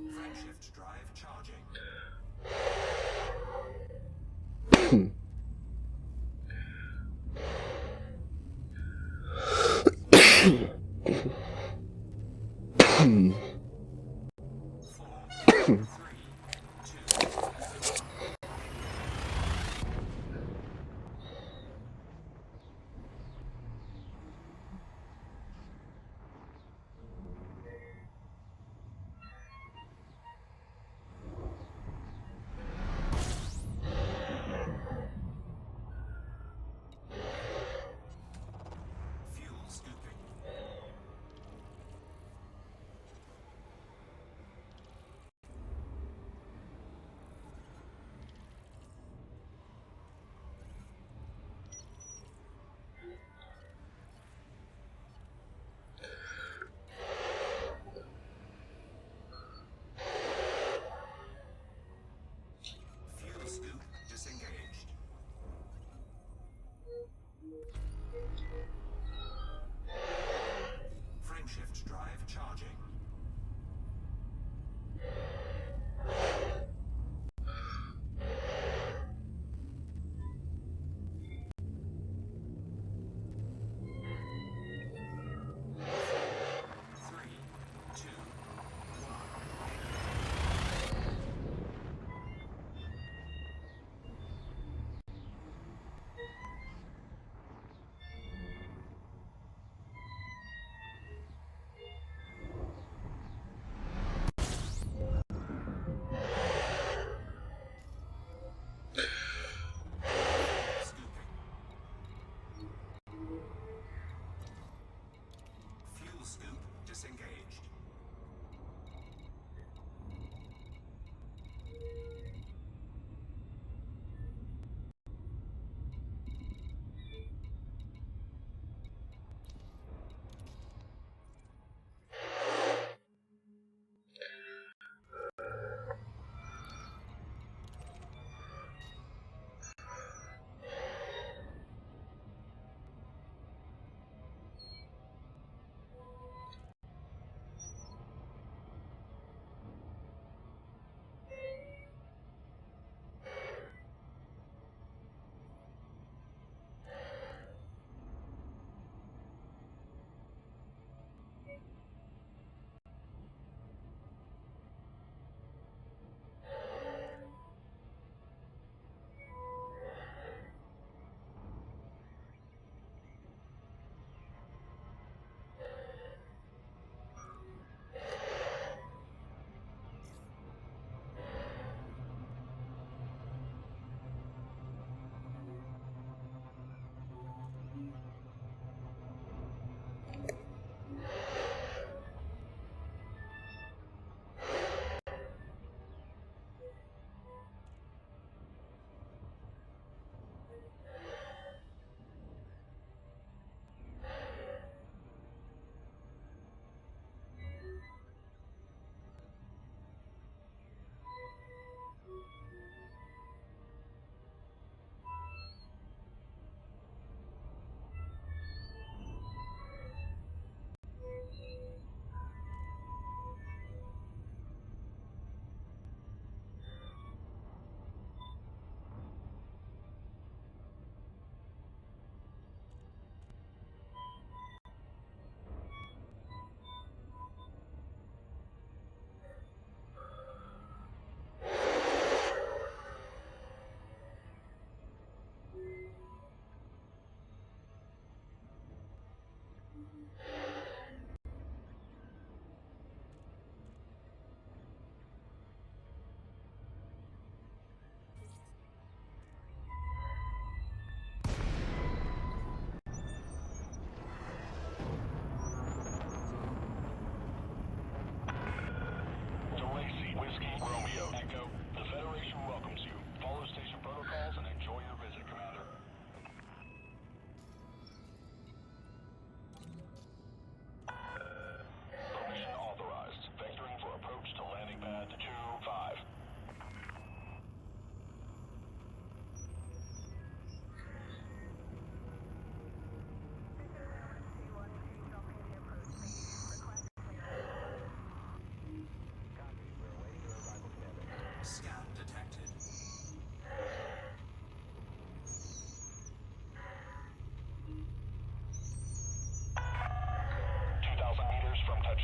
Frameshift drive charging. Four, three, two, fuel scooping.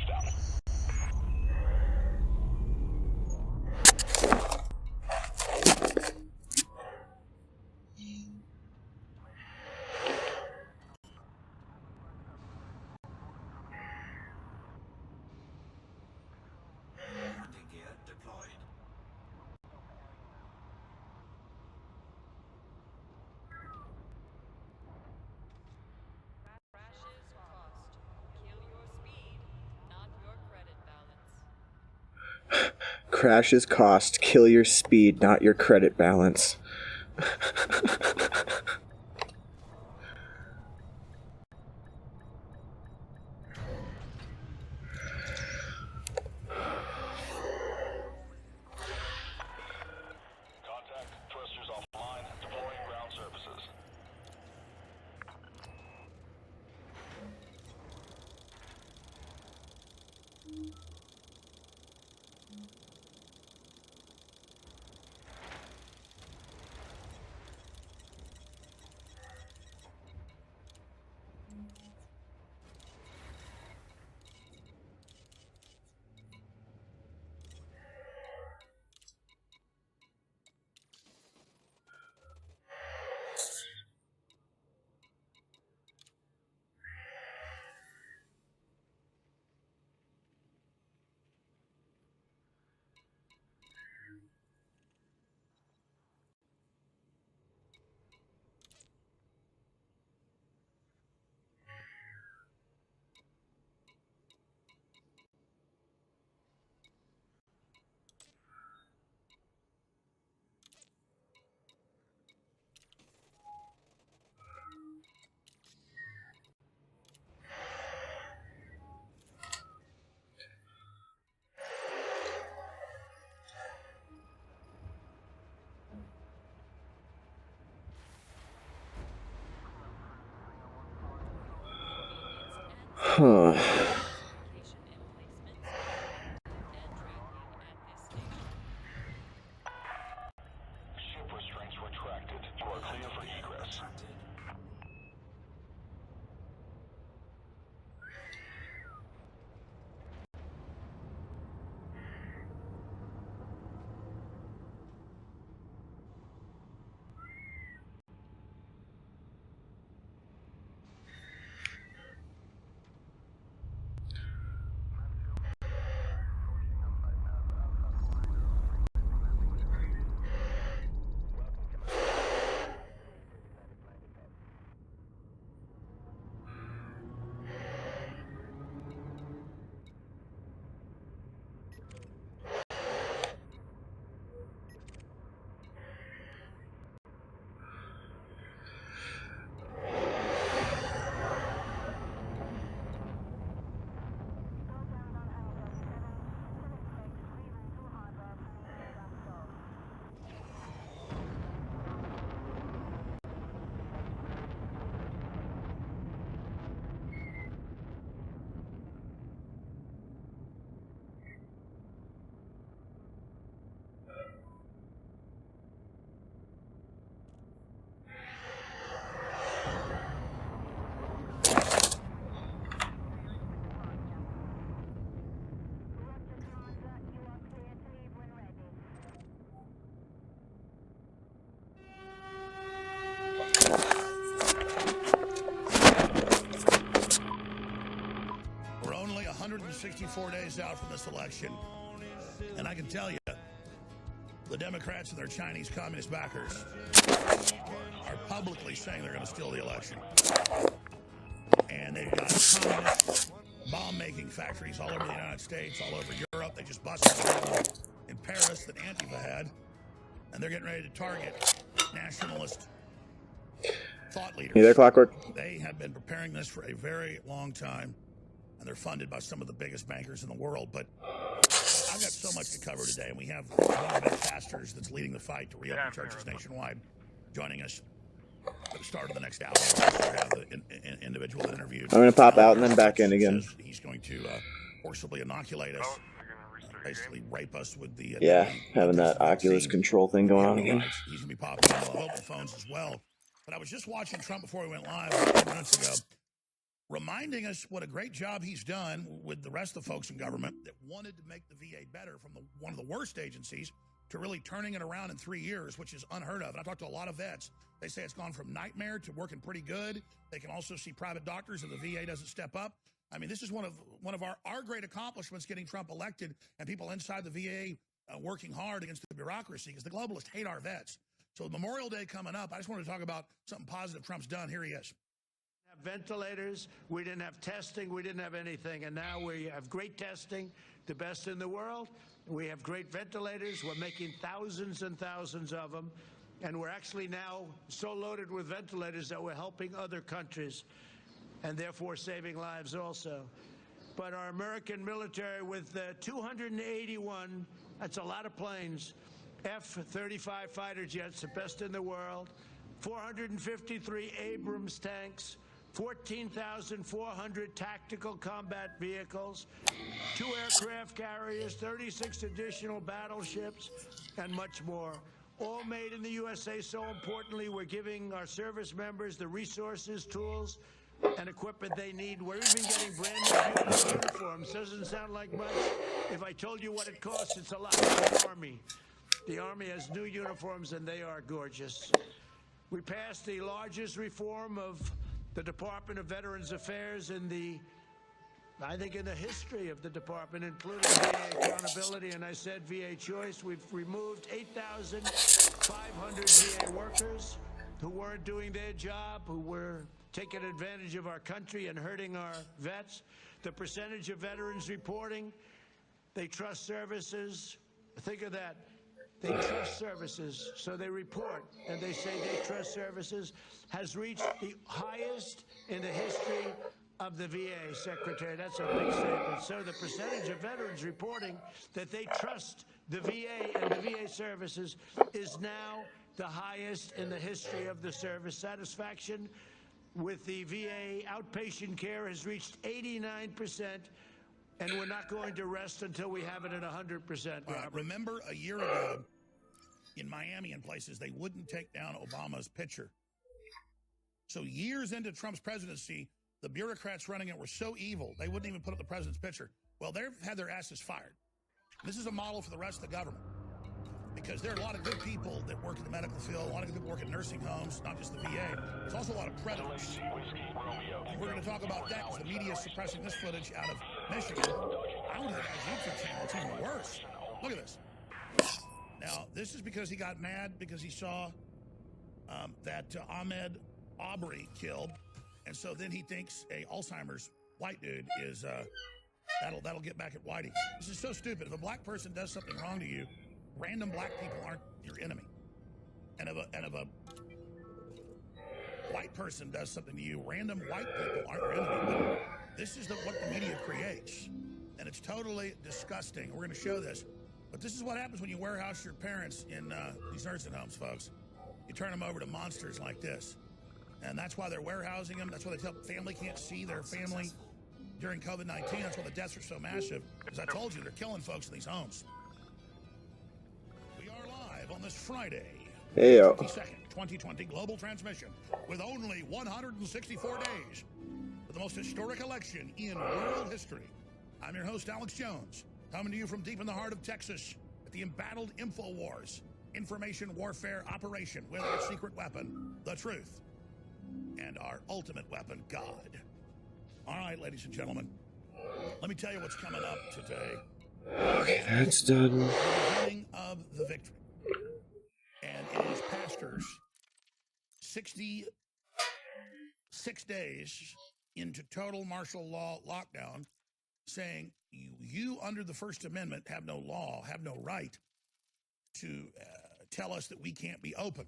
touchdown. Landing gear deployed. Crashes cost. Kill your speed, not your credit balance. Crashes cost, kill your speed, not your credit balance. Contact, thrusters offline, deploying ground services. Huh. Location emplacements and tracking at this station. Ship restraints retracted. You are clear for egress. We're only 164 days out from this election, and I can tell you, the Democrats and their Chinese communist backers are publicly saying they're going to steal the election. And they've got communist bomb-making factories all over the United States, all over Europe. They just busted one in Paris that Antifa had, and they're getting ready to target nationalist thought leaders. You there, Clockwork? They have been preparing this for a very long time, and they're funded by some of the biggest bankers in the world. But I've got so much to cover today, and we have one of the best pastors that's leading the fight to reopen churches nationwide joining us at the start of the next hour. We'll have the individual that interviewed. I'm going to pop out and then back in again. He's going to forcibly inoculate us, basically rape us with the... Yeah, having that Oculus control thing going on again. He's going to be popping on the open phones as well. But I was just watching Trump before we went live 10 minutes ago, reminding us what a great job he's done with the rest of the folks in government that wanted to make the VA better from one of the worst agencies to really turning it around in 3 years, which is unheard of. And I talked to a lot of vets. They say it's gone from nightmare to working pretty good. They can also see private doctors if the VA doesn't step up. I mean, this is one of our great accomplishments, getting Trump elected and people inside the VA working hard against the bureaucracy, because the globalists hate our vets. So Memorial Day coming up, I just wanted to talk about something positive Trump's done. Here he is. Ventilators, we didn't have testing, we didn't have anything, and now we have great testing, the best in the world. We have great ventilators. We're making thousands and thousands of them, and we're actually now so loaded with ventilators that we're helping other countries and therefore saving lives also. But our American military, with 281, that's a lot of planes, F-35 fighter jets, the best in the world, 453 Abrams tanks, 14,400 tactical combat vehicles, 2 aircraft carriers, 36 additional battleships, and much more. All made in the USA. So importantly, we're giving our service members the resources, tools, and equipment they need. We're even getting brand new beautiful uniforms. Doesn't sound like much. If I told you what it costs, it's a lot. The Army. The Army has new uniforms, and they are gorgeous. We passed the largest reform of the Department of Veterans Affairs I think in the history of the department, including VA accountability, and I said VA choice. We've removed 8,500 VA workers who weren't doing their job, who were taking advantage of our country and hurting our vets. The percentage of veterans reporting they trust services, think of that. They trust services, so they report, and they say they trust services, has reached the highest in the history of the VA, Secretary. That's a big statement. So the percentage of veterans reporting that they trust the VA and the VA services is now the highest in the history of the service. Satisfaction with the VA outpatient care has reached 89%, and we're not going to rest until we have it at 100%. Remember a year ago in Miami and places, they wouldn't take down Obama's picture. So years into Trump's presidency, the bureaucrats running it were so evil, they wouldn't even put up the president's picture. Well, they've had their asses fired. This is a model for the rest of the government, because there are a lot of good people that work in the medical field, a lot of good people work in nursing homes, not just the VA. There's also a lot of predators. And we're going to talk about that because the media is suppressing this footage out of Michigan. I don't think that's YouTube channel. It's even worse. Look at this. Now, this is because he got mad because he saw that Ahmed Aubrey killed, and so then he thinks a Alzheimer's white dude is that'll get back at Whitey. This is so stupid. If a black person does something wrong to you, random black people aren't your enemy, and if a white person does something to you, random white people aren't your enemy. But this is what the media creates, and it's totally disgusting. We're going to show this. But this is what happens when you warehouse your parents in these nursing homes, folks. You turn them over to monsters like this. And that's why they're warehousing them. That's why they tell family can't see their family during COVID-19. That's why the deaths are so massive. As I told you, they're killing folks in these homes. We are live on this Friday, Heyo. 22nd, 2020, global transmission, with only 164 days for the most historic election in world history. I'm your host, Alex Jones, coming to you from deep in the heart of Texas at the embattled InfoWars information warfare operation with our secret weapon, the truth, and our ultimate weapon, God. All right, ladies and gentlemen, let me tell you what's coming up today. Okay, that's done. The beginning of the victory. And it is pastors 66 days into total martial law lockdown saying you under the First Amendment have no law, have no right to tell us that we can't be open.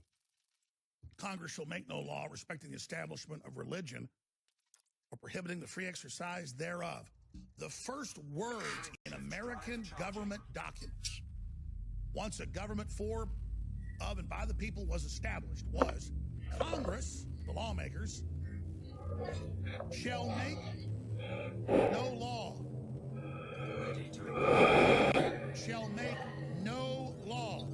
Congress shall make no law respecting the establishment of religion or prohibiting the free exercise thereof. The first words in American government documents, once a government for, of, and by the people was established, was Congress, the lawmakers, shall make no law. Shall make no law.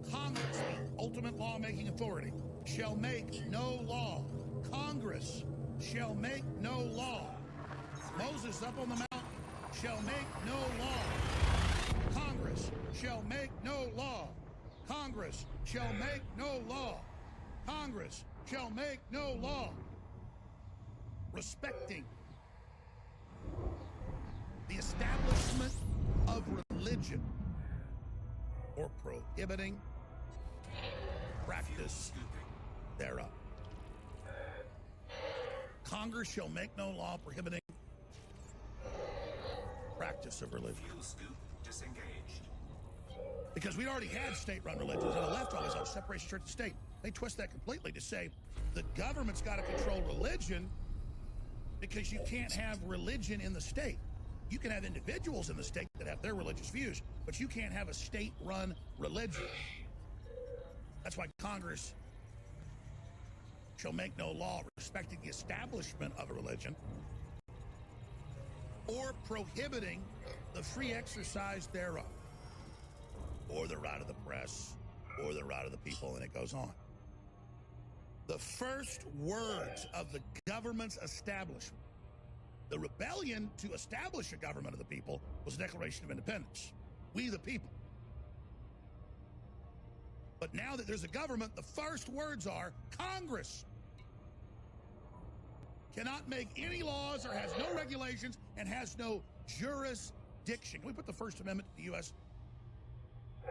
Congress, the ultimate lawmaking authority, shall make no law. Congress shall make no law. Moses up on the mount shall make no law. Congress shall make no law. Congress shall make no law. Congress shall make no law. Respecting the establishment of religion or prohibiting practice thereof. Congress shall make no law prohibiting practice of religion. Fuel scoop disengaged. Because we already had state-run religions, and the left always has separation of church and state. They twist that completely to say the government's got to control religion because you can't have religion in the state. You can have individuals in the state that have their religious views, but you can't have a state-run religion. That's why Congress shall make no law respecting the establishment of a religion or prohibiting the free exercise thereof, or the right of the press, or the right of the people, and it goes on. The first words of the government's establishment, the rebellion to establish a government of the people, was the Declaration of Independence. We the people. But now that there's a government, the first words are Congress cannot make any laws or has no regulations and has no jurisdiction. Can we put the First Amendment to the U.S.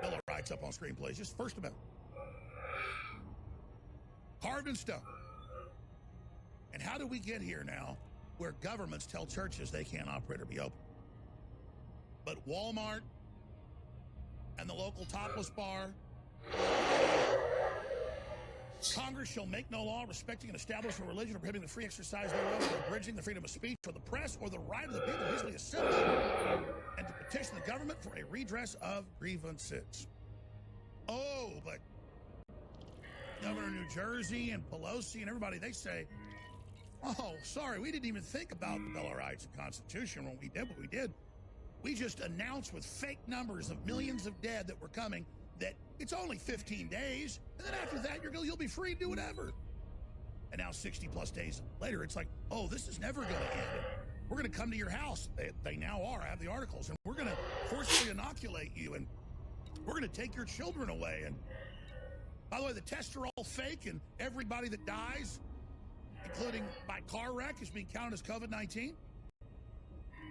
Bill of Rights up on screen, please? Just First Amendment. Carved in stone. And how do we get here now where governments tell churches they can't operate or be open? But Walmart and the local topless bar, Congress shall make no law respecting an establishment of religion or prohibiting the free exercise thereof, or abridging the freedom of speech or the press or the right of the people to easily assemble and to petition the government for a redress of grievances. Oh, but Governor of New Jersey and Pelosi and everybody, they say, oh, sorry, we didn't even think about the Bill of Rights and Constitution when we did what we did. We just announced with fake numbers of millions of dead that were coming that it's only 15 days, and then after that, you'll be free to do whatever. And now 60 plus days later, it's like, oh, this is never going to end. We're going to come to your house. They now are. I have the articles. And we're going to forcibly inoculate you, and we're going to take your children away. And by the way, the tests are all fake, and everybody that dies, including by car wreck, is being counted as COVID-19.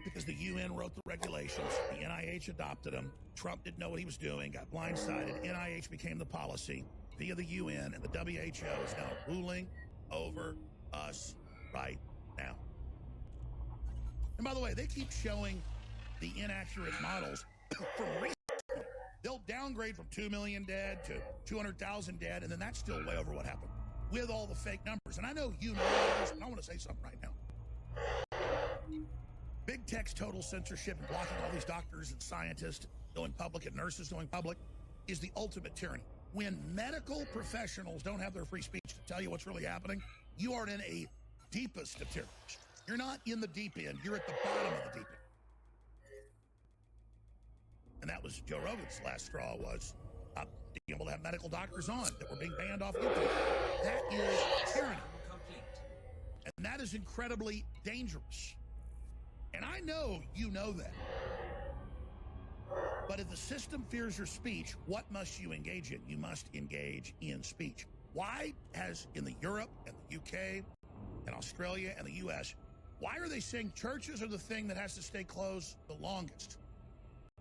Because the UN wrote the regulations, the NIH adopted them, Trump didn't know what he was doing, got blindsided, NIH became the policy via the UN, and the WHO is now ruling over us right now. And by the way, they keep showing the inaccurate models from recently. They'll downgrade from 2 million dead to 200,000 dead, and then that's still way over what happened with all the fake numbers. And I know you know this, but I want to say something right now. Big tech's total censorship and blocking all these doctors and scientists going public and nurses going public is the ultimate tyranny. When medical professionals don't have their free speech to tell you what's really happening, you are in a deepest of tyrannies. You're not in the deep end, you're at the bottom of the deep end. And that was Joe Rogan's last straw, was being able to have medical doctors on that were being banned off YouTube. That is tyranny. And that is incredibly dangerous. And I know you know that. But if the system fears your speech, what must you engage in? You must engage in speech. Why has in the Europe and the UK and Australia and the US, why are they saying churches are the thing that has to stay closed the longest?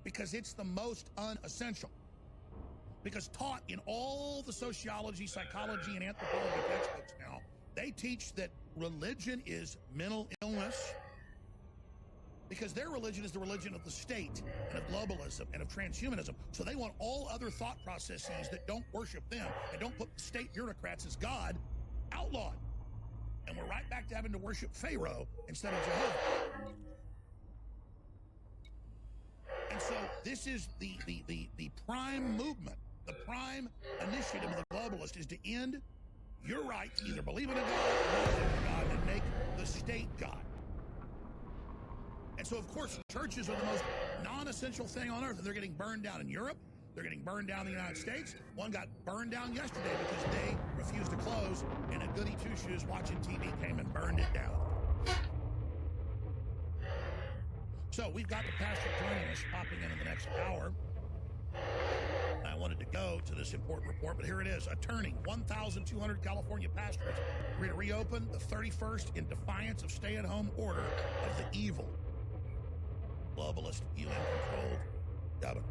Because it's the most unessential. Because taught in all the sociology, psychology, and anthropology textbooks now, they teach that religion is mental illness, because their religion is the religion of the state and of globalism and of transhumanism. So they want all other thought processes that don't worship them and don't put the state bureaucrats as God outlawed. And we're right back to having to worship Pharaoh instead of Jehovah. And so this is the prime movement, the prime initiative of the globalist is to end your right to either believe in a God or not believe in a God and make the state God. And so, of course, churches are the most non-essential thing on earth, and they're getting burned down in Europe. They're getting burned down in the United States. One got burned down yesterday because they refused to close, and a goody two-shoes watching TV came and burned it down. So we've got the pastor joining us, popping in the next hour. I wanted to go to this important report, but here it is. A turning 1,200 California pastors agree to reopen the 31st in defiance of stay-at-home order of the evil globalist UN-controlled government.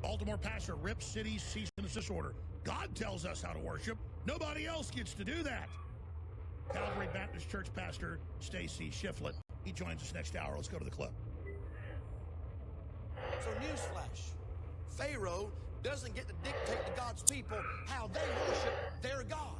Baltimore pastor rips city's cease and desist order. God tells us how to worship. Nobody else gets to do that. Calvary Baptist Church pastor Stacy Shiflett. He joins us next hour. Let's go to the clip. So newsflash, Pharaoh doesn't get to dictate to God's people how they worship their God.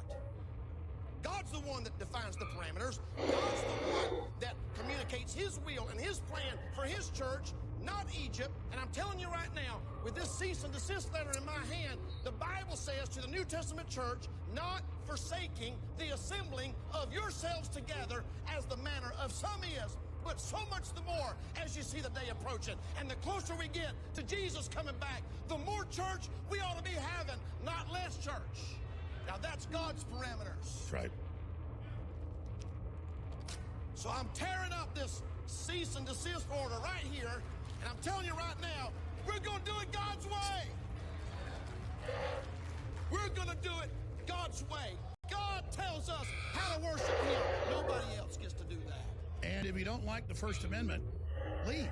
God's the one that defines the parameters. God's the one that communicates his will and his plan for his church, not Egypt. And I'm telling you right now, with this cease and desist letter in my hand, the Bible says to the New Testament church, not forsaking the assembling of yourselves together as the manner of some is, but so much the more as you see the day approaching. And the closer we get to Jesus coming back, the more church we ought to be having, not less church. Now that's God's parameters. That's right. So I'm tearing up this cease and desist order right here, and I'm telling you right now, we're going to do it God's way. We're going to do it God's way. God tells us how to worship him. Nobody else gets to do that. And if you don't like the First Amendment, leave.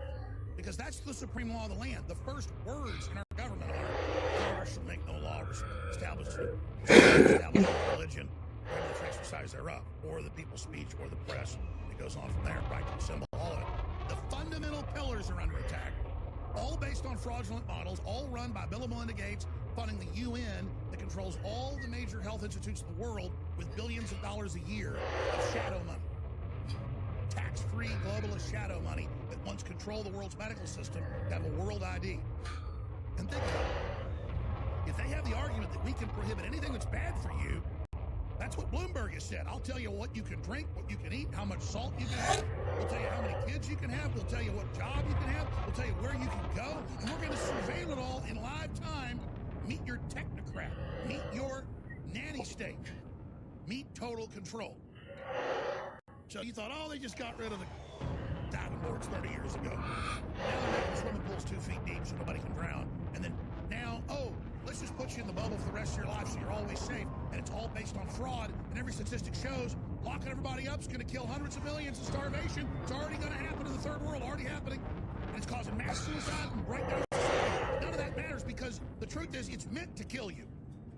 Because that's the supreme law of the land. The first words in our government are, Congress shall make no law establishing religion or the free exercise thereof, or the people's speech, or the press. It goes on from there, right to the symbol, all of it. The fundamental pillars are under attack, all based on fraudulent models, all run by Bill and Melinda Gates, funding the UN that controls all the major health institutes in the world with billions of dollars a year of shadow money. Tax-free globalist shadow money that once controlled the world's medical system to have a world ID. And think about it. If they have the argument that we can prohibit anything that's bad for you, that's what Bloomberg has said. I'll tell you what you can drink, what you can eat, how much salt you can have. We'll tell you how many kids you can have. We'll tell you what job you can have. We'll tell you where you can go. And we're going to surveil it all in live time. Meet your technocrat. Meet your nanny state. Meet total control. So you thought, oh, they just got rid of the diving boards 30 years ago. Now they're making swimming pools 2 feet deep so nobody can drown. And then now, oh, let's just put you in the bubble for the rest of your life so you're always safe. And it's all based on fraud. And every statistic shows locking everybody up is going to kill hundreds of millions of starvation. It's already going to happen in the third world, already happening. And it's causing mass suicide and breakdown of society. None of that matters because the truth is it's meant to kill you.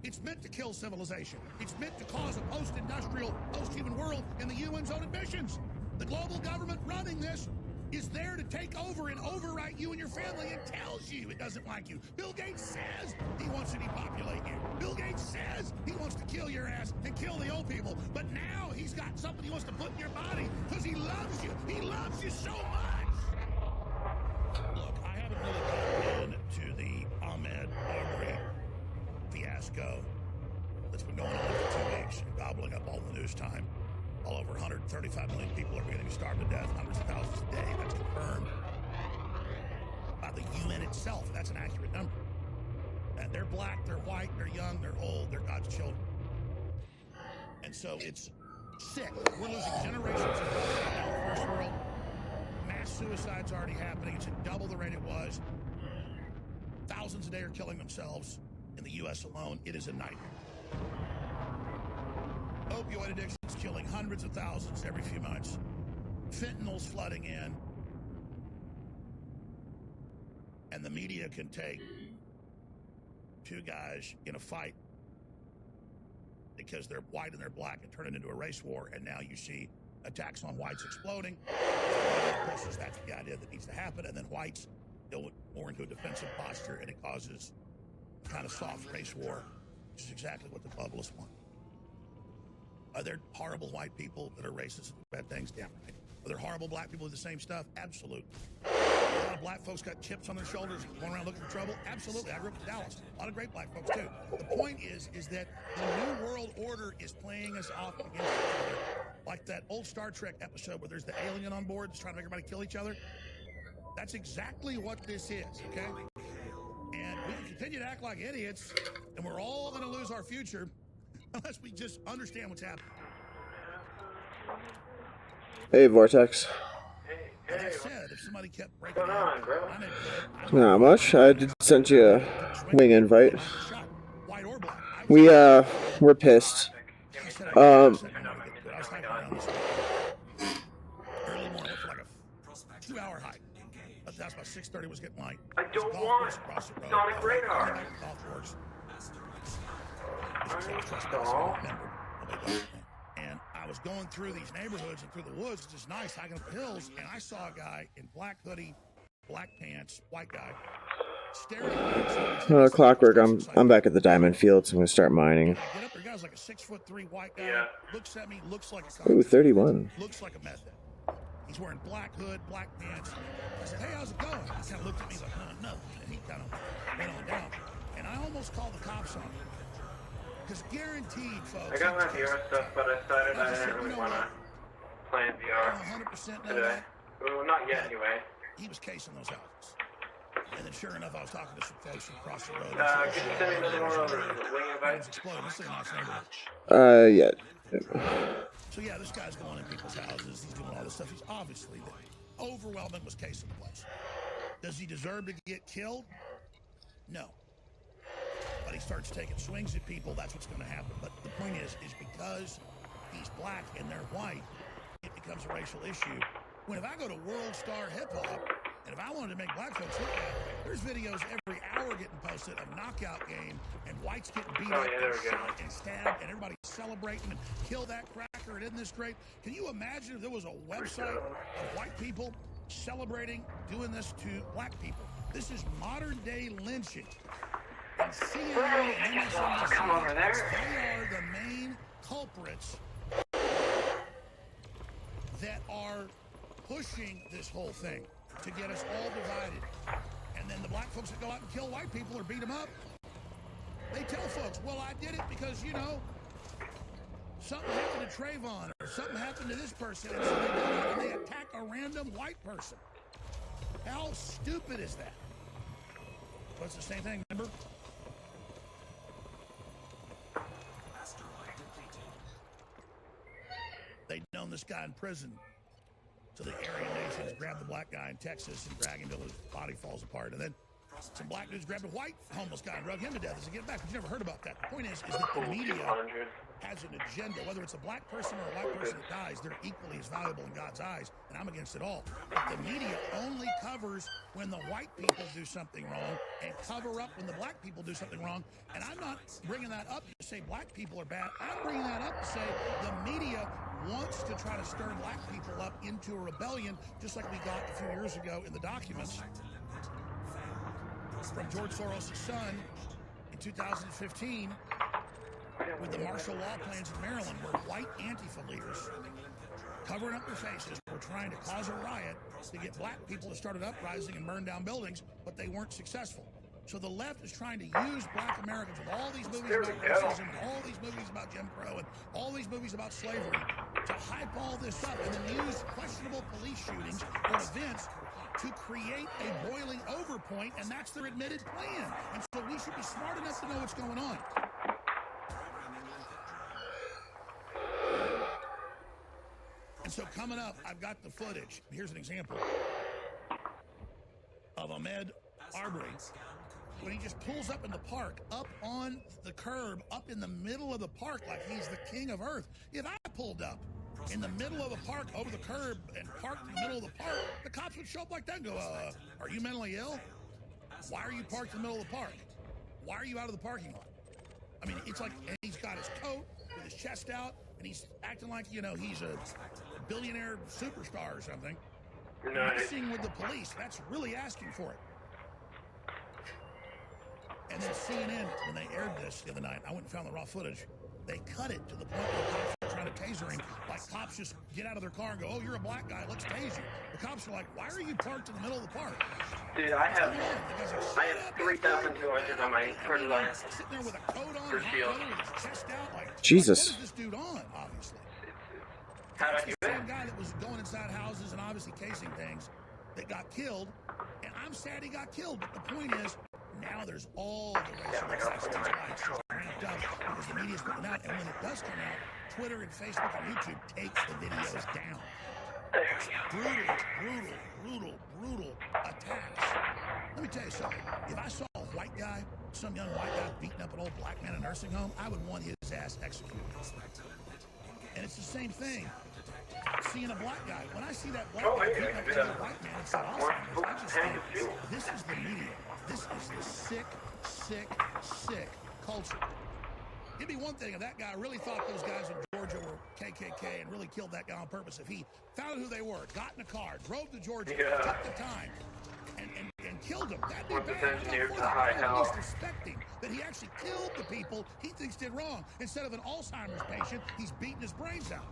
It's meant to kill civilization. It's meant to cause a post-industrial, post-human world in the UN's own admissions. The global government running this is there to take over and overwrite you and your family and tells you it doesn't like you. Bill Gates says he wants to depopulate you. Bill Gates says he wants to kill your ass and kill the old people. But now he's got something he wants to put in your body because he loves you. He loves you so much. Look, I haven't really gotten into the Ahmaud Arbery fiasco that's been going on for 2 weeks and gobbling up all the news time. All over 135 million people are beginning to starve to death, hundreds of thousands a day. That's confirmed by the UN itself. That's an accurate number. And they're black, they're white, they're young, they're old, they're God's children. And so it's sick. We're losing generations of people now in the first world. Mass suicide's already happening. It's at double the rate it was. Thousands a day are killing themselves in the U.S. alone. It is a nightmare. Opioid addiction is killing hundreds of thousands every few months. Fentanyl's flooding in. And the media can take 2 guys in a fight because they're white and they're black and turn it into a race war. And now you see attacks on whites exploding. That's the idea that needs to happen. And then whites go more into a defensive posture and it causes kind of soft race war, which is exactly what the globalists want. Are there horrible white people that are racist and bad things? Damn right. Are there horrible black people who do the same stuff? Absolutely. A lot of black folks got chips on their shoulders going around looking for trouble? Absolutely. I grew up in Dallas. A lot of great black folks too. The point is that the New World Order is playing us off against each other. Like that old Star Trek episode where there's the alien on board that's trying to make everybody kill each other. That's exactly what this is, okay? And We can continue to act like idiots, and we're all going to lose our future unless we just understand what's happening. Hey, Vortex. And I said, if somebody kept breaking out, Not much. I did send you a wing invite. white or black. We're pissed. I was hiking around this early morning, it was like a 2-hour hike. But that's about 6:30 was getting light. I don't want Sonic Radar. And I was going through these neighborhoods and through the woods, which is nice, hiking up the hills, and I saw a guy in black hoodie, black pants, white guy, staring at me. Clockwork. I'm back at the diamond fields. I'm gonna start mining. I get up there, guy's like a 6'3" white guy. Yeah. Looks at me, looks like a Ooh, 31. looks like a meth head. He's wearing black hood, black pants. I said, "Hey, how's it going?" He kind of looked at me like, "No," and he kind of went on down. And I almost called the cops on him. Because guaranteed, folks. I got my VR stuff, but I decided I didn't really want to play in VR 100% today. Well, not yet, anyway. He was casing those houses. And then sure enough, I was talking to some folks from across the road. Could you send me another one of those wing invites? Exploding. This is a nice neighborhood. Yeah. So yeah, this guy's going in people's houses. He's doing all this stuff. He's obviously overwhelming was casing the place. Does he deserve to get killed? No. But he starts taking swings at people, that's what's going to happen. But the point is because he's black and they're white, it becomes a racial issue. When if I go to World Star Hip Hop, and if I wanted to make black folks look at it, there's videos every hour getting posted of knockout game and whites getting beat up and shot and stabbed and everybody celebrating and kill that cracker and isn't this great? Can you imagine if there was a website of white people celebrating doing this to black people? This is modern day lynching. And CNN and MSNBC, Come over there. they are the main culprits that are pushing this whole thing to get us all divided. And then the black folks that go out and kill white people or beat them up, they tell folks, well, I did it because, you know, something happened to Trayvon or something happened to this person, and so they go out and they attack a random white person. How stupid is that? Well, it's the same thing, remember? They'd known this guy in prison. So the Aryan nations grabbed the black guy in Texas and drag him till his body falls apart. And then some black dudes grabbed a white homeless guy and drug him to death as they get back. But you never heard about that. The point is that the media has an agenda. Whether it's a black person or a white person that dies, they're equally as valuable in God's eyes. And I'm against it all. But the media only covers when the white people do something wrong and cover up when the black people do something wrong. And I'm not bringing that up to say black people are bad. I'm bringing that up to say the media wants to try to stir black people up into a rebellion, just like we got a few years ago in the documents from George Soros' son in 2015 with the martial law plans in Maryland, where white Antifa leaders covering up their faces were trying to cause a riot to get black people to start an uprising and burn down buildings, but they weren't successful. So the left is trying to use black Americans with all these movies about racism and all these movies about Jim Crow and all these movies about slavery to hype all this up and then use questionable police shootings or events to create a boiling over point, and that's their admitted plan. And so we should be smart enough to know what's going on. And so coming up, I've got the footage. Here's an example of Ahmaud Arbery when he just pulls up in the park, up on the curb, up in the middle of the park like he's the king of earth. If I pulled up in the middle of the park, over the curb, and parked in the middle of the park, the cops would show up like that and go, are you mentally ill? Why are you parked in the middle of the park? Why are you out of the parking lot? I mean, it's like, and he's got his coat with his chest out, and he's acting like, you know, he's a billionaire superstar or something. Messing with the police, that's really asking for it. And then CNN, when they aired this the other night, I went and found the raw footage. They cut it to the point where the cops are trying to taser him. Like cops just get out of their car and go, oh, you're a black guy, let's tase you. The cops are like, why are you parked in the middle of the park? Dude, I have 3,200 on my turn line. Sitting there with a coat on, with his chest out, like, Jesus. What is this dude on, obviously? How do I That's do the it? same guy that was going inside houses and obviously casing things that got killed. And I'm sad he got killed, but the point is, now there's all the racial lights just ramped up because the media's putting out. And when it does come out, Twitter and Facebook and YouTube takes the videos down. It's brutal attacks. Let me tell you something. If I saw a white guy, some young white guy beating up an old black man in a nursing home, I would want his ass executed. And it's the same thing. Seeing a black guy, when I see that black guy beating up another white man, it's Alzheimer's. I just think, this is the media. This is the sick culture. It'd be one thing if that guy really thought those guys in Georgia were KKK and really killed that guy on purpose. If he found out who they were, got in a car, drove to Georgia, took the time, and killed them, that'd be bad. At least respecting that he actually killed the people he thinks did wrong. Instead of an Alzheimer's patient, he's beating his brains out.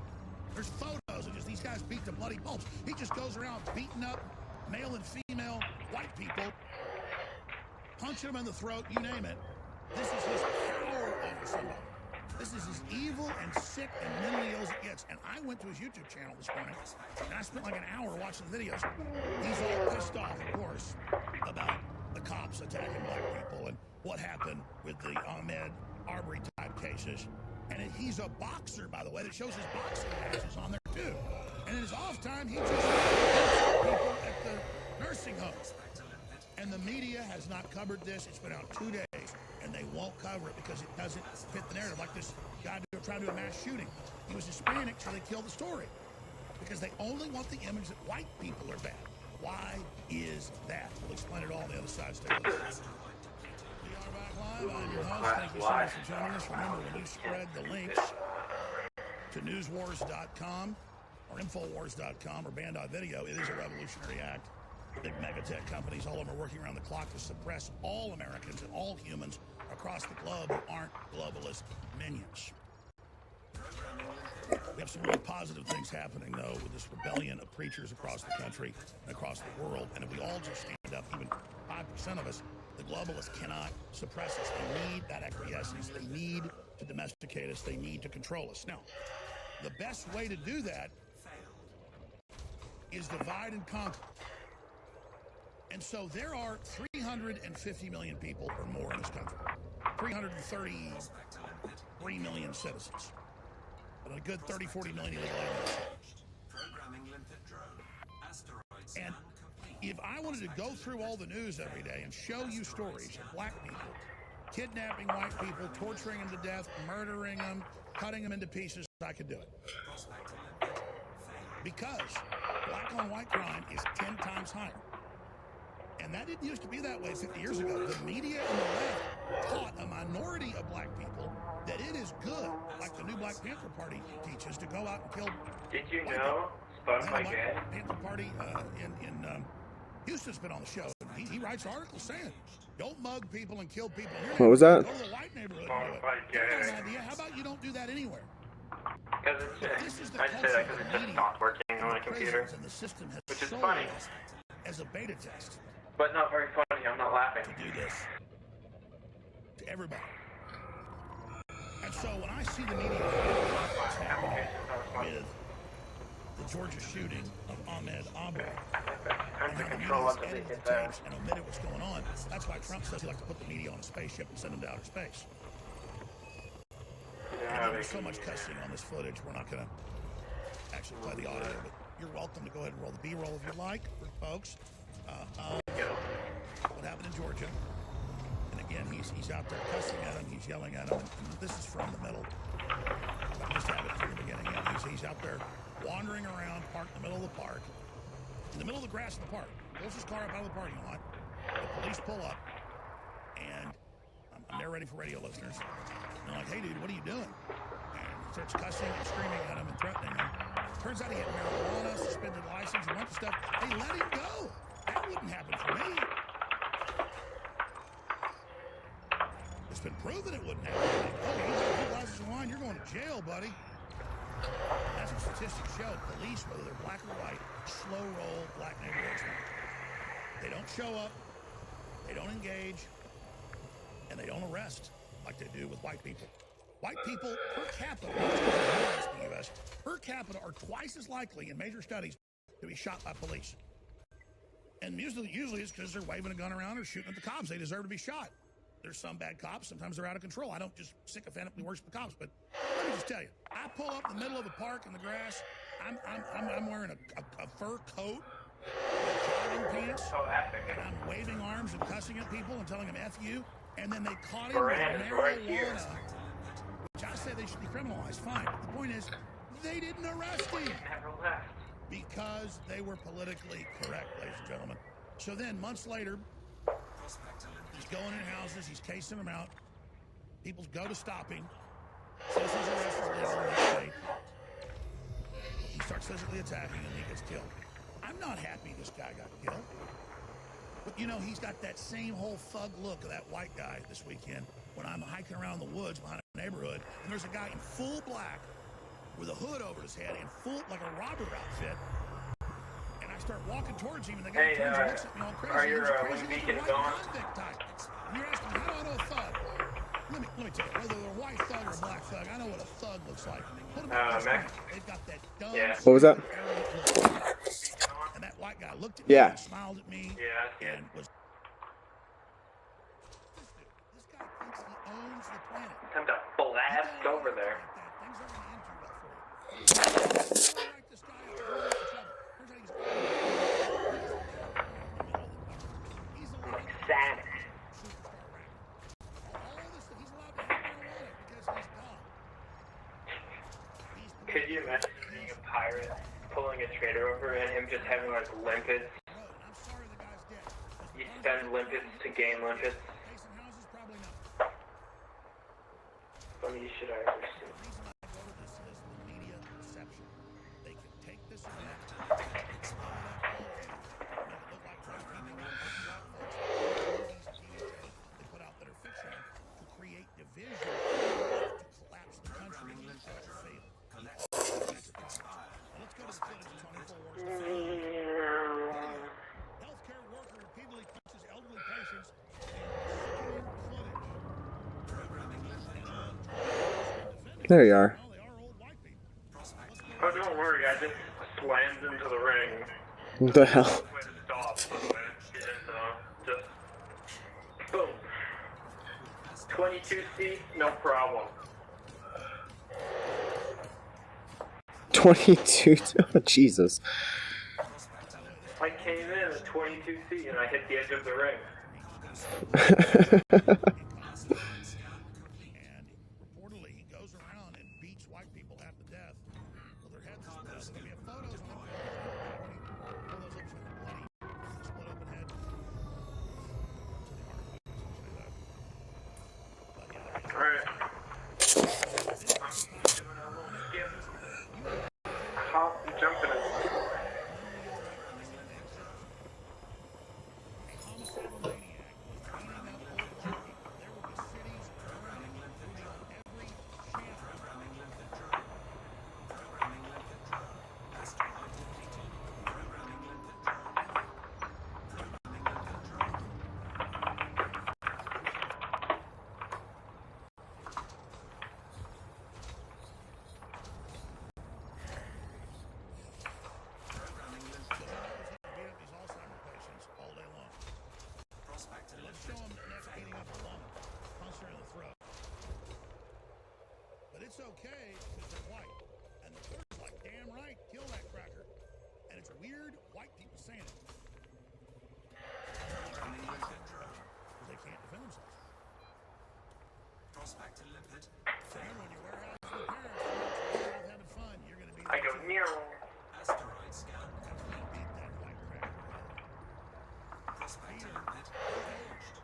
There's photos of just these guys beat to bloody pulps. He just goes around beating up male and female white people, punching them in the throat, you name it. This is his power over somebody. This is as evil and sick and mentally ill as it gets. And I went to his YouTube channel this morning, and I spent like an hour watching the videos. He's all pissed off, of course, about the cops attacking black people and what happened with the Ahmaud Arbery type cases. And he's a boxer, by the way, that shows his boxing matches on there too. And in his off time, he just hits people at the nursing homes. And the media has not covered this. It's been out 2 days, and they won't cover it because it doesn't fit the narrative. Like this guy trying to do a mass shooting. He was Hispanic, so they killed the story. Because they only want the image that white people are bad. Why is that? We'll explain it all on the other side. Stay with us. We are back live. I'm your host. Thank you so much for joining us. Remember, when you spread the links to newswars.com or infowars.com or band.video, it is a revolutionary act. Big megatech companies, all of them are working around the clock to suppress all Americans and all humans across the globe who aren't globalist minions. We have some really positive things happening, though, with this rebellion of preachers across the country and across the world. And if we all just stand up, even 5% of us, the globalists cannot suppress us. They need that acquiescence. They need to domesticate us. They need to control us. Now, the best way to do that is divide and conquer. And so there are 350 million people or more in this country. 333 million citizens. But a good 30, 40 million illegal aliens. And if I wanted to go through all the news every day and show you stories of black people kidnapping white people, torturing them to death, murdering them, cutting them into pieces, I could do it. Because black on white crime is 10 times higher. And that didn't used to be that way 50 years ago. The media and the left taught a minority of black people that it is good, like the new Black Panther Party teaches, to go out and kill. Did you know Spotify Black Panther Party in Houston's been on the show. He writes articles saying, don't mug people and kill people. What was that? Go to the white neighborhood and do it. An idea. How about you don't do that anywhere? Because I said that because it's just not working on a computer, And the system has which is sold funny. us as a beta test. But not very funny. I'm not laughing. To do this to everybody. And so when I see the media what's happening with the Georgia shooting of Ahmaud Arbery, and how the media edited the tapes and omitted what's going on, that's why Trump says he likes to put the media on a spaceship and send them to outer space. And there's so much cussing on this footage, we're not going to actually play the audio, but you're welcome to go ahead and roll the B-roll if you like, folks. What happened in Georgia? And again, he's out there cussing at him, he's yelling at him, and this is from the middle. I just have it from the beginning. He's out there wandering around, parked in the middle of the park, in the middle of the grass in the park. Pulls his car up out of the parking lot. The police pull up, and I'm there ready for radio listeners. And they're like, hey, dude, what are you doing? And he starts cussing and screaming at him and threatening him. Turns out he had marijuana, suspended license, a bunch of stuff. Hey, let him go. That wouldn't happen for me. It's been proven it wouldn't happen. Oh, you got 2 glasses of wine, you're going to jail, buddy. That's what statistics show. Police, whether they're black or white, slow roll black neighborhoods now. They don't show up, they don't engage, and they don't arrest like they do with white people. White people per capita, in the U.S., per capita are twice as likely in major studies to be shot by police. And usually it's because they're waving a gun around or shooting at the cops. They deserve to be shot. There's some bad cops. Sometimes they're out of control. I don't just sycophantically worship the cops, but let me just tell you, I pull up in the middle of a park in the grass. I'm wearing a fur coat, jogging pants, and I'm waving arms and cussing at people and telling them F you. And then they caught him with marijuana, which I say they should be criminalized. Fine. But the point is, they didn't arrest him because they were politically correct, ladies and gentlemen. So then, months later, he's going in houses, he's casing them out. People go to stop him. Says his arrest is legal in that state. He starts physically attacking and he gets killed. I'm not happy this guy got killed. But you know, he's got that same whole thug look of that white guy this weekend when I'm hiking around the woods behind a neighborhood and there's a guy in full black with a hood over his head and full, like a robber outfit. And I start walking towards him and the guy turns and looks at me all crazy. Are your crazy wing white beacons on? convict type. And you're asking, how do I know a thug? Let me tell you, whether they're a white thug or a black thug, I know what a thug looks like. Put them up Max? They've got that dumb, What was that? and that white guy looked at me and smiled at me and was... This guy thinks he owns the planet. Time to blast over there. I'm like savage. Could you imagine being a pirate, pulling a trader over, and him just having like limpets? You spend limpets to gain limpets. Funniest shit I ever seen. There you are. Oh, don't worry, I just slammed into the ring. What the hell? Way to stop for a minute, just boom. 22C, no problem. 22. Oh, Jesus. I came in at 22C and I hit the edge of the ring. Reportedly, he goes around and beats white people half to death. Well, their heads are split. We have photos on it. Photos of his bloody, split open head. Alright. I'm doing a little skip. Hop and jumping it. But it's okay because they're white. And the clerk's like, damn right, kill that cracker. And it's weird white people saying it. Because they can't defend themselves. Prospect to limpet. So remember, when you warehouse your parents, having fun, you're going to be... I go, meow. Asteroid scan complete. Beat that white cracker. Prospect to limpet. Engaged.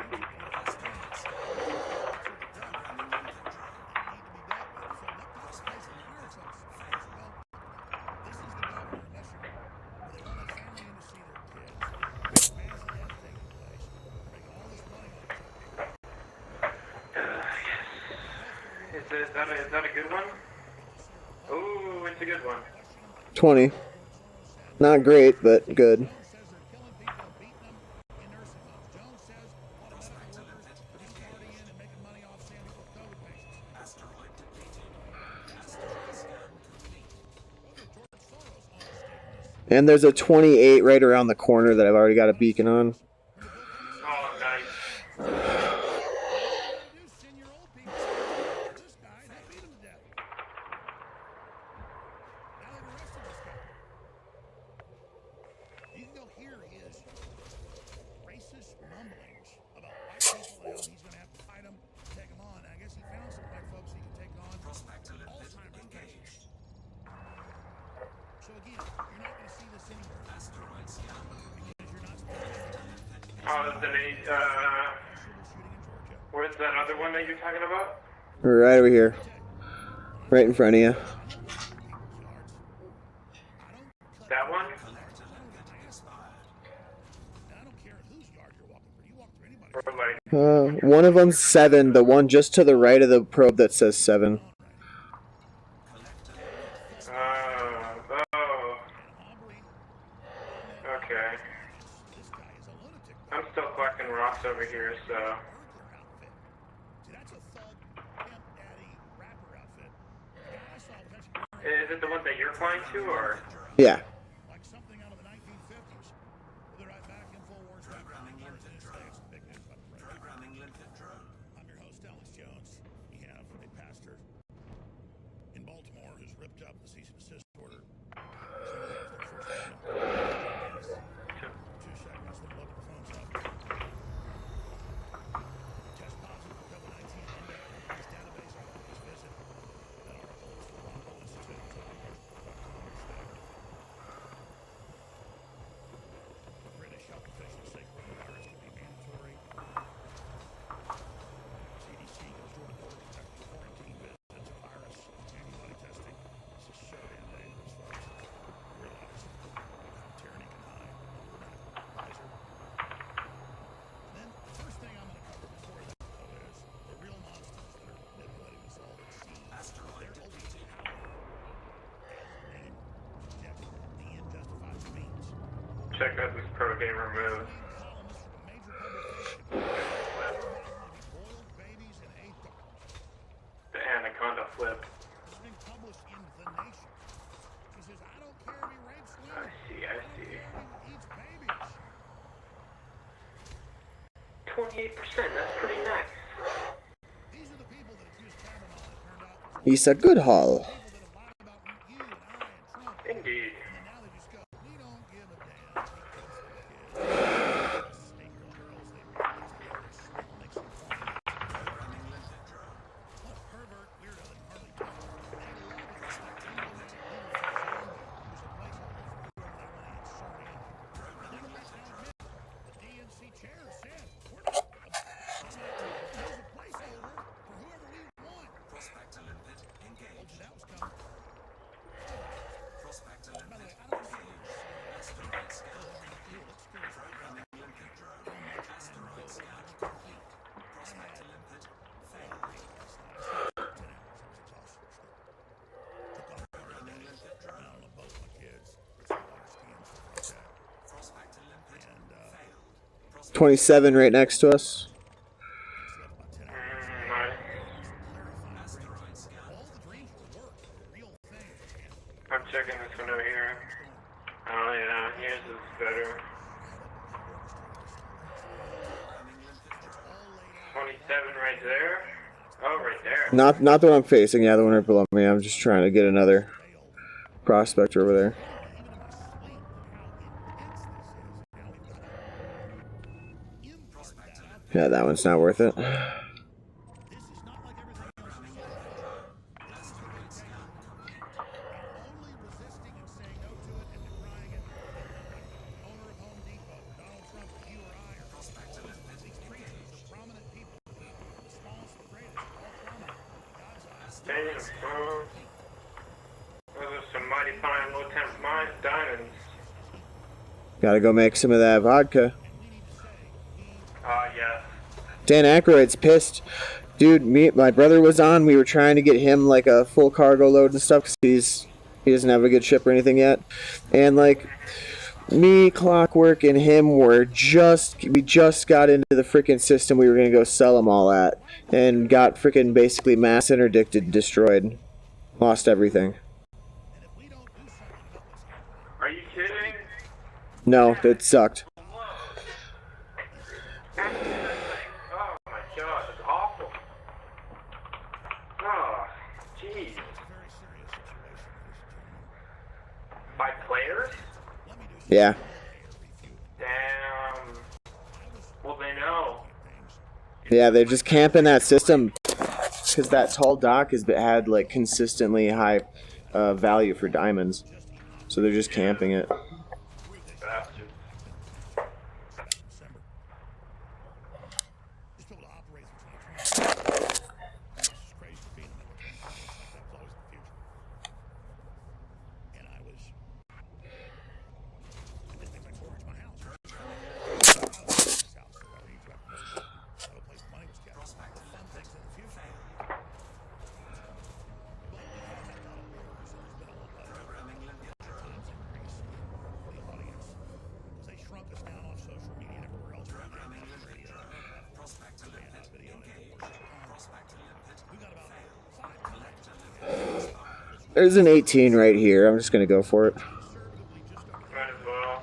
And he goes on. Is that a good one? Ooh, it's a good one. 20. Not great, but good. Asteroid depleted. Asteroid scan complete. And there's a 28 right around the corner that I've already got a beacon on. Oh, nice. You can go hear his racist mumblings about white people and how he's going to have to fight them, take them on. I guess he found some white folks he can take on. Alzheimer's patients. So again, you're not going to see this anywhere. Because you're not supposed to. Oh, then where's that other one that you're talking about? Right over here. Right in front of you. That one? Or like, One of them's 7. The one just to the right of the probe that says 7. oh. Okay. I'm still collecting rocks over here, so. Is it the one that you're flying to, or? Yeah. I'm your host, Alex Jones. We have a pastor in Baltimore who's ripped up the cease and desist order. Two seconds, then look the phones up. Test positive for COVID-19 index database. Please visit that article is from Rockwell Institute. British health officials say coronavirus could be mandatory. CDC goes door to door conducting quarantine visits, virus, antibody testing. This is so damn dangerous, folks. Realize tyranny can hide under an advisor. And then the first thing I'm going to cover before that, though, is the real monsters that are manipulating us all. Their ultimate power and the end justifies the means. Check out this pro gamer move. The anaconda flip. I see. 28%, that's pretty nice. He's a good haul. Indeed. And 27 right next to us. I'm checking this one over here. Oh yeah, yours is better. 27 right there. Oh, right there. Not the one I'm facing. Yeah, the one right below me. I'm just trying to get another prospector over there. Yeah, that one's not worth it. Damn, those are some mighty fine low temp diamonds. Gotta go make some of that vodka. Yes. Dan Aykroyd's pissed. Dude, my brother was on. We were trying to get him like a full cargo load and stuff because he doesn't have a good ship or anything yet. And like me, Clockwork, and him we just got into the freaking system we were gonna go sell them all at, and got freaking basically mass interdicted, destroyed, lost everything. Are you kidding? No, it sucked. Oh my god, that's awful. Oh, jeez. 5 players? Yeah. Damn. Well, they know. Yeah, they're just camping that system because that tall dock has had like consistently high value for diamonds, so they're just camping it. Bastards. There's an 18 right here. I'm just gonna go for it. Might as well.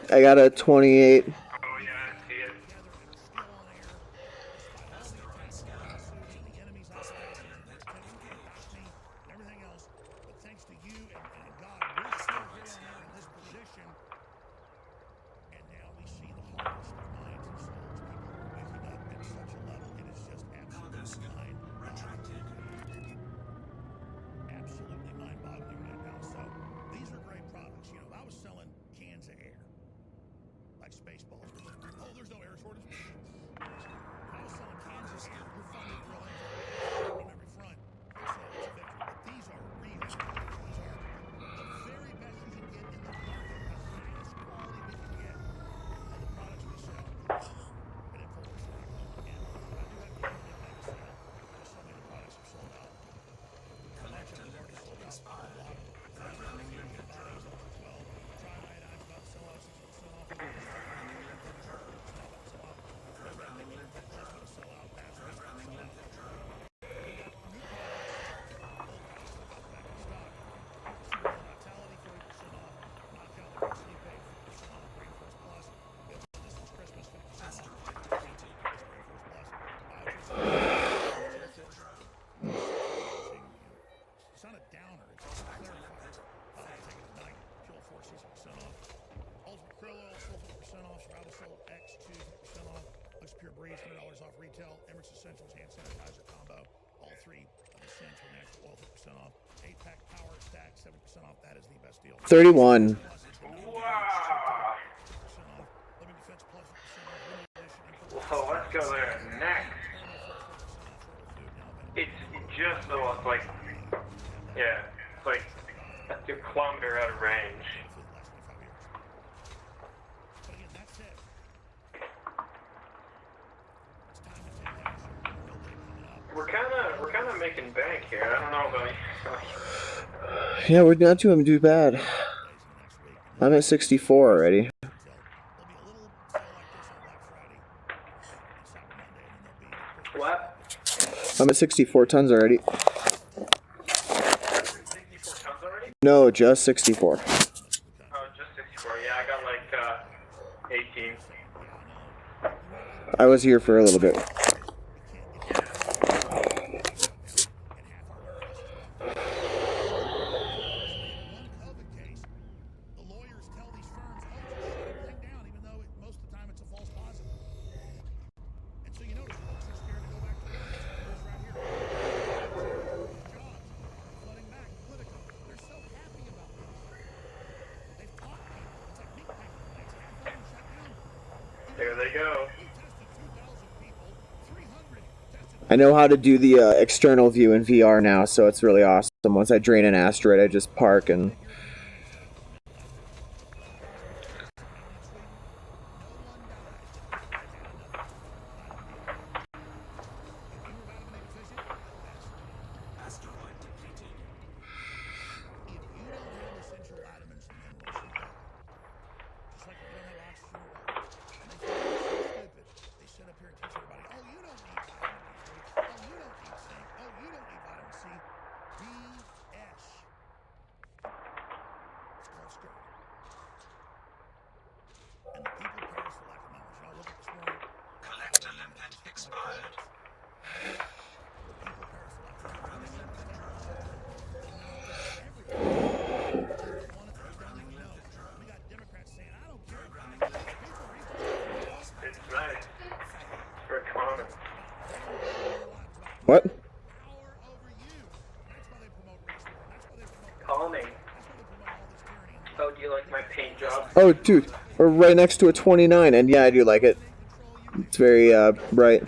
I got a 28. Oh yeah, I see it. Essentials hand sanitizer combo. All 3 of the scents are natural oil, 50% off. 8-pack power stack, 7% off. That is the best deal. 31. Wow. So let's go there next. It's just so it's like, yeah, it's like a kilometer out of range. We're kind of making bank here. I don't know about you. Yeah, we're not doing too bad. I'm at 64 already. What? I'm at 64 tons already. 64 tons already? No, just 64. Oh, just 64. Yeah, I got like 18. I was here for a little bit. There they go. I know how to do the external view in VR now, so it's really awesome. Once I drain an asteroid, I just park and... Asteroid depleted. Collector limpet expired. Programming limpet drone. Programming limpet drone. Programming limpet drone. It's nice. For common. What? Calming. Oh, do you like my paint job? Oh, dude, we're right next to a 29, and yeah, I do like it. It's very bright.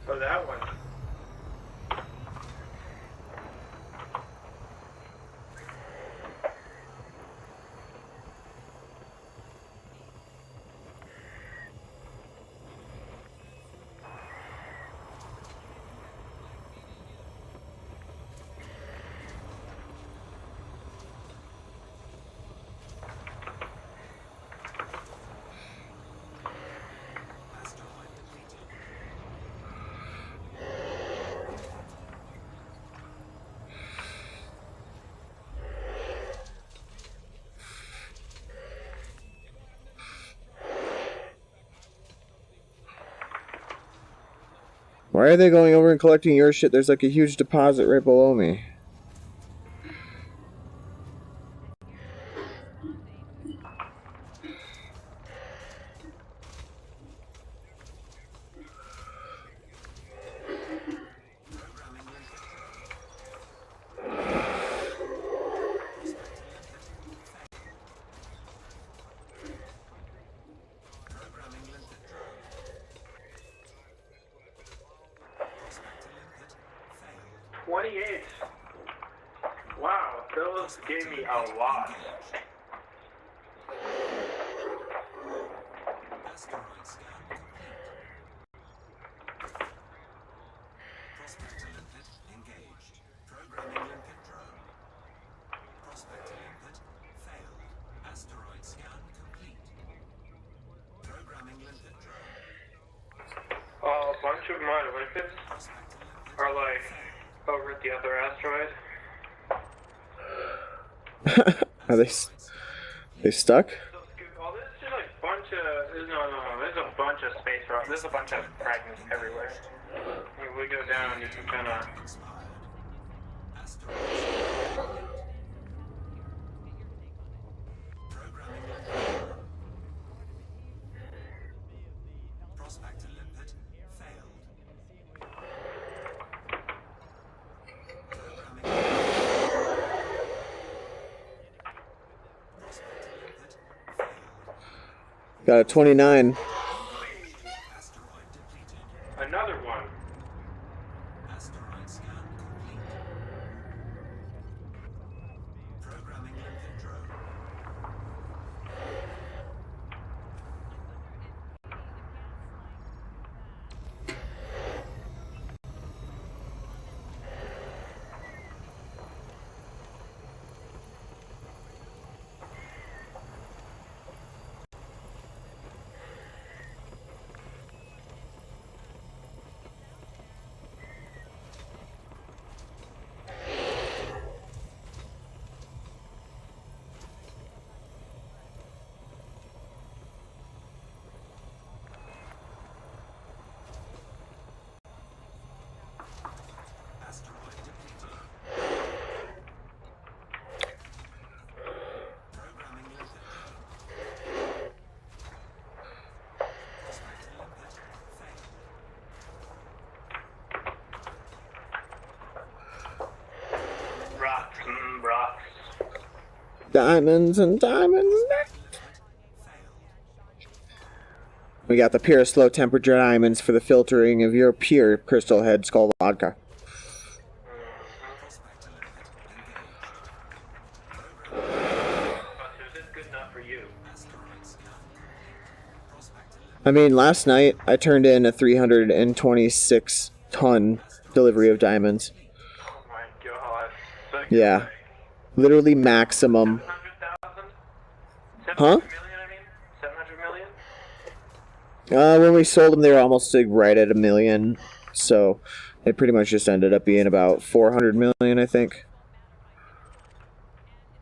Oh, that one. Why are they going over and collecting your shit? There's like a huge deposit right below me. Programming limpet drone. Prospector limpet failed. 28. Wow, those gave me a lot. Asteroid scan complete. Prospector limpet engaged. Programming limpet drone. Prospector limpet failed. Asteroid scan complete. Programming limpet drone. A bunch of my limpets are like over at the other asteroid. Are they stuck? Oh, this is just like a bunch of there's a bunch of space rock. There's a bunch of fragments everywhere. If we go down, you can kind of. Prospector limpet failed. Got a 29. Another one. Asteroid scan complete. Programming limpet drone. Diamonds and diamonds. We got the purest low temperature diamonds for the filtering of your pure Crystal Head Skull vodka. I mean, last night I turned in a 326 ton delivery of diamonds. Oh my god. Yeah. Literally maximum. 700,000? Huh? 700 million? When we sold them, they were almost like right at $1 million. So it pretty much just ended up being about 400 million, I think.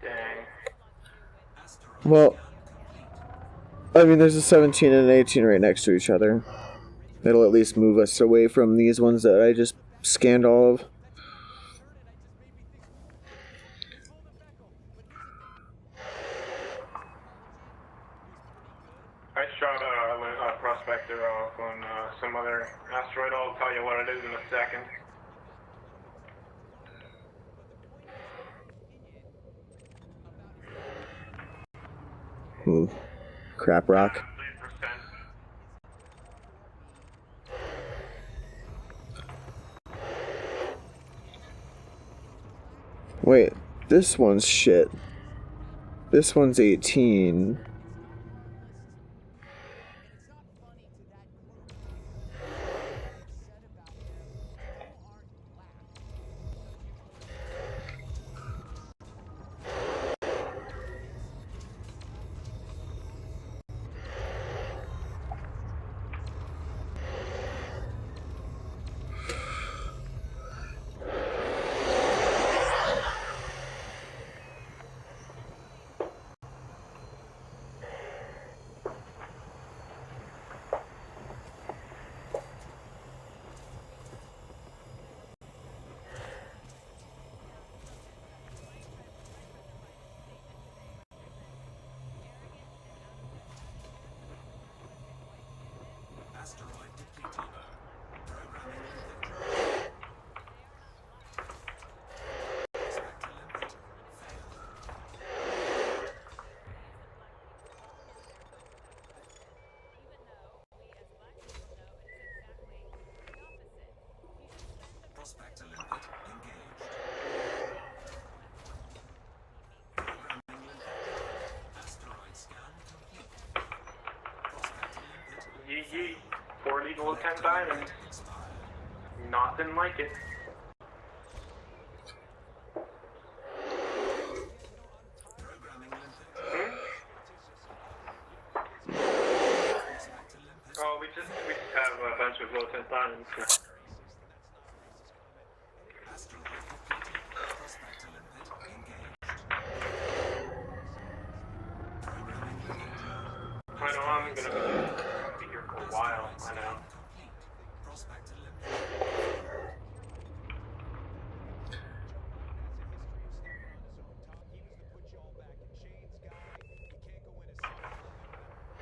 Dang. Well, I mean, there's a 17 and an 18 right next to each other. It'll at least move us away from these ones that I just scanned all of. I shot a prospector off on some other asteroid. I'll tell you what it is in a second. Ooh. Crap rock. Wait, this one's shit. This one's 18. Asteroid depleted. Programming Prospector limpet. Failed. Prospector limpet engaged. Programming limpet. Asteroid scan complete. Prospector limpet. Yee yee. 4 legal 10 diamonds. Nothing like it. Programming limpet. Oh, we just have a bunch of low 10 diamonds. Asteroid depleted. Prospector limpet engaged. Programming limpet. I know I'm gonna be here for a while. I know. Prospector limpet.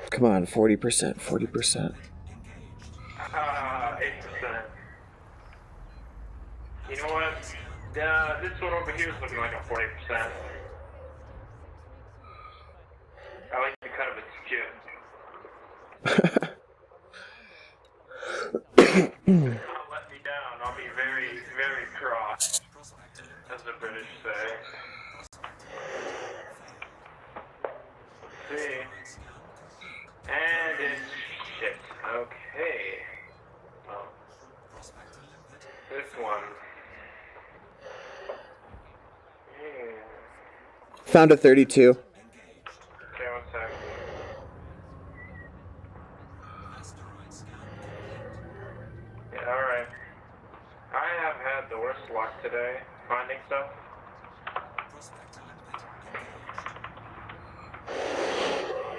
Come on, 40%, 40%. 8%. You know what? This one over here is looking like a 40%. I like the cut of its jib. Don't let me down. I'll be very, very cross, as the British say. Let's see. And it's shit. Okay. Well, this one. Found a 32. Okay, one sec. Yeah, alright. I have had the worst luck today finding stuff.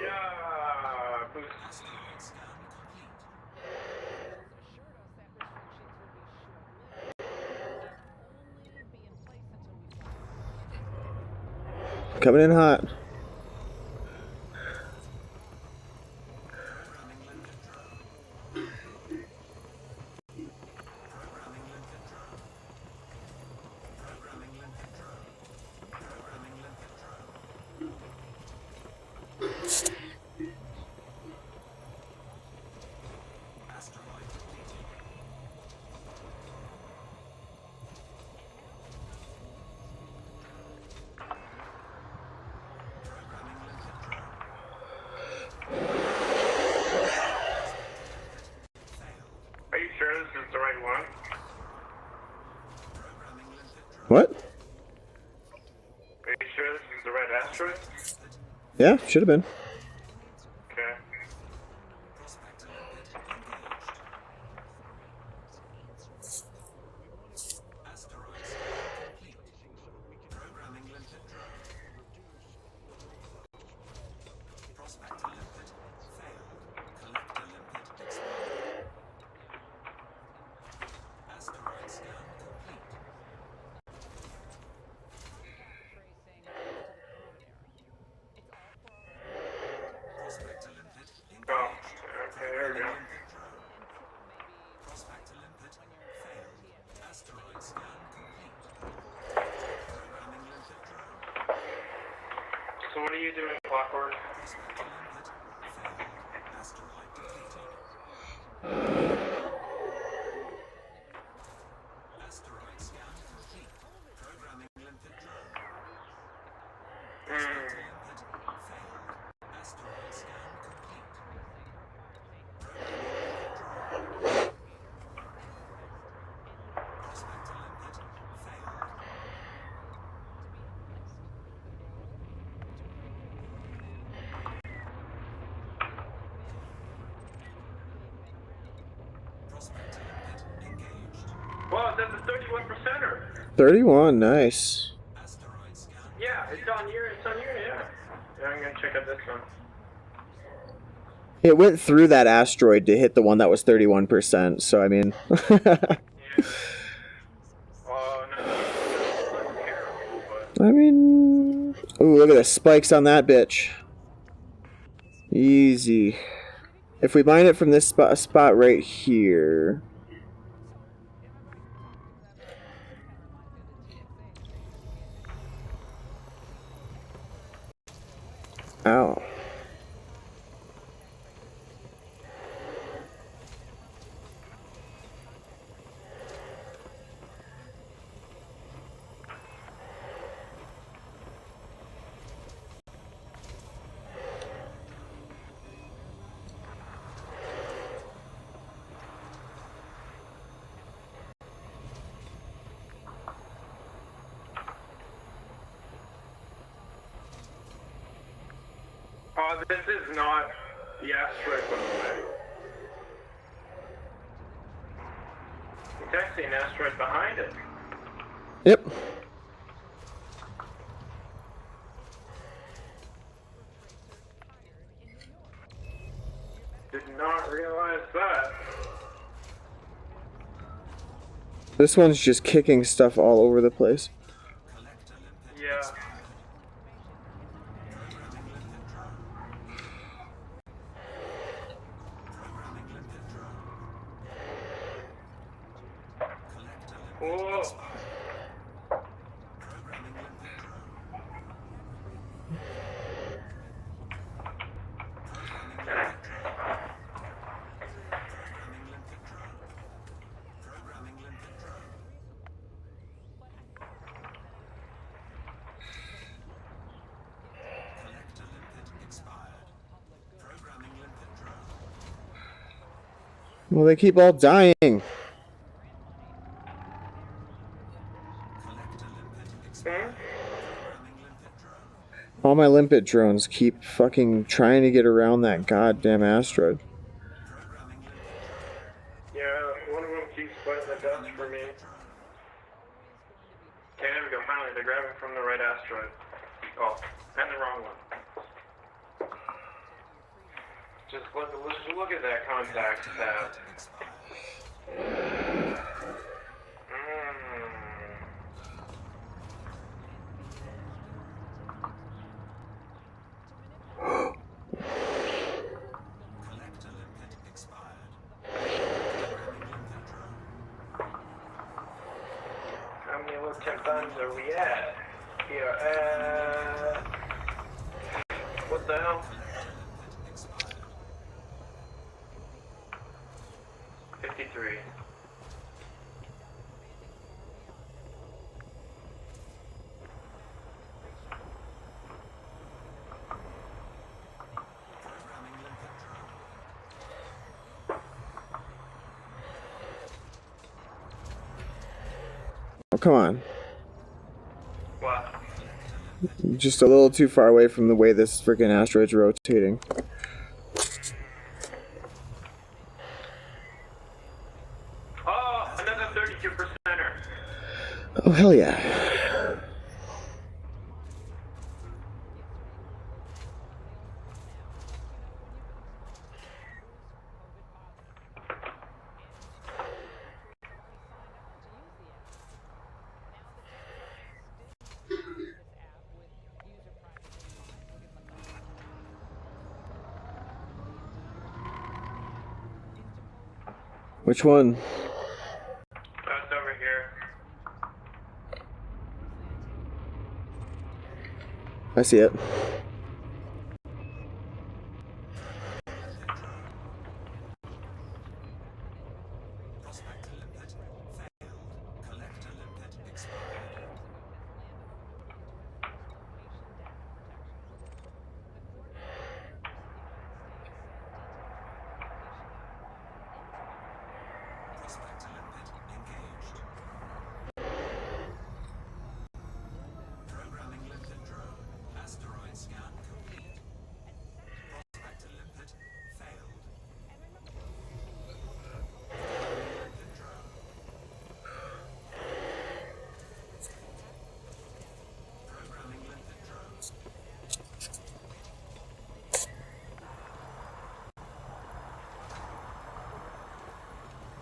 Yeah, boost. Coming in hot. 31. What? Are you sure this is the right asteroid? Yeah, should have been. Okay. Oh, okay, there we go. So what are you doing, Clockwork? Well, that's a 31%er. 31, nice. Yeah, it's on your, yeah. Yeah, I'm gonna check out this one. It went through that asteroid to hit the one that was 31%, so I mean... Oh, no. I mean... Ooh, look at the spikes on that bitch. Easy. If we mine it from this spot right here... Ow. Oh, this is not the asteroid, by the way. It's actually an asteroid behind it. Yep. Did not realize that. This one's just kicking stuff all over the place. Yeah. Whoa. Well, they keep all dying. All my limpet drones keep fucking trying to get around that goddamn asteroid. Yeah, one of them keeps biting the dust for me. Okay, there we go. Finally, they're grabbing from the right asteroid. Oh, and the wrong one. Just look at that contact tab. How many little 10 tons are we at? We are at... What the hell? 53. come on. What? Just a little too far away from the way this freaking asteroid's rotating. Oh, another 32%er. Oh, hell yeah. Which one? That's over here. I see it. Prospector limpet failed. Collector limpet expired. Prospector limpet engaged. Programming limpet drone. Asteroid scan complete. Prospector limpet failed. Limpet drone. Programming limpet drone.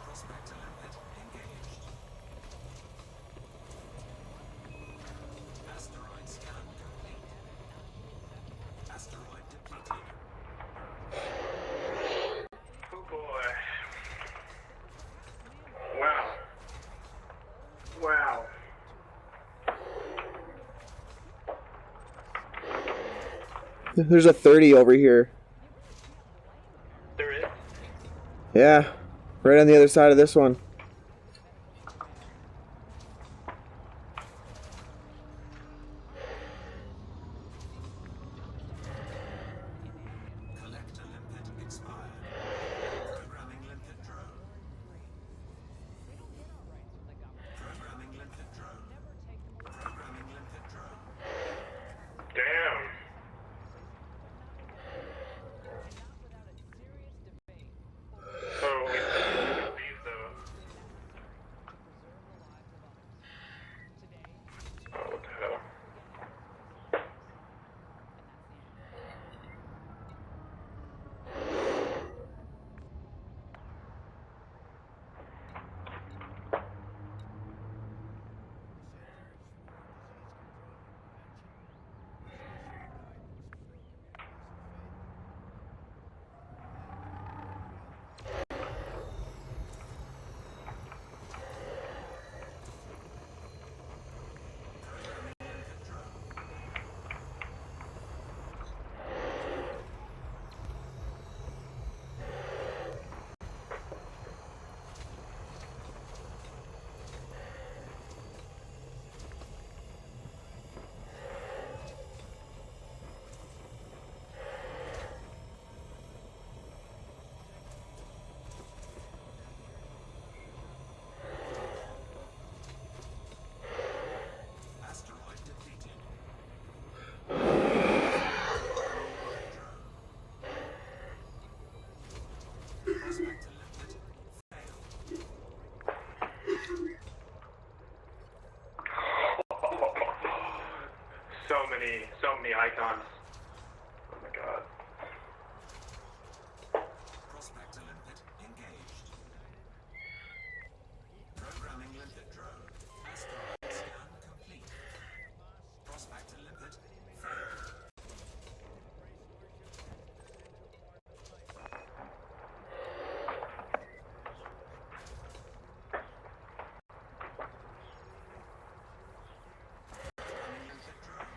Prospector limpet engaged. Asteroid scan complete. Asteroid depleted. Oh boy. Wow. Wow. There's a 30 over here. There is? Yeah, right on the other side of this one. Collector limpet expired. Programming limpet drone. Programming limpet drone. Programming limpet drone. Damn. So we leave though. Oh, what the hell? Asteroid depleted. Prospector limpet failed. So many icons. Oh my god. Prospector limpet engaged. Programming limpet drone. Asteroid scan complete. Prospector limpet failed. Programming limpet drone.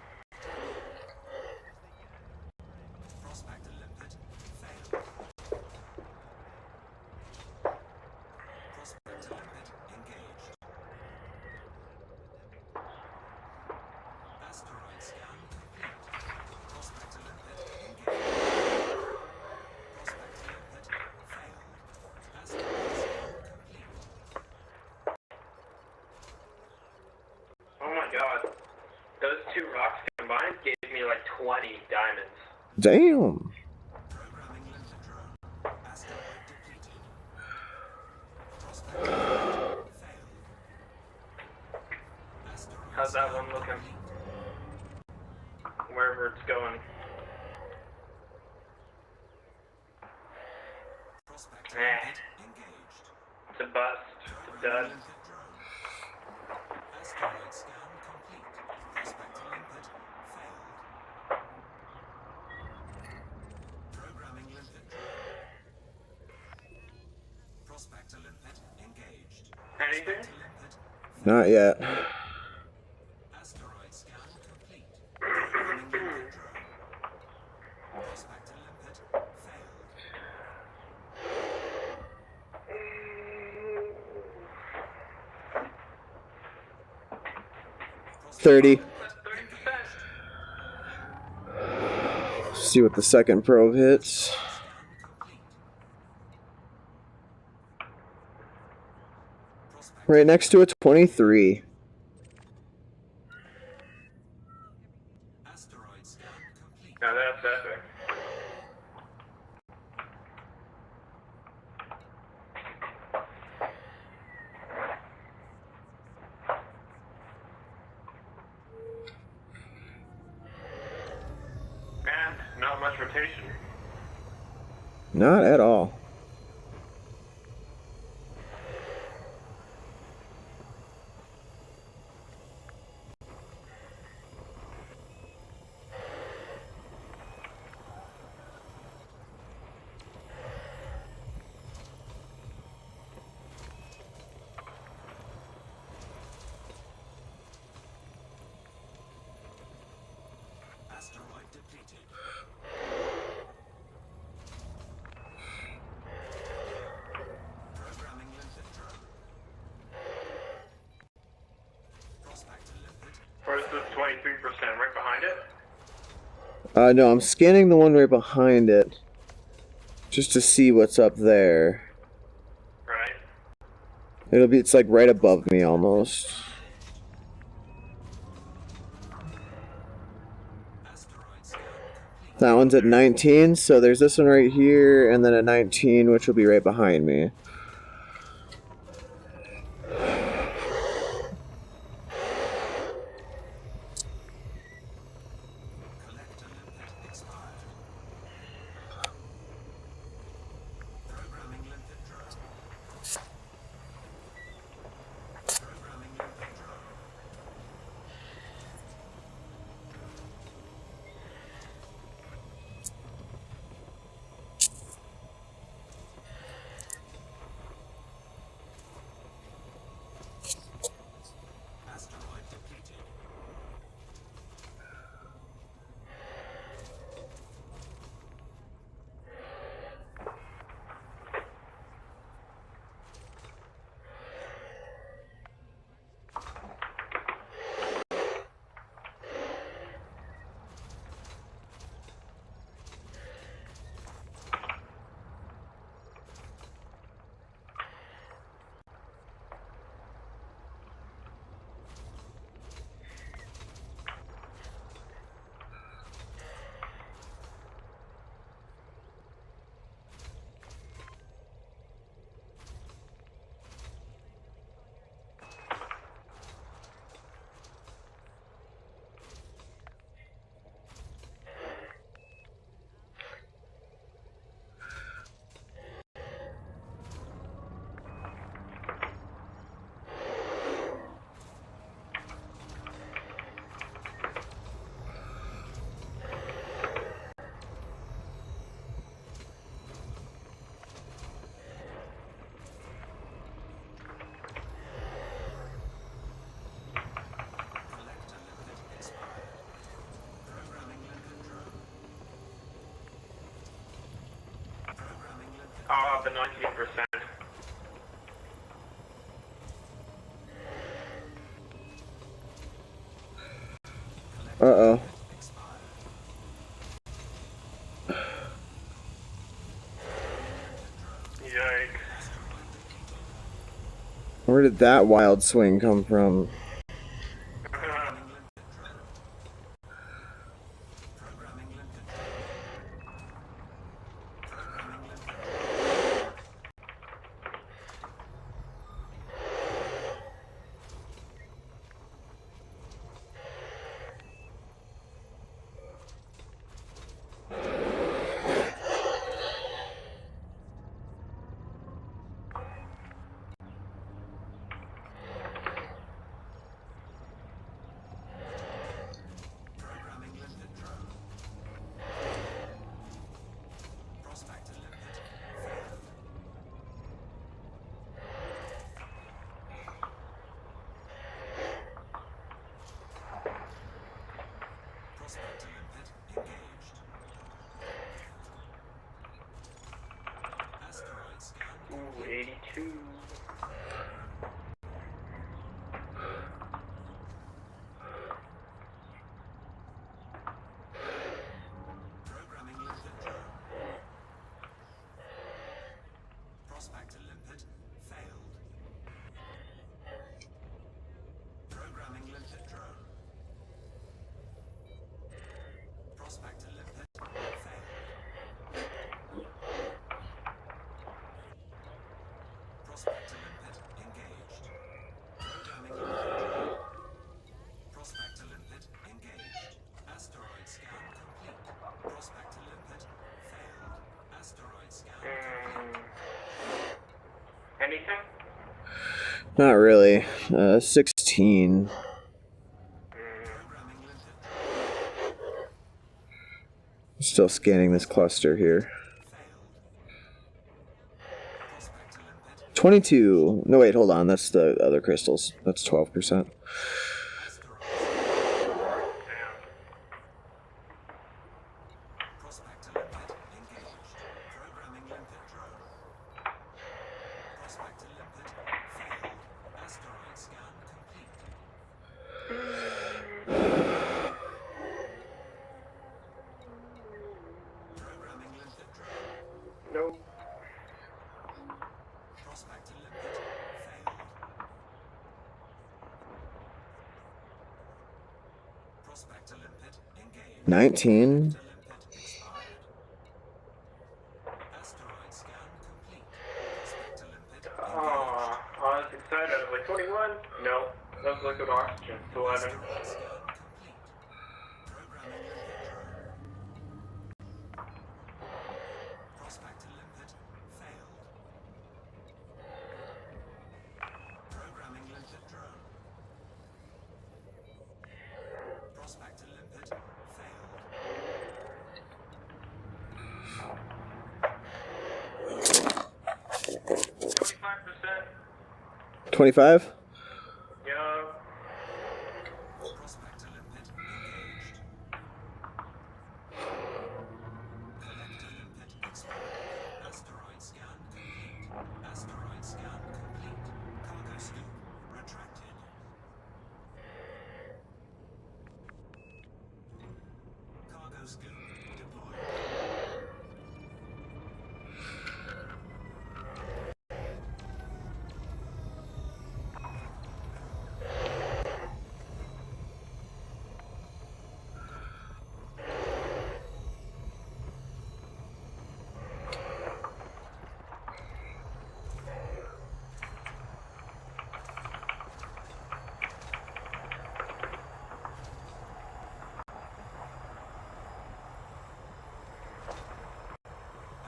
2 rocks combined gave me like 20 diamonds. Damn. Programming limpet drone. Asteroid depleted. Prospect failed. Asteroid How's that one looking? Wherever it's going. prospect Eh. limpet engaged. It's a bust. It's a dud. Limpet drone. Asteroid scan complete. Prospect limpet failed. Programming limpet drone. Prospector limpet engaged. Anything? Limpet Not yet. asteroid scan complete. Programming limpet drone. Prospector limpet failed. 30. See what the second probe hits. Right next to a 23. Asteroid scan complete. Now that's epic. And not much rotation. Not at all. Asteroid depleted. Programming limpet drone. Prospector limpet. Where's this 23% right behind it? No, I'm scanning the one right behind it. Just to see what's up there. Right. It's like right above me almost. Asteroid scan complete. That one's at 19, so there's this one right here, and then at 19, which will be right behind me. Collector limpet expired. Programming limpet drone. Programming limpet drone. Asteroid depleted. Collector limpet expired. Programming limpet drone. Programming limpet. I'll have the 19%. Uh-oh. Expired. Yikes. Where did that wild swing come from? Programming limpet drone. anything? Not really. 16. Still scanning this cluster here. 22. No, wait, hold on. That's the other crystals. That's 12%. No. Prospector limpet failed. Prospector limpet engaged. 19. Asteroid scan complete. Prospector limpet Oh, I was excited. I was like, 21? No. That was liquid oxygen. It's 11. Prospector limpet failed. Programming limpet drone. Prospector limpet failed. 25? Yeah. Prospector limpet engaged. Collector limpet expired. Asteroid scan complete. Asteroid scan complete. Cargo scoop retracted. Cargo scoop deployed.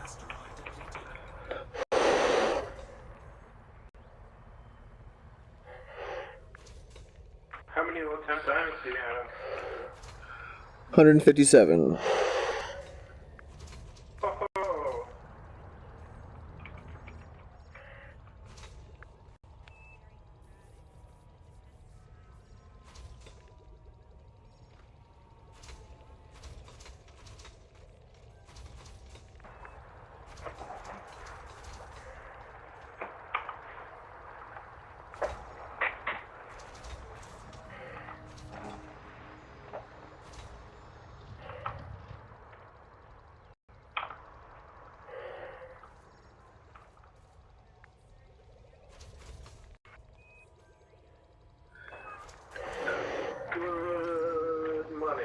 Asteroid depleted. How many attempt diamonds do you have? 157. Oh. Good money.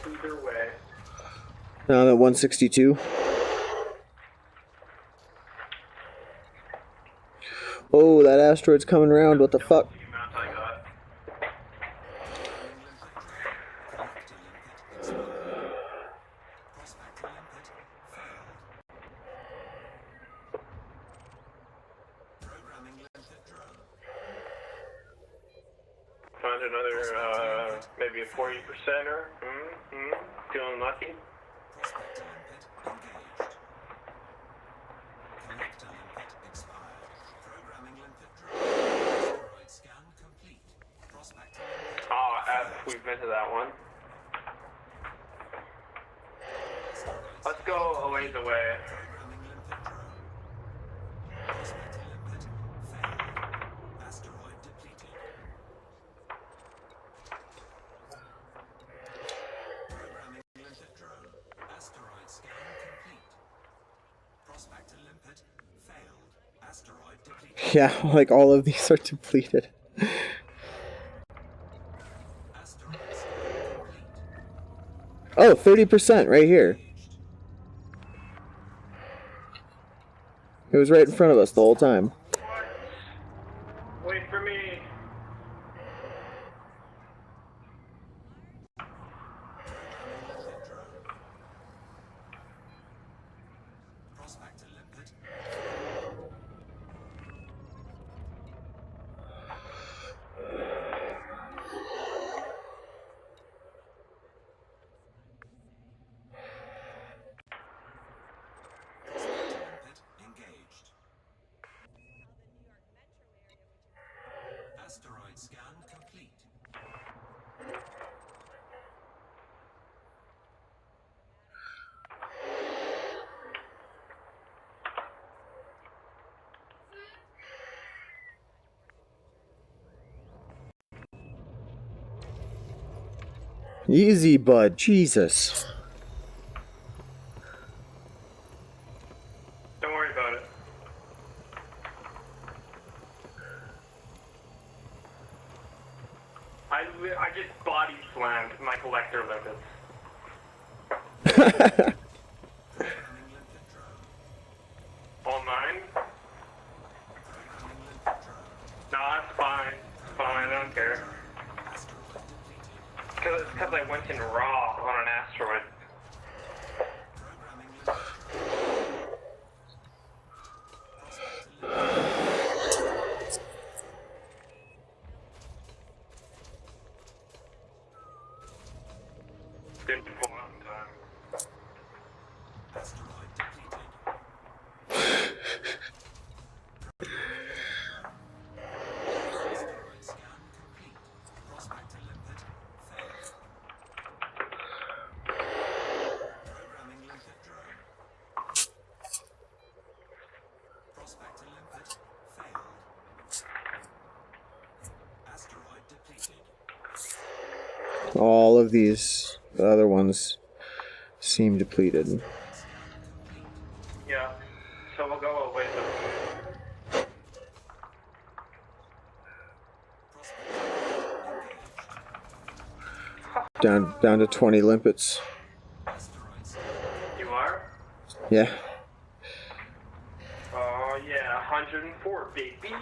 Either way. Now I'm at 162. Oh, that asteroid's coming around. What the fuck? The amount I got. Prospector limpet failed. Programming limpet drone. Find another, maybe a 40%er. Feeling lucky. Prospector limpet engaged. Collector limpet expired. Programming limpet drone. Asteroid scan complete. Prospector limpet. We've been to that one. Let's go a ways away. Programming limpet drone. Prospector limpet failed. Asteroid depleted. Programming limpet drone. Asteroid scan complete. Prospector limpet failed. Asteroid depleted. Yeah, like all of these are depleted. Asteroid scan complete. Oh, 30% right here. It was right in front of us the whole time. Wait for me. Prospector limpet. Asteroid scan complete. Easy, bud. Jesus. Don't worry about it. I just body slammed my collector limpets. All mine? No, that's fine. It's fine, I don't care. It's because I went in raw on an asteroid. Didn't pull out in time. Asteroid depleted. Asteroid scan complete. Prospector limpet failed. Programming limpet drone. Prospector limpet failed. Asteroid depleted. All of these other ones seem depleted. Yeah, so we'll go away. Down to 20 limpets. You are? Yeah. Oh yeah, 104, baby.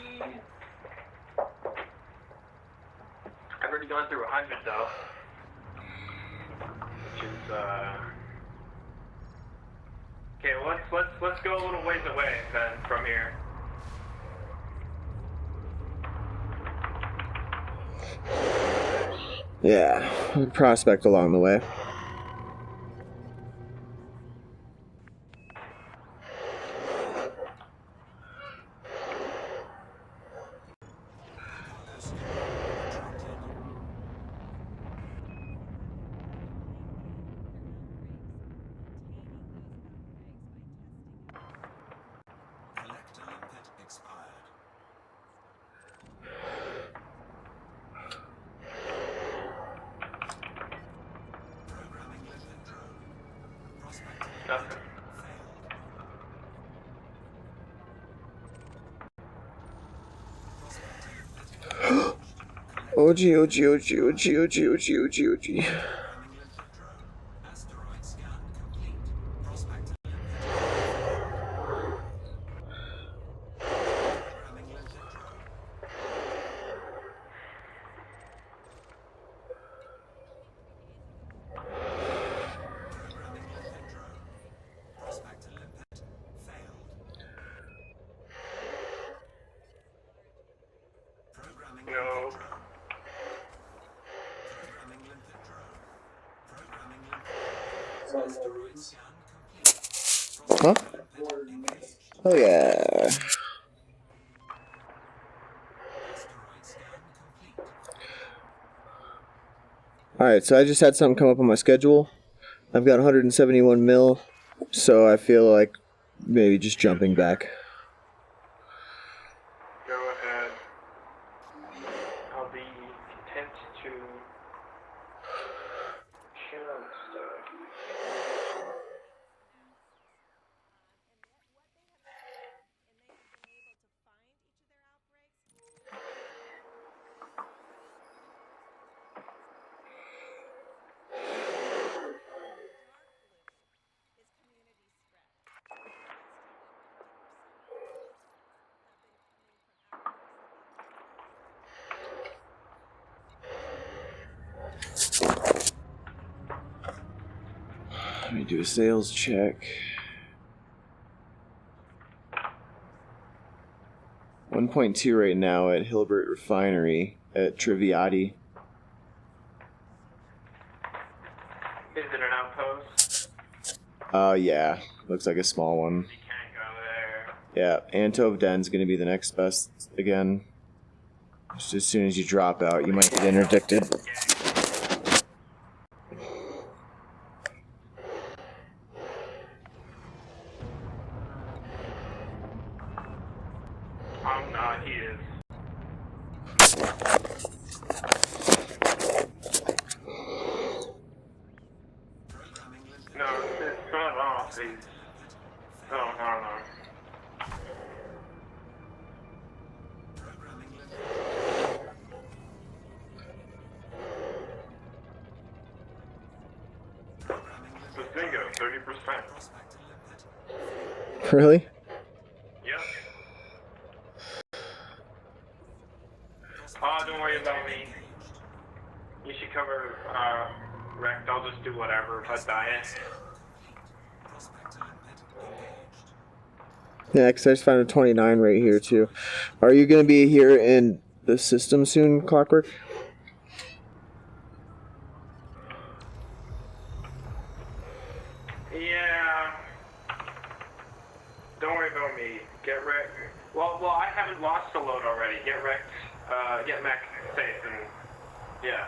I've already gone through 100 though. Which is okay, well, let's go a little ways away then from here. Yeah. Prospect along the way. Collector limpet expired. Programming limpet drone. Prospector Nothing. failed. OG, OG, OG, OG, OG, OG, OG, OG. Programming limpet drone. Asteroid scan complete. Prospector limpet. Programming limpet drone. Programming limpet drone. Prospector limpet failed. Programming No. limpet drone. Programming limpet drone. Programming limpet drone. Asteroid scan complete. Huh? Prospector limpet engaged. Oh yeah. Asteroid scan complete. Alright, so I just had something come up on my schedule. I've got 171 mil, so I feel like maybe just jumping back. Go ahead. I'll be content to chill out stuff. Let me do a sales check. 1.2 right now at Hilbert Refinery at Triviati. Is it an outpost? Yeah. Looks like a small one. You can't go there. Yeah, Antov Den's gonna be the next best again. Just as soon as you drop out, you might get interdicted. I'm not, he is. No, it's not off, he's... No. Bazinga, 30%. Really? Yep. Don't worry about me. You should cover, wrecked. I'll just do whatever if I die. Yeah, because I just found a 29 right here, too. Are you going to be here in the system soon, Clockwork? Yeah. Don't worry about me. Get wrecked. Well, I haven't lost the load already. Get wrecked. Get mech safe and yeah.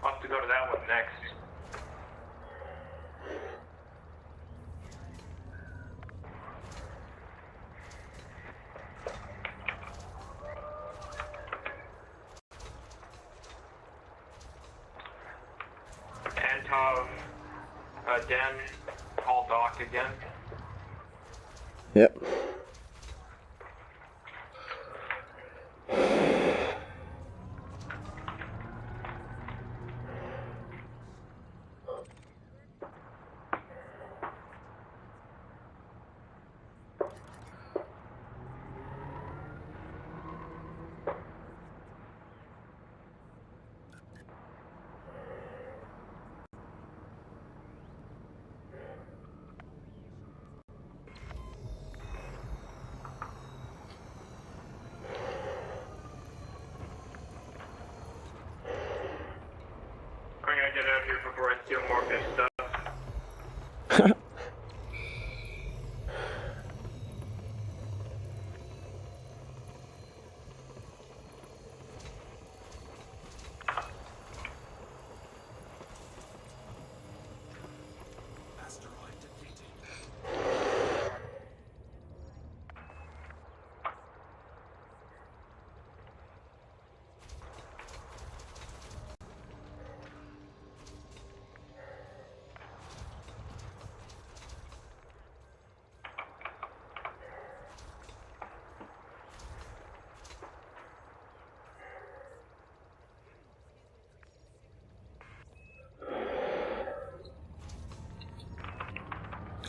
I'll have to go to that one next. Antov, Den, call Doc again. Yep. I'm gonna get out of here before I steal more of his stuff.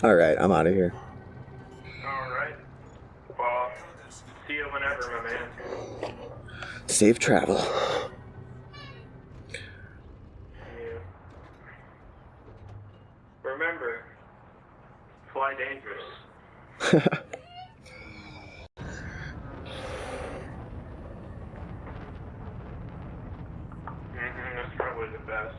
Alright, I'm out of here. Alright. Well, see you whenever, my man. Safe travel. Yeah. Remember, fly dangerous. That's probably the best.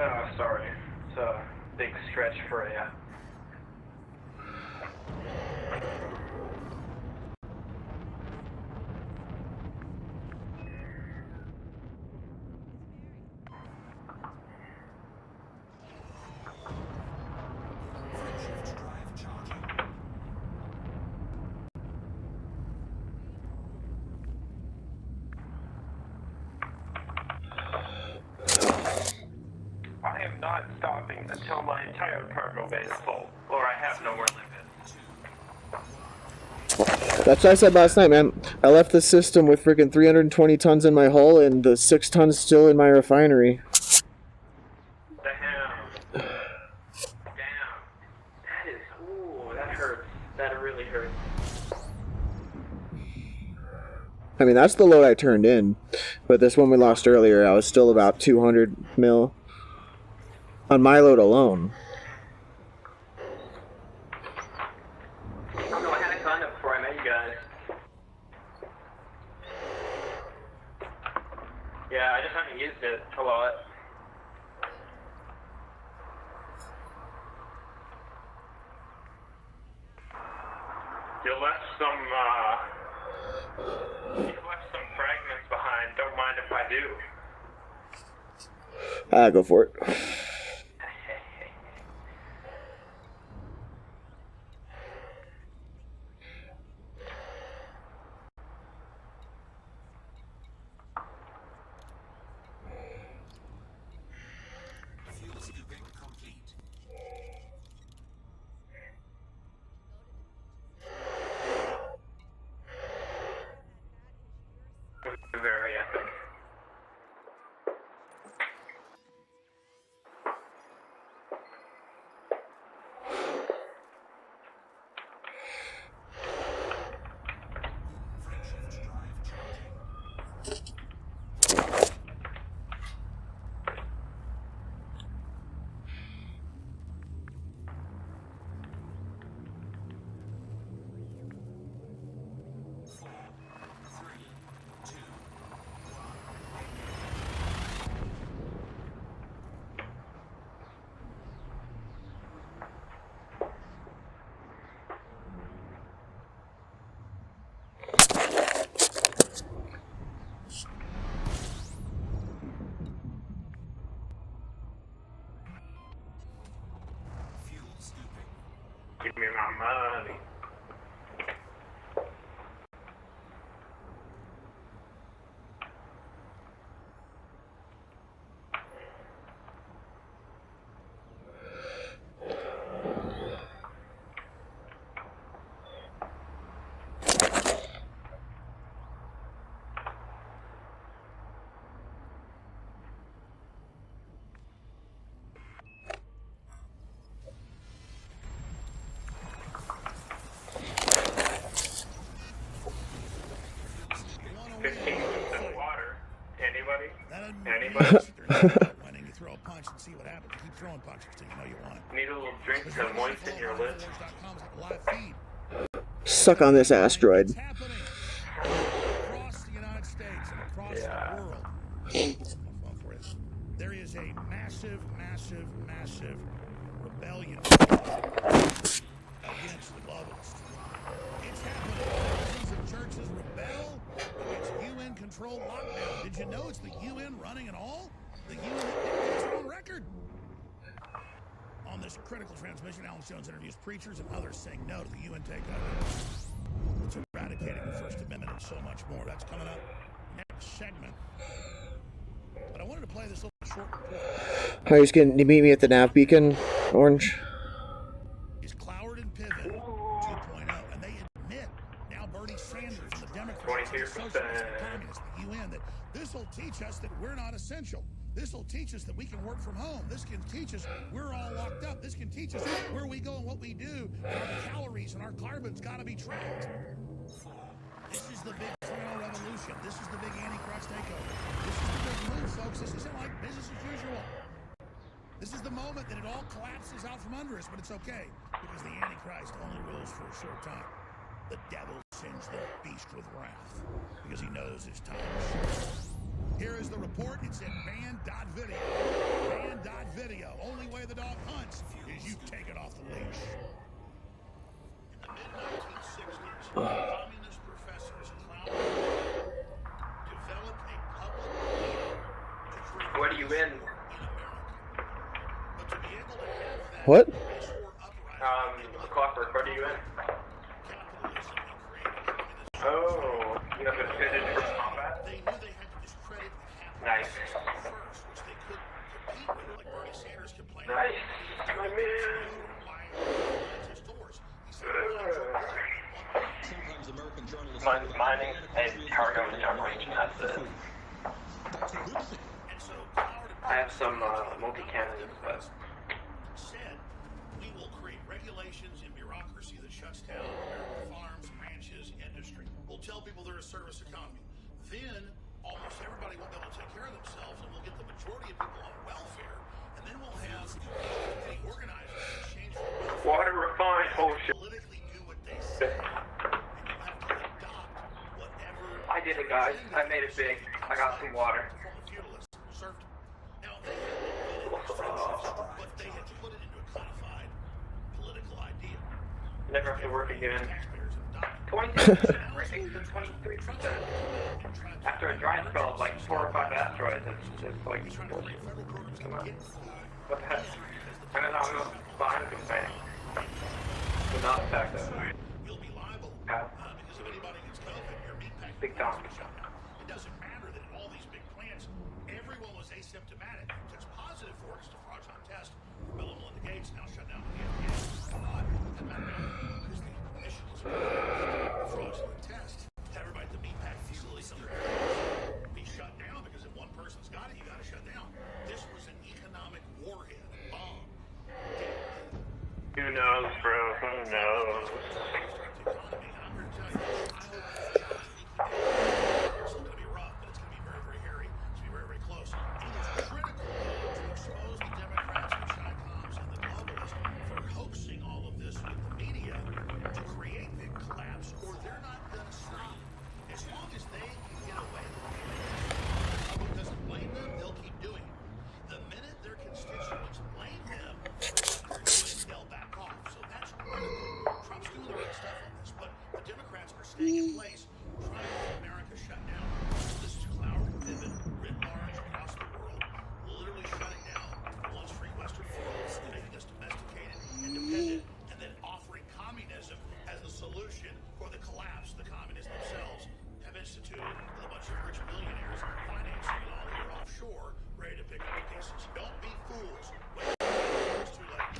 Oh, sorry. It's a big stretch for you. I am not stopping until my entire cargo bay is full, or I have nowhere to live. That's what I said last night, man. I left the system with freaking 320 tons in my hull and the 6 tons still in my refinery. Damn. That really hurt. I mean, that's the load I turned in. But this one we lost earlier, I was still about 200 mil on my load alone. I don't know, I had a gun up before I met you guys. Yeah, I just haven't used it a lot. You left some fragments behind. Don't mind if I do. Go for it. Fuel scooping complete. Very epic. Fractions drive charging. Four, three, two, fuel scooping. Give me my money. Water. Anybody? Winning, you throw a punch and see what happens. Keep throwing punches till you know you won. Need a little drink to moisten your lips. Live feed. Suck on this asteroid. It's happening across the United States and across the world. There is a massive, massive, massive rebellion against the globalists. It's happening. Thousands of churches rebel against UN-controlled lockdown. Did you know it's the UN running it all? The UN dictates their own record. On this critical transmission, Alex Jones interviews preachers and others saying no to the UN takeover. It's eradicating the First Amendment and so much more. That's coming up next segment. But I wanted to play this little short report. Are you just going to meet me at the nav beacon, Orange? Is Cloward and Pivot 2.0, and they admit now Bernie Sanders and the Democrats, the Socialists, the Communists, the UN, that this will teach us that we're not essential. This will teach us that we can work from home. This can teach us we're all locked up. This can teach us where we go and what we do. And our calories and our carbon's got to be tracked. This is the big 3.0 revolution. This is the big Antichrist takeover. This is the big move, folks. This isn't like business as usual. This is the moment that it all collapses out from under us, but it's okay because the Antichrist only rules for a short time. The devil sends the beast with wrath because he knows his time is short. Here is the report. It's at ban.video. Ban.video. Only way the dog hunts is you take it off the leash. In the mid-1960s, communist professors developed a public meeting to create What are you in? But to be able to have that What? Clockwork, what are you in? capitalism and create a communist Oh, you have it fitted for combat? they knew they had to discredit the Nice. capitalists first, which they couldn't compete with, like Bernie Sanders complained Nice. My man. Mining and cargo and generation, that's it. I have some multi-cannons, but said we will create regulations regulations and bureaucracy that shuts down American farms, ranches, industry. We'll tell people they're a service economy. Then almost everybody will be able to take care of themselves, and we'll get the majority of people on welfare. And then we'll have the organizers in exchange for welfare. Water refined whole shit. Politically do what they say. And you'll have to adopt whatever. I did it, guys. I made it big. I got some water. Now they had but they had put it into a codified political idea. Never have to work again. 22% rating to 23%. After a dry spell of like 4 or 5 asteroids, it's like bullshit. Come on. What the heck? And then I'm behind complaining. Do not attack that. How? Big time. It doesn't matter that in all these big plants, everyone was asymptomatic. It's positive for it. It's a fraudulent test. Bill and Melinda Gates now shut down the FDA. Because the mission was a fraudulent test. Everybody at the meatpack facility be shut down because if one person's got it, you got to shut down. This was an economic warhead, a bomb. Who knows, bro? Who knows? It's going to be rough, but it's going to be very, very hairy. It's going to be very, very close. It is critical to expose the Democrats, the Chi-Coms, and the globalists for hoaxing all of this with the media to create the collapse, or they're not going to stop. As long as they can get away with it, the public doesn't blame them, they'll keep doing it. The minute their constituents blame them, they'll back off. So that's critical. Trump's doing the right stuff on this, but the Democrats are staying in place, trying to get America shut down. This is cloud pivot writ large across the world, literally shutting down once free Western worlds, making us domesticated and dependent, and then offering communism as a solution for the collapse the communists themselves have instituted with a bunch of rich millionaires financing it all here offshore, ready to pick up the pieces. Don't be fools. Wait, it's too late.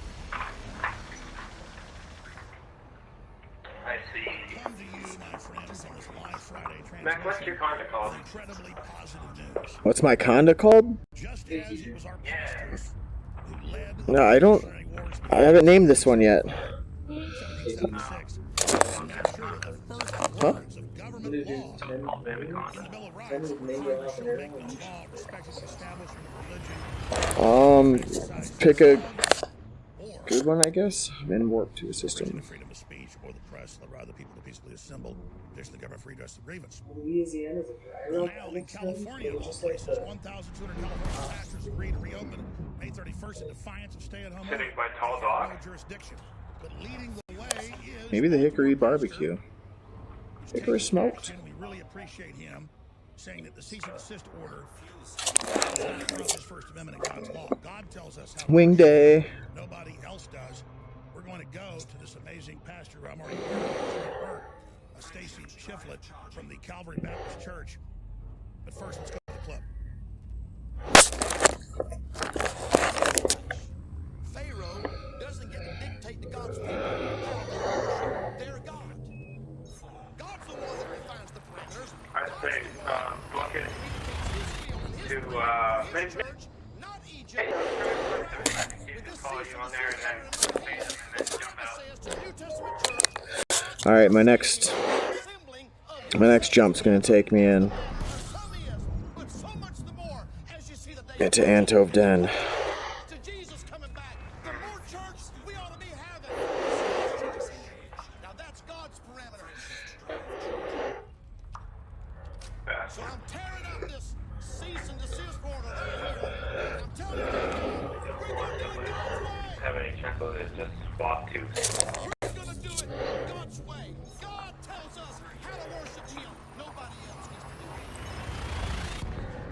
I see. Come to you, my friends, on this live Friday Mac, what's your conda called? incredibly positive news. What's my conda called? Just as it was our pastors who led No, I don't. I haven't named this one yet. 1776 the first Huh? words of government law in the Bill of Rights. Congress shall make no law respecting the establishment of religion. Pick a good one, I guess. And work to a system. Freedom of speech or the press allow the people to peacefully assemble. There's the government for redress of grievance. Louisiana's a dry Now in California, of all places, 1,200 California pastors agreed to reopen May 31st in defiance of stay-at-home Sitting order. by tall dog. No jurisdiction. But leading the way is Maybe the Hickory Barbecue. Hickory smoked. We really appreciate him saying that the cease and desist order does not interrupt his First Amendment and God's law. God tells us how to Wing Day. nobody else does. We're going to go to this amazing pastor who I'm already Stacy Shiflett from the Calvary Baptist Church. But first, let's go to the clip. Pharaoh doesn't get to dictate to God's people how they worship their God. God's the one that defines the parameters. I say, book it to, not Egypt. You just follow you on there and then jump out. All right, my next jump's gonna take me in. Get to Antove Den. So I'm tearing up this cease and desist order right here. I'm telling you, we're going to do it God's way. Have any chance of it just swap to? We're going to do it God's way. God tells us how to worship Him. Nobody else gets to do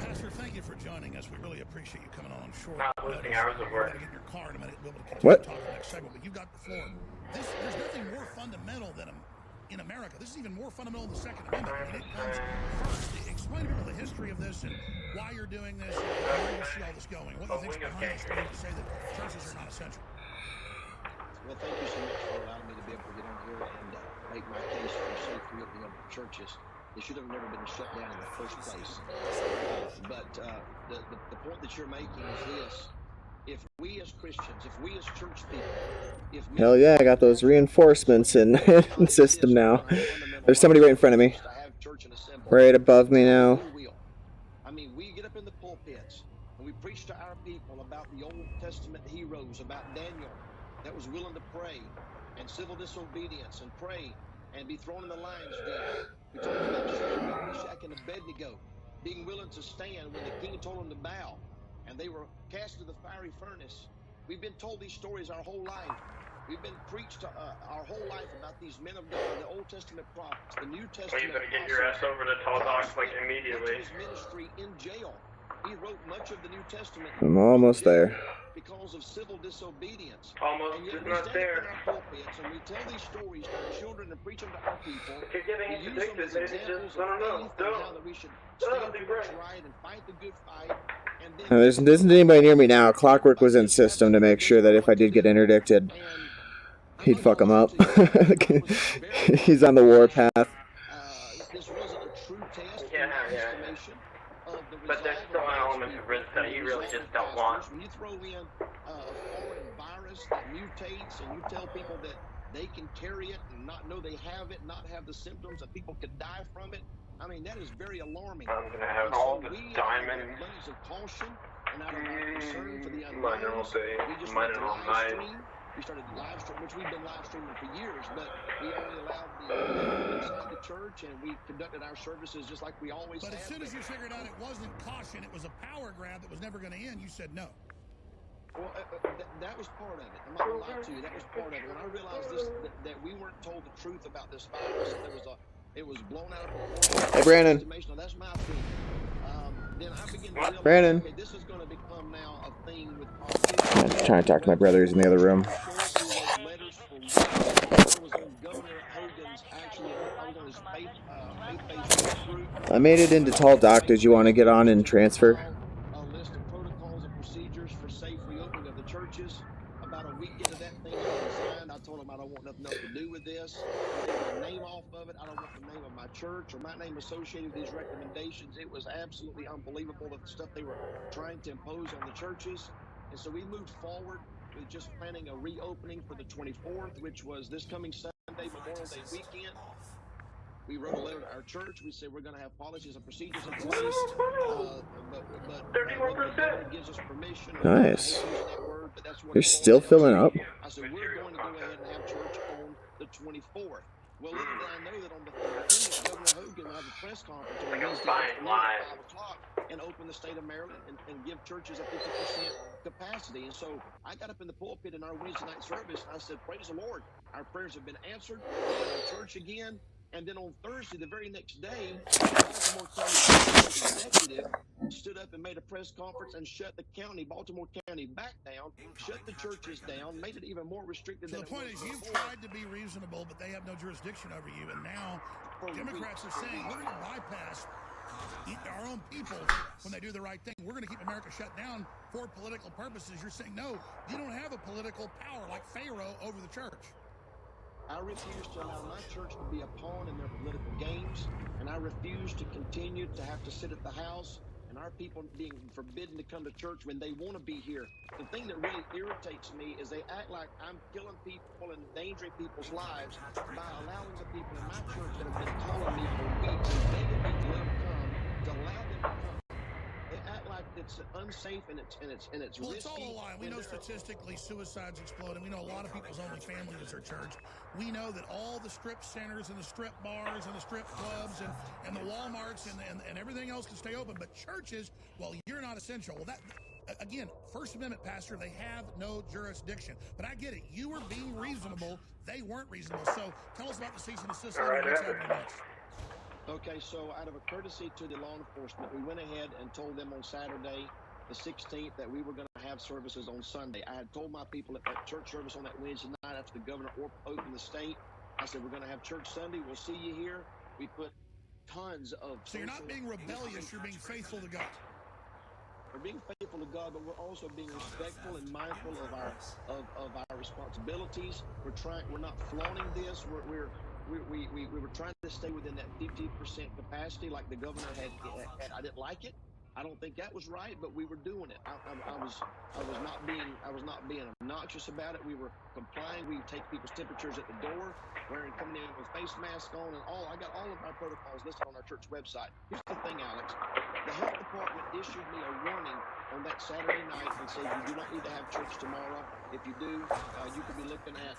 it. Pastor, thank you for joining us. We really appreciate you coming on short. Not losing hours of work. Get in your car in a minute. We'll be able to continue What? talking next segment, but you've got the floor. There's nothing more fundamental than in America. This is even more fundamental than the Second Amendment. I mean, it comes first. Explain to people the history of this and why you're doing this and where you see all this going. What do you think's behind this to say that churches are not essential? Well, thank you so much for allowing me to be able to get on here and make my case for safe reopening of churches. They should have never been shut down in the first place. But the point that you're making is this, if we as Christians, if we as church people, if Hell yeah, I got those reinforcements in system now. There's somebody right in front of me. Right above me now. I mean, we get up in the pulpits and we preach to our people about the Old Testament heroes, about Daniel that was willing to pray and civil disobedience and pray and be thrown in the lion's den. We talk about Shadrach, Meshach, and Abednego being willing to stand when the king told them to bow, and they were cast into the fiery furnace. We've been told these stories our whole life. We've been preached our whole life about these men of God, the Old Testament prophets, the New Testament. Well, you better get your ass over to Tall Docs like immediately. His ministry in jail. He wrote much of the New Testament. I'm almost there. Because of civil disobedience. Almost, and yet just we not stand there. in our pulpits and we tell these stories to our children and preach them to our people. If you're getting We use them addicted, as maybe examples just, I don't know, of faith and how that we should stand for what's right and fight the good fight. And then There isn't anybody near me now. Clockwork was in system to make sure that if I did get interdicted, he'd fuck him up. He's on the warpath. this wasn't a true test Yeah, in my yeah. estimation of the But there's still an element of risk that you really just don't want. When you throw in a foreign virus that mutates and you tell people that they can carry it and not know they have it, not have the symptoms, that people could die from it, I mean, that is very alarming. I'm gonna have And all so this we, diamond. out of abundance of caution and out of our concern for the Mining all unknowns, day, we just mining went to all live night. stream. We started live stream, which we've been live streaming for years, but we only allowed the inside the church, and we conducted our services just like we always But have. as soon as you figured out it wasn't caution, it was a power grab that was never going to end, you said no. Well, that was part of it. I'm not going to lie to you. That was part of it. When I realized this, that we weren't told the truth about this virus, that it was blown out of proportion. Hey, Brandon. Now, that's my opinion. Then I began to realize, Brandon. okay, this is going to become now a thing with our I'm trying to talk to my brother. He's in the other room. letters for weeks. I was on Governor Hogan's, actually, I was on his faith-based group. I made it into Tall Doc. Did you want to get on and transfer? A list of protocols and procedures for safe reopening of the churches. About a week into that thing I signed, I told them I don't want nothing else to do with this. Take my name off of it. I don't want the name of my church or my name associated with these recommendations. It was absolutely unbelievable the stuff they were trying to impose on the churches. And so we moved forward with just planning a reopening for the 24th, which was this coming Sunday, Memorial Day weekend. We wrote a letter to our church. We said we're going to have policies and procedures in place, but 31% gives us permission. Nice. I hate using that word, but that's what You're it still boils filling down up. to. I said we're going to go ahead and have church on the 24th. Well, little did I know that on the 13th, Governor Hogan will have a press conference on Wednesday afternoon at 5 o'clock and open the state of Maryland and give churches a 50% capacity. And so I got up in the pulpit in our Wednesday night service and I said, praise the Lord, our prayers have been answered. We're in our church again. And then on Thursday, the very next day, the Baltimore County executive stood up and made a press conference and shut the county, Baltimore County, back down, shut the churches down, made it even more restricted So than the point it is, was you've before. tried to be reasonable, but they have no jurisdiction over you, and now Democrats are saying we're going to bypass our own people when they do the right thing. We're going to keep America shut down for political purposes. You're saying, no, you don't have a political power like Pharaoh over the church. I refuse to allow my church to be a pawn in their political games, and I refuse to continue to have to sit at the house and our people being forbidden to come to church when they want to be here. The thing that really irritates me is they act like I'm killing people and endangering people's lives by allowing the people in my church that have been calling me for weeks and begging me to let them come, to allow them to come. They act like it's unsafe and it's Well, it's risky. all a lie. We know statistically suicides explode, and we know a lot of people's only family is their church. We know that all the strip centers and the strip bars and the strip clubs and the Walmarts and everything else can stay open, but churches, well, you're not essential. Well, that, again, First Amendment, Pastor, they have no jurisdiction. But I get it. You were being reasonable. They weren't reasonable. So tell us about the cease and desist letter. What's happening next? Okay, so out of a courtesy to the law enforcement, we went ahead and told them on Saturday, the 16th, that we were going to have services on Sunday. I had told my people at that church service on that Wednesday night after the governor opened the state, I said, we're going to have church Sunday. We'll see you here. We put tons of... So you're not being rebellious. You're being faithful to God. We're being faithful to God, but we're also being respectful and mindful of our responsibilities. We're not flaunting this. We were trying to stay within that 50% capacity like the governor had. I didn't like it. I don't think that was right, but we were doing it. I was not being obnoxious about it. We were complying. We take people's temperatures at the door, coming in with face masks on and all. I got all of our protocols listed on our church website. Here's the thing, Alex. The health department issued me a warning on that Saturday night and said you do not need to have church tomorrow. If you do, you could be looking at,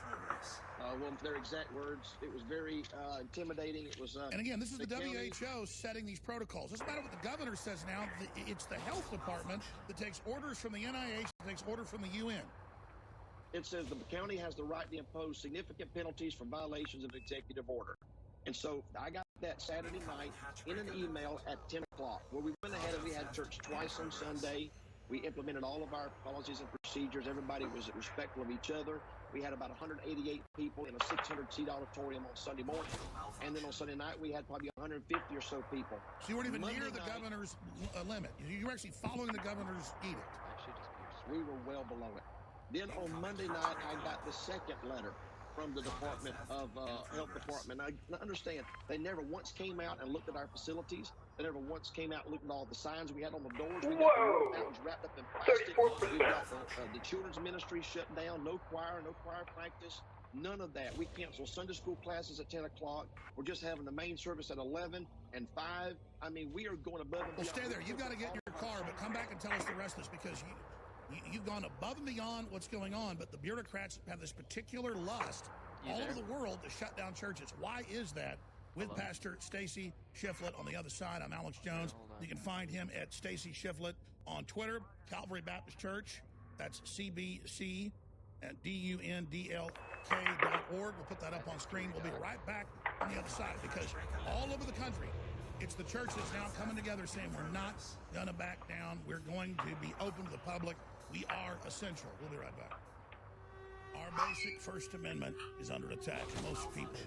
well, their exact words. It was very intimidating. It was. And again, this is the WHO setting these protocols. Doesn't matter what the governor says now. It's the health department that takes orders from the NIH, that takes orders from the UN. It says the county has the right to impose significant penalties for violations of executive order. And so I got that Saturday night in an email at 10 o'clock where we went ahead and we had church twice on Sunday. We implemented all of our policies and procedures. Everybody was respectful of each other. We had about 188 people in a 600-seat auditorium on Sunday morning. And then on Sunday night, we had probably 150 or so people. So you weren't even near the governor's limit. You were actually following the governor's edict. We were well below it. Then on Monday night, I got the second letter from the Department of Health Department. I understand they never once came out and looked at our facilities. They never once came out and looked at all the signs we had on the doors. We got the water fountains wrapped up in plastic. We got the children's ministry shut down. No choir practice. None of that. We canceled Sunday school classes at 10 o'clock. We're just having the main service at 11 and 5. I mean, we are going above and beyond. Well, stay there. You've got to get in your car, but come back and tell us the rest of this because you've gone above and beyond what's going on, but the bureaucrats have this particular lust all over the world to shut down churches. Why is that? With Pastor Stacy Shiflett on the other side, I'm Alex Jones. You can find him at Stacy Shiflett on Twitter, Calvary Baptist Church. That's CBC at DUNDLK.org. We'll put that up on screen. We'll be right back on the other side because all over the country, it's the churches now coming together saying we're not going to back down. We're going to be open to the public. We are essential. We'll be right back. Our basic First Amendment is under attack. Most people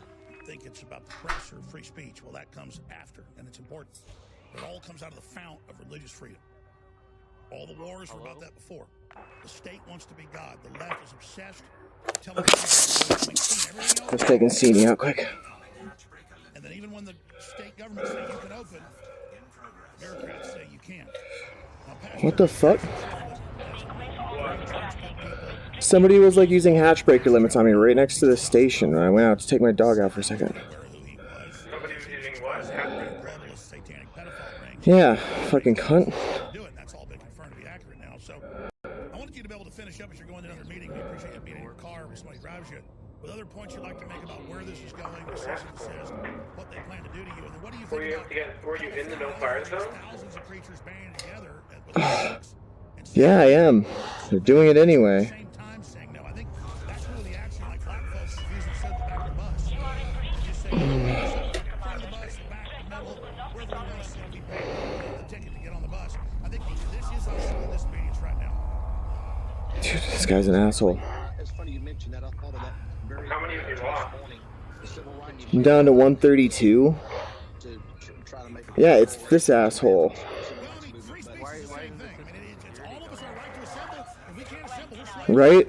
think it's about the press or free speech. Well, that comes after, and it's important. It all comes out of the fount of religious freedom. All the wars were about that before. The state wants to be God. The left is obsessed. Let's take Encini out quick. And then even when the state government say you can open, bureaucrats say you can't. What the fuck? Somebody was like using hatch breaker limits on me right next to the station. I went out to take my dog out for a second. Somebody was using what? Yeah, fucking cunt. That's all been confirmed to be accurate now. So I wanted you to be able to finish up as you're going to another meeting. We appreciate you being in your car when somebody drives you. With other points you'd like to make about where this is going, the cease and desist, what they plan to do to you, and then what do you think Were you in the no fire zone? Thousands of preachers banding together Yeah, I am. They're doing it anyway. Dude, this guy's an asshole. It's funny you mentioned that. I thought of that very How many of you lost? I'm down to 132. Yeah, it's this asshole. Right?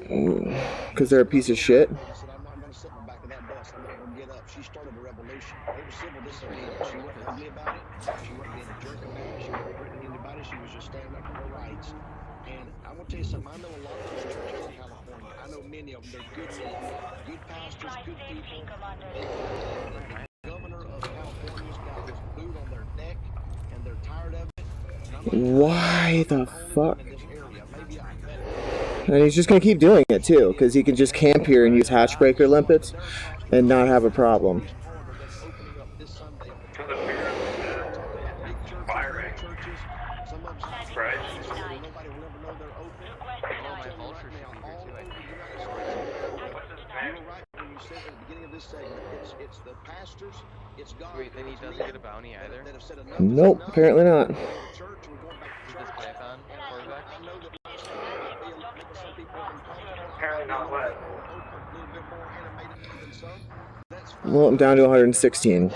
Because they're a piece of shit. I'm not going to sit in the back of that bus. I'm not going to get up. She started a revolution. It was civil disobedience. She wasn't ugly about it. She wasn't being a jerk about it. She wasn't hurting anybody. She was just standing up for her rights. And I want to tell you something. I know a lot of those churches in California. I know many of them. They're good men, good pastors, good people. The governor of California's got this boot on their neck, and they're tired of it. Why the fuck? And he's just going to keep doing it too, because he can just camp here and use hatch breaker limpets and not have a problem. Right. Wait, then he doesn't get a bounty either? Nope, apparently not. He just Python quarterback? Apparently not what? Well, I'm down to 116.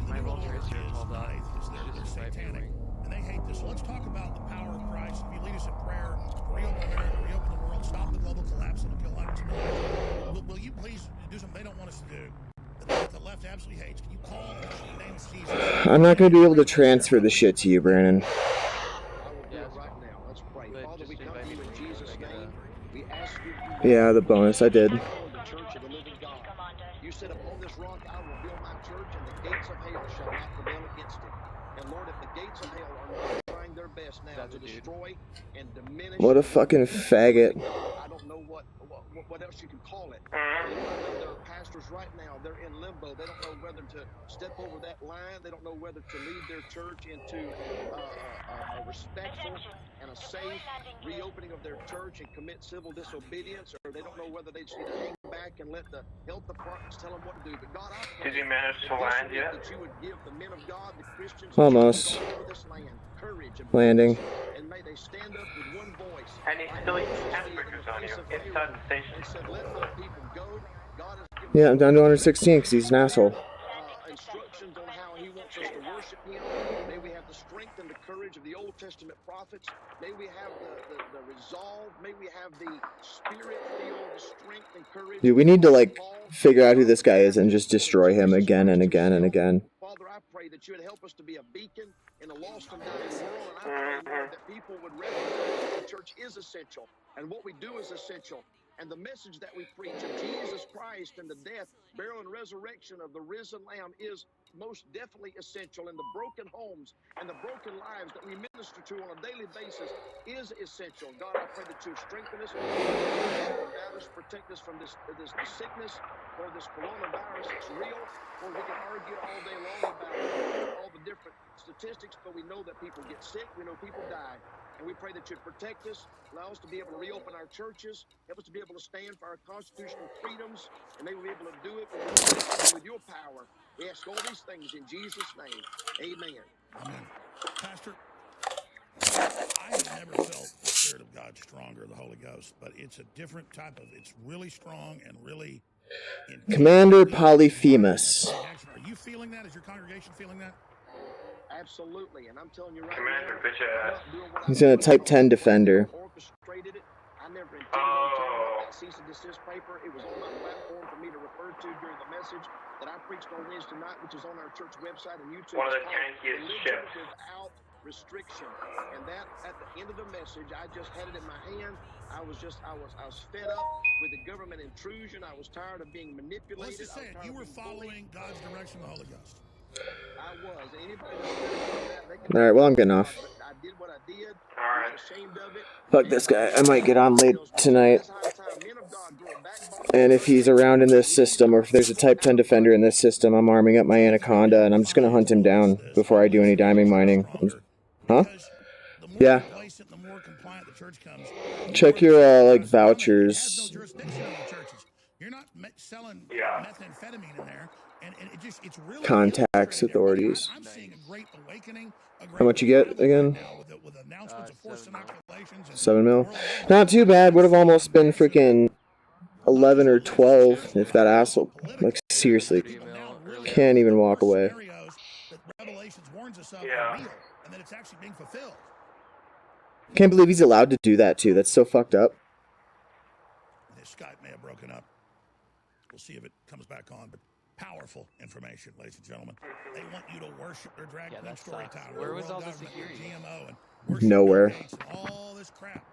My vultures here told they're satanic, and they hate this. So let's talk about the power of Christ. If you lead us in prayer, reopen America, reopen the world, stop the global collapse, it'll kill hundreds of millions. Will you please do something they don't want us to do? That the left absolutely hates. Can you call in the name of Jesus? I'm not going to be able to transfer the shit to you, Brandon. I will do it right now. Let's pray. Father, we come to you in Jesus' name. We ask you. Yeah, the bonus I did. The church of the living God. You said, upon this rock I will build my church, and the gates of hell shall not prevail against it. And Lord, if the gates of hell are not trying their best now to destroy and diminish. What a fucking faggot. I don't know what else you can call it. There are pastors right now, they're in limbo. They don't know whether to step over that line. They don't know whether to lead their church into a respectful and a safe reopening of their church and commit civil disobedience, or they don't know whether they just need to hang back and let the health departments tell them what to do. But God, I pray Did you manage to land yet? that you would give the men of God, the Christians, Almost. all over this land, courage and Landing. and may they stand up with one voice. And he's still using hamburgers on you inside the station. And said, let my people go. God has given Yeah, I'm down to 116 because he's an asshole. instructions on how he wants us to worship him. May we have the strength and the courage of the Old Testament prophets. May we have the resolve. May we have the spirit-filled strength and courage. Dude, we need to, like, figure out who this guy is and just destroy him again and again and again. Father, I pray that you would help us to be a beacon in a lost and dying world. And I pray, Lord, that people would recognize that the church is essential and what we do is essential. And the message that we preach of Jesus Christ and the death, burial, and resurrection of the risen Lamb is most definitely essential. And the broken homes and the broken lives that we minister to on a daily basis is essential. God, I pray that you strengthen us, guide us, protect us from this sickness or this coronavirus. It's real. Or we can argue all day long about all the different statistics, but we know that people get sick. We know people die. And we pray that you'd protect us, allow us to be able to reopen our churches, help us to be able to stand for our constitutional freedoms, and may we be able to do it with your power. We ask all these things in Jesus' name. Amen. Amen. Pastor, I have never felt the Spirit of God stronger, the Holy Ghost, but it's a different type of, it's really strong and really... Commander Polyphemus. Are you feeling that? Is your congregation feeling that? Absolutely, and I'm telling you right Commander, bitch ass. He's in a Type 10 Defender. Orchestrated it. I never intended on tearing that cease and desist paper. It was on my platform for me to refer to during the message that I preached on Wednesday night, which is on our church website and YouTube. One of the It's called tankiest Religion ships. Without Restriction. And that, at the end of the message, I just had it in my hand. I was fed up with the government intrusion. I was tired of being manipulated. Let's just say it. You were following God's direction, the Holy Ghost. I was. Anybody that Alright, well, I'm getting off. I did what I did. Alright. I was ashamed of it. Fuck this guy. I might get on late tonight. And if he's around in this system, or if there's a Type 10 Defender in this system, I'm arming up my Anaconda, and I'm just going to hunt him down before I do any diamond mining. Huh? Yeah. Check your, like, vouchers. You're not selling methamphetamine in there. And it's really Contacts, authorities. I'm seeing a great awakening. How much you get again? With announcements of forced inoculations. 7 mil. Not too bad. Would have almost been freaking 11 or 12 if that asshole. Like, seriously. Can't even walk away. Revelations warns us of Yeah. real, and that it's actually being fulfilled. Can't believe he's allowed to do that, too. That's so fucked up. This Skype may have broken up. We'll see if it comes back on, but powerful information, ladies and gentlemen. They want you to worship their drag queen story time. Where was all the World government, security? GMO, and worship Nowhere. Bill Gates and all this crap.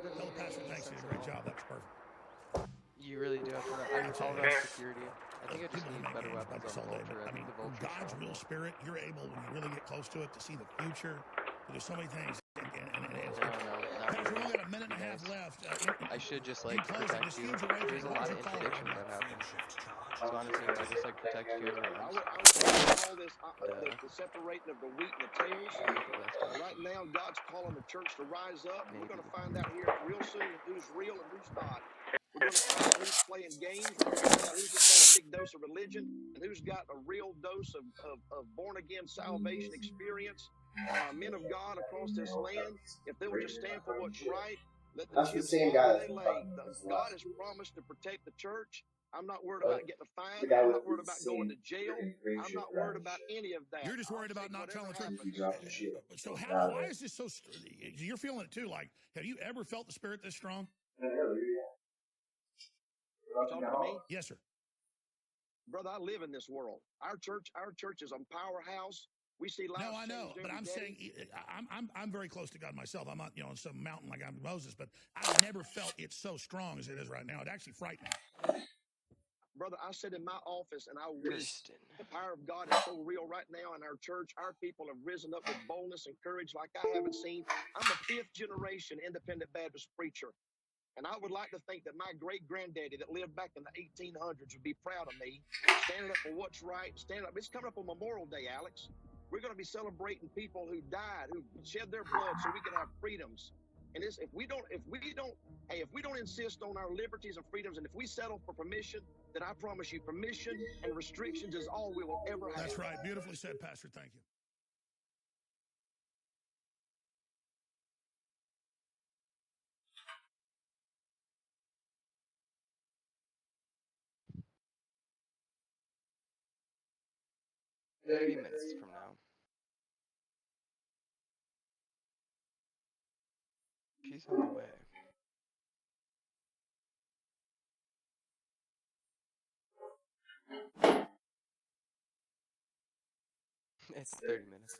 Tell the pastor thanks, he did a great job. That was perfect. You really do have to know. All around security. I think I just need better weapons on the Vulture. I think the Vulture. God's real spirit, you're able, when you really get close to it, to see the future. There's so many things. Pastor, we only got a minute and a half left. I should just like protect you. There's a lot of interdictions that happen. So honestly, I just like protect you. I would call this the separating of the wheat and the tails. Right now, God's calling the church to rise up. We're going to find out here real soon who's real and who's not. We're going to find out who's playing games. We're going to find out who's just got a big dose of religion and who's got a real dose of born-again salvation experience. Men of God across this land, if they will just stand for what's right, let the chips fall where they lay. God has promised to protect the church. I'm not worried about getting a fine. I'm not worried about going to jail. I'm not worried about any of that. You're just worried about not telling the truth. So why is this so... You're feeling it too. Like, have you ever felt the Spirit this strong? You talking to me? Yes, sir. Brother, I live in this world. Our church is a powerhouse. We see lives No, I know, changed but every I'm day. saying I'm very close to God myself. I'm not, on some mountain like I'm Moses, but I've never felt it so strong as it is right now. It actually frightened me. Brother, I sit in my office and I wish Kirsten. the power of God is so real right now in our church. Our people have risen up with boldness and courage like I haven't seen. I'm a 5th generation independent Baptist preacher. And I would like to think that my great granddaddy that lived back in the 1800s would be proud of me, standing up for what's right, standing up. It's coming up on Memorial Day, Alex. We're going to be celebrating people who died, who shed their blood so we can have freedoms. And if we don't insist on our liberties and freedoms, and if we settle for permission, then I promise you, permission and restrictions is all we will ever have. That's right. Beautifully said, Pastor. Thank you. Thirty minutes from now. She's on the way. It's 30 minutes